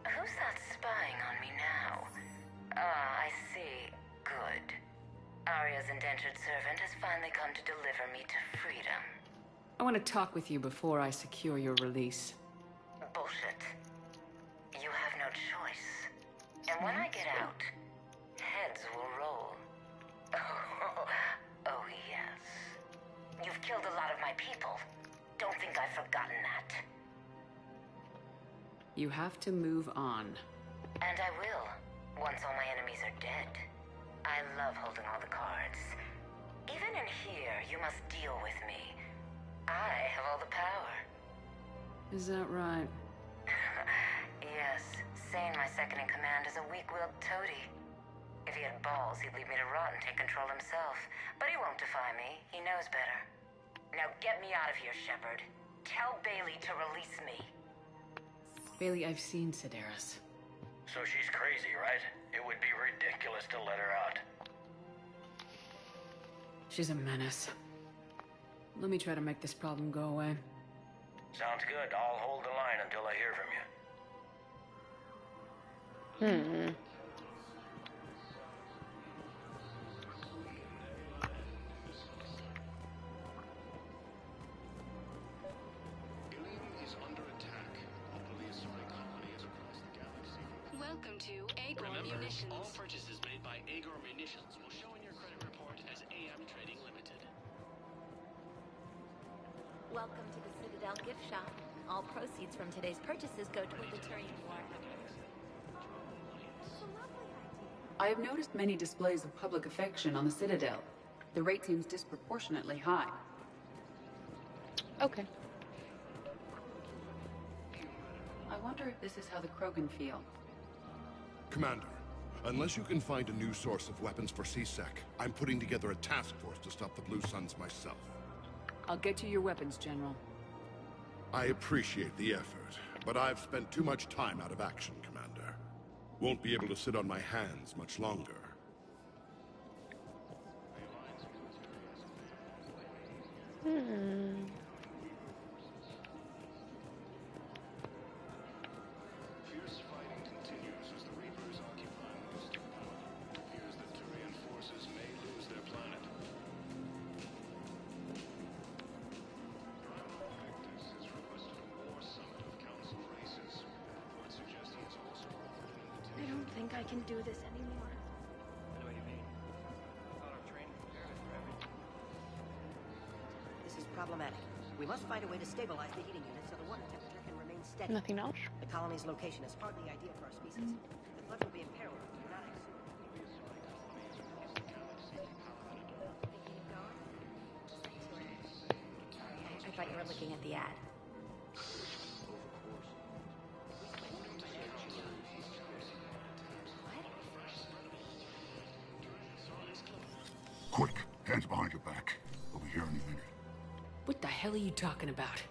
Who's that spying on me now? Ah, I see. Good. Aria's indentured servant has finally come to deliver me to freedom. I want to talk with you before I secure your release. Bullshit. You have no choice. And when I get out, heads will roll. Oh, yes. You've killed a lot of my people. Don't think I've forgotten that. You have to move on. And I will, once all my enemies are dead. I love holding all the cards. Even in here, you must deal with me. I have all the power. Is that right? Yes, Sane, my second-in-command, is a weak-willed toady. If he had balls, he'd leave me to rot and take control himself. But he won't defy me. He knows better. Now get me out of here, Shepard. Tell Bailey to release me. Bailey, I've seen Sedaris. So she's crazy, right? It would be ridiculous to let her out. She's a menace. Let me try to make this problem go away. Sounds good. I'll hold the line until I hear from you. Welcome to Agor Remember, Munitions. all purchases made by Agor Munitions will show in your credit report as AM Trading Limited. Welcome to the Citadel gift shop. All proceeds from today's purchases go toward the Turian War. I have noticed many displays of public affection on the Citadel. The rate seems disproportionately high. Okay. I wonder if this is how the Krogan feel. Commander, unless you can find a new source of weapons for C-Sec, I'm putting together a task force to stop the Blue Suns myself. I'll get you your weapons, General. I appreciate the effort, but I've spent too much time out of action, Commander. Won't be able to sit on my hands much longer. Fierce fighting continues as the Reapers occupy most of Pala. It appears that Turian forces may lose their planet. Primal Victus has requested a war summit of Council races. Reports suggest he has also offered an invitation. I don't think I can do this anymore. I know what you mean. I thought our training prepared us for everything. This is problematic. We must find a way to stabilize the heating unit so the water temperature can remain steady. Nothing else? The colony's location is hardly ideal for our species. The flood will be in peril if we do not act soon. I thought you were looking at the ad. Quick, hands behind your back. We'll be here any minute. What the hell are you talking about?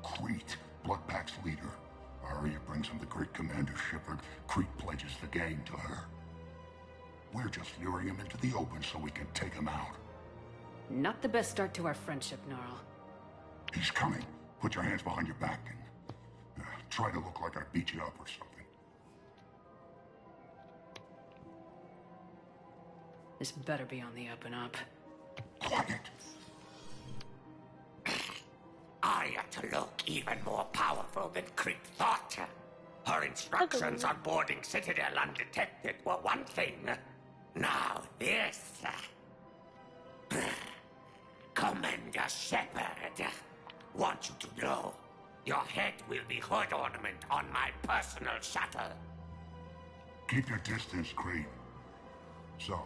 Crete, Bloodpack's leader. Arya brings him the great Commander Shepard. Crete pledges the gang to her. We're just luring him into the open so we can take him out. Not the best start to our friendship, Gnarl. He's coming. Put your hands behind your back and try to look like I beat you up or something. This better be on the up and up. Quiet! Arya to look even more powerful than Crete thought. Her instructions on boarding Citadel undetected were one thing. Now this. Commander Shepard, want you to know, your head will be hood ornament on my personal shuttle. Keep your distance, Crete. So,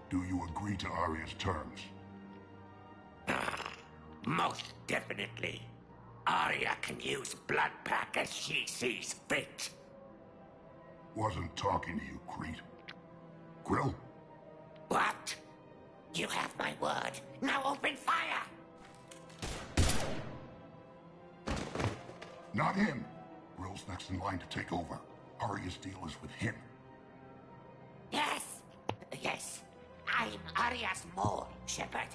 do you agree to Arya's terms? Most definitely. Arya can use Bloodpack as she sees fit. Wasn't talking to you, Crete. Grill? What? You have my word. Now open fire! Not him. Grill's next in line to take over. Arya's deal is with him. Yes. Yes. I'm Arya's mole, Shepard.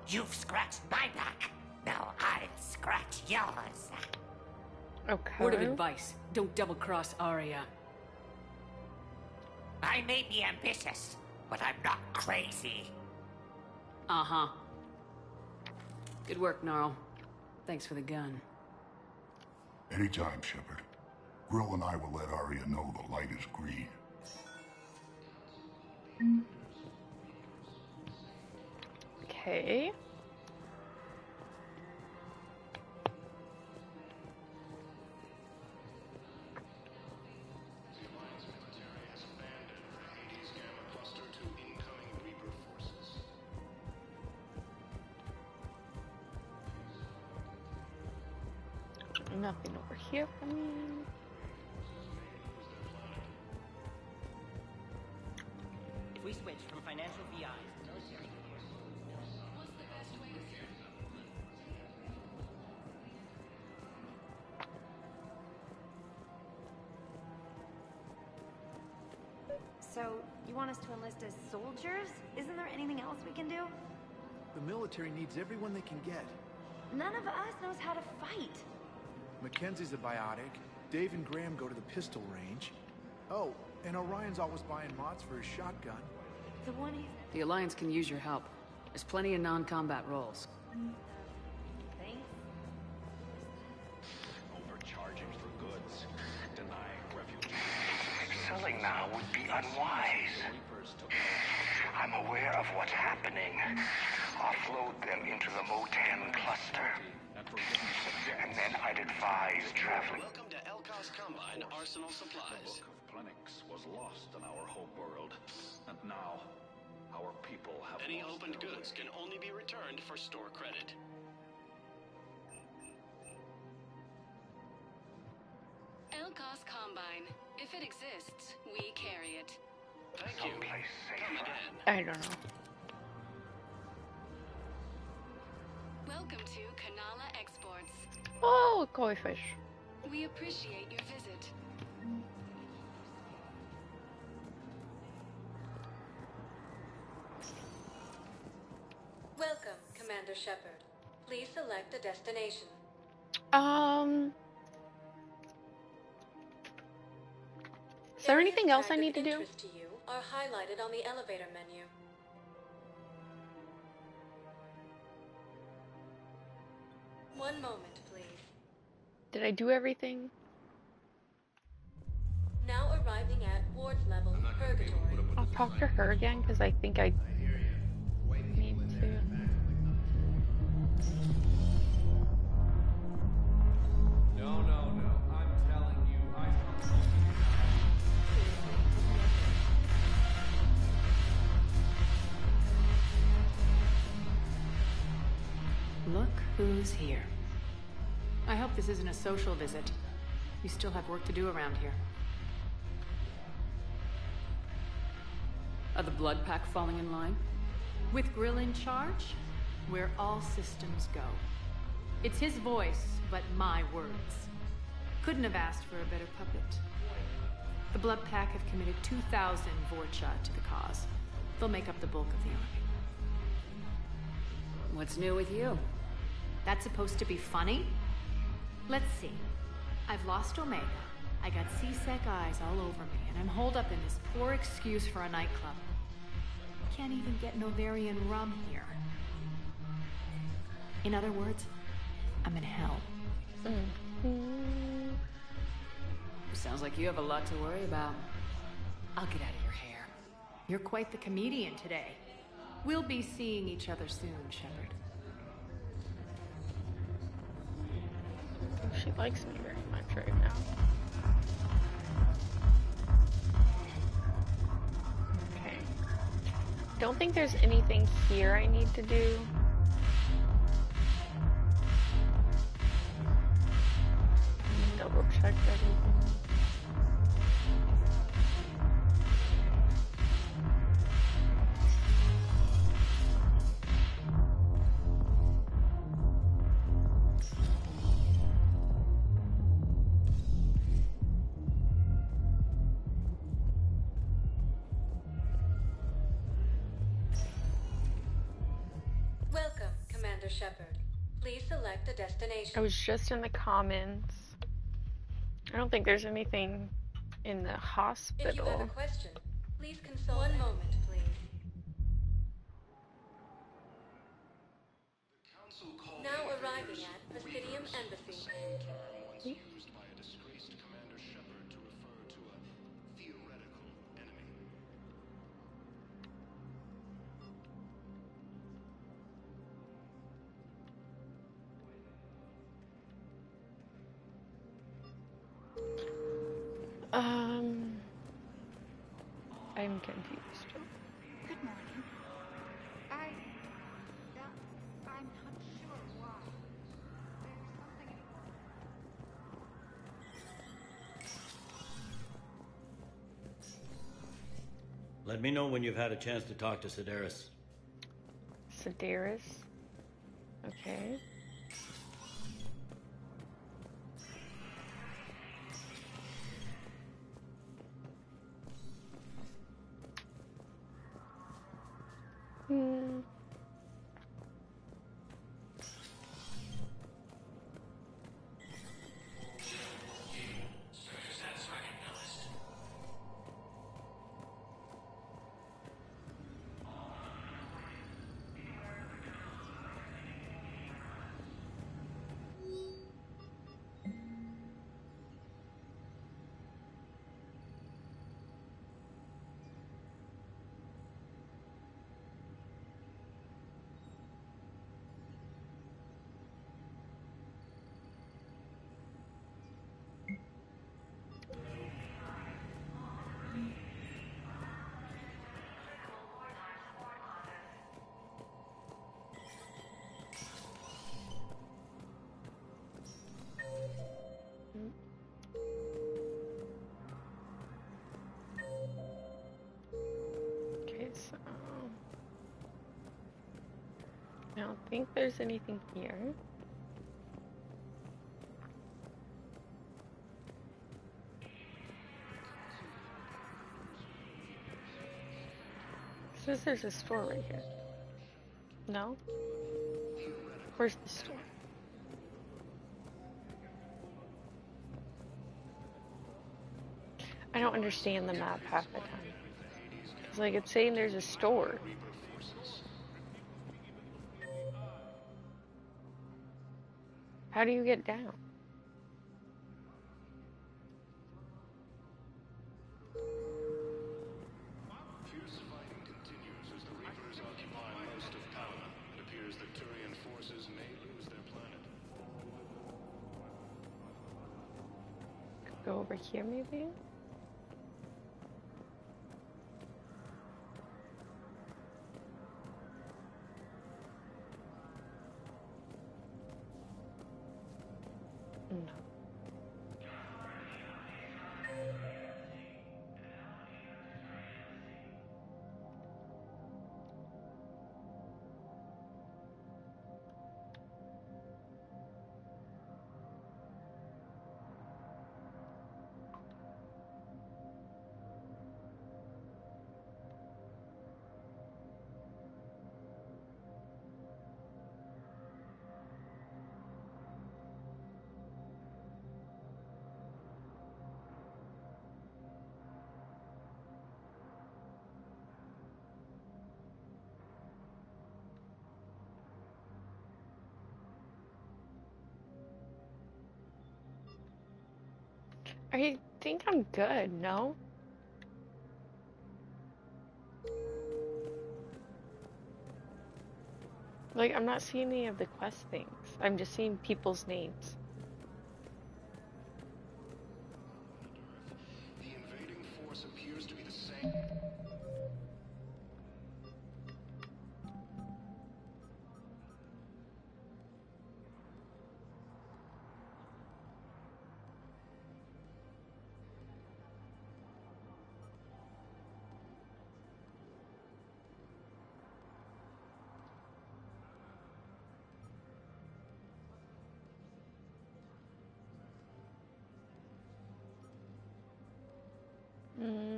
You've scratched my back. Now I'll scratch yours. Okay. Word of advice. Don't double-cross Arya. I may be ambitious, but I'm not crazy. Uh-huh. Good work, Gnarl. Thanks for the gun. Anytime, Shepard. Grill and I will let Arya know the light is green. Okay. Nothing over here for me. If we switch from financial VIs to military So, you want us to enlist as soldiers? Isn't there anything else we can do? The military needs everyone they can get. None of us knows how to fight. Mackenzie's a biotic. Dave and Graham go to the pistol range. Oh, and Orion's always buying mods for his shotgun. The one he's... The Alliance can use your help. There's plenty of non-combat roles. Thanks. Overcharging for goods, denying refugees. Selling now would be unwise. I'm aware of what's happening. Offload them into the Motan cluster. And then I'd advise traveling. Welcome to Elkos Combine Arsenal Supplies. The Book of Plenix was lost in our home world. And now, our people have Any lost opened their goods way. can only be returned for store credit. Elkos Combine. If it exists, we carry it. Thank you. Come again. I don't know. Welcome to Kanala Exports. Oh, koi fish. We appreciate your visit. Welcome, Commander Shepard. Please select a destination. Is there anything else I need to do? Interest to you are highlighted on the elevator menu. One moment, please. Did I do everything? Now arriving at ward level Purgatory. I'll talk to her again because I think I need to. No. I'm telling you, Look who's here. I hope this isn't a social visit. You still have work to do around here. Are the Blood Pack falling in line? With Grill in charge, where all systems go. It's his voice, but my words. Couldn't have asked for a better puppet. The Blood Pack have committed 2,000 Vorcha to the cause. They'll make up the bulk of the army. What's new with you? That's supposed to be funny? Let's see. I've lost Omega. I got C-Sec eyes all over me, and I'm holed up in this poor excuse for a nightclub. Can't even get Novarian rum here. In other words, I'm in hell. Sounds like you have a lot to worry about. I'll get out of your hair. You're quite the comedian today. We'll be seeing each other soon, Shepard. She likes me very much right now. Okay. Don't think there's anything here I need to do. Double check everything. Welcome, Commander Shepard. Please select a destination. I was just in the comments. I don't think there's anything in the hospital. If you have a question, please consult. One moment, please. Now arriving at Presidium Embassy. Used by a disgraced Commander Shepard to refer to a theoretical enemy. I'm confused. Good morning. I'm not sure why. There's something. Let me know when you've had a chance to talk to Sedaris. Sedaris? Okay. Okay, so I don't think there's anything here. Says there's a store right here. No? Where's the store? I don't understand the map half the time. It's like it's saying there's a store. How do you get down? Fierce fighting continues as the Reapers occupy most of Palamon. It appears that Turian forces may lose their planet. Go over here, maybe? No. I think I'm good, no? Like, I'm not seeing any of the quest things. I'm just seeing people's names. The invading force appears to be the same. Mm.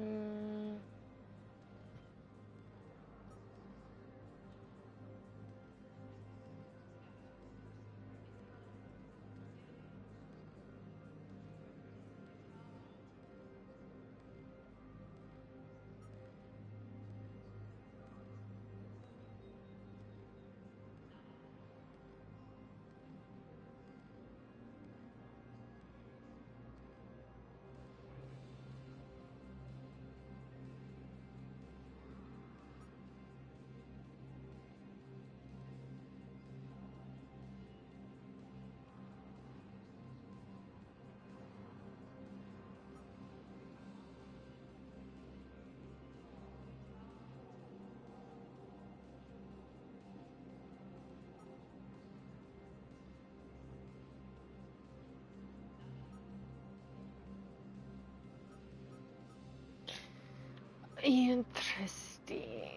Interesting.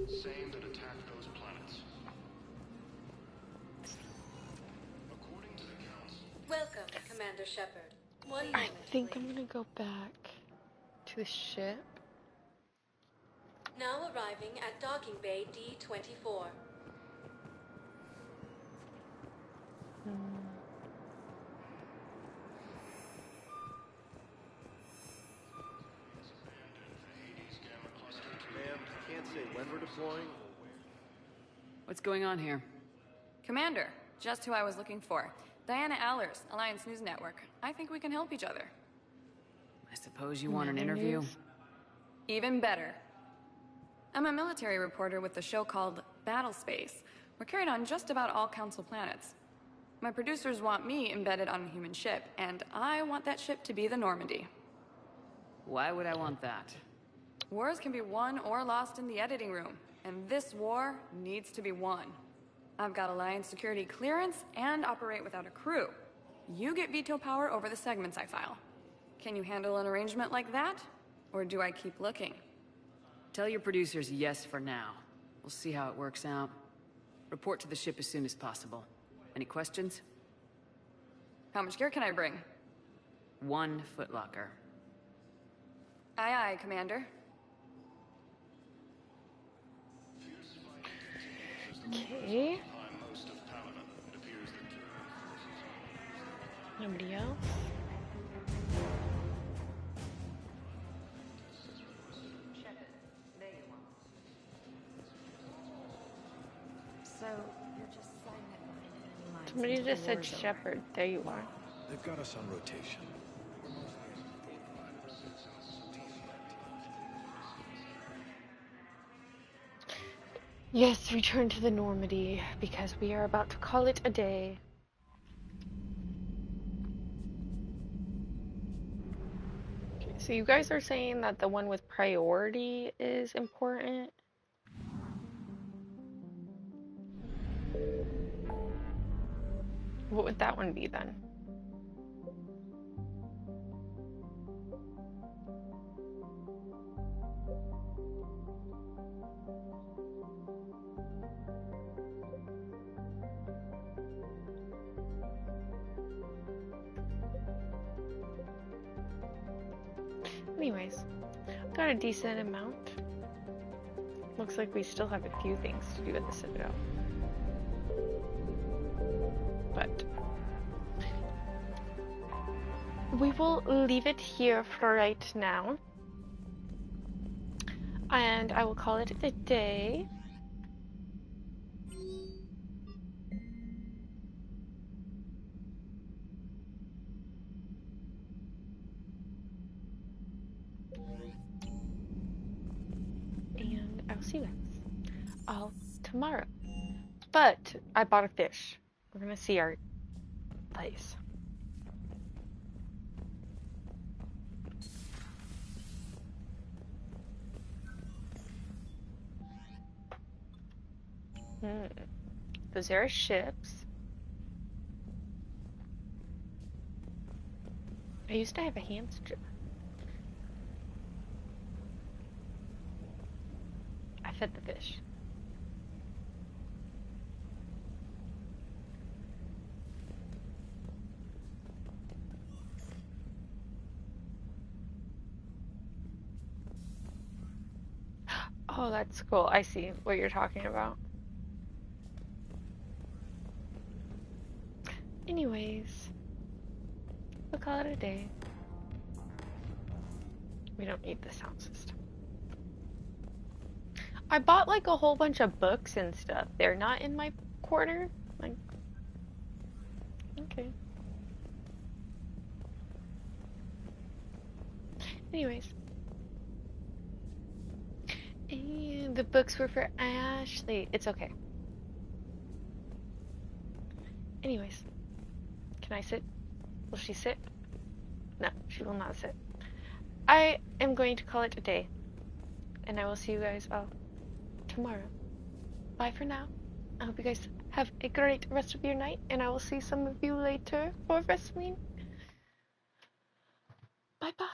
Same that attacked those planets. According to the Council. Welcome, Commander Shepard. One I moment, think please. I'm gonna go back to the ship. Now arriving at Docking Bay D-24. Ma'am, can't say when we're deploying. What's going on here? Commander, just who I was looking for. Diana Allers, Alliance News Network. I think we can help each other. I suppose you want an interview? Even better. I'm a military reporter with the show called Battle Space. We're carried on just about all Council planets. My producers want me embedded on a human ship, and I want that ship to be the Normandy. Why would I want that? Wars can be won or lost in the editing room, and this war needs to be won. I've got Alliance security clearance and operate without a crew. You get veto power over the segments I file. Can you handle an arrangement like that? Or do I keep looking? Tell your producers yes for now. We'll see how it works out. Report to the ship as soon as possible. Any questions? How much gear can I bring? 1 footlocker. Aye, aye, Commander. Okay. Nobody else? So, you're just silent behind enemy lines. Somebody until just the said war's over. Shepherd. There you are. They've got us on rotation. Yes, return to the Normandy, because we are about to call it a day. Okay, so you guys are saying that the one with priority is important? What would that one be then? Anyways, got a decent amount. Looks like we still have a few things to do at the Citadel. But we will leave it here for right now. And I will call it a day. And I'll see you guys all tomorrow. But I bought a fish. We're gonna see our place. Those are our ships. I used to have a hamster. I fed the fish. Oh, that's cool. I see what you're talking about. Anyways, we'll call it a day. We don't need the sound system. I bought like a whole bunch of books and stuff. They're not in my corner. Like, okay. Anyways. And the books were for Ashley. It's okay. Anyways. Can I sit? Will she sit? No, she will not sit. I am going to call it a day. And I will see you guys all tomorrow. Bye for now. I hope you guys have a great rest of your night. And I will see some of you later for wrestling. Bye bye.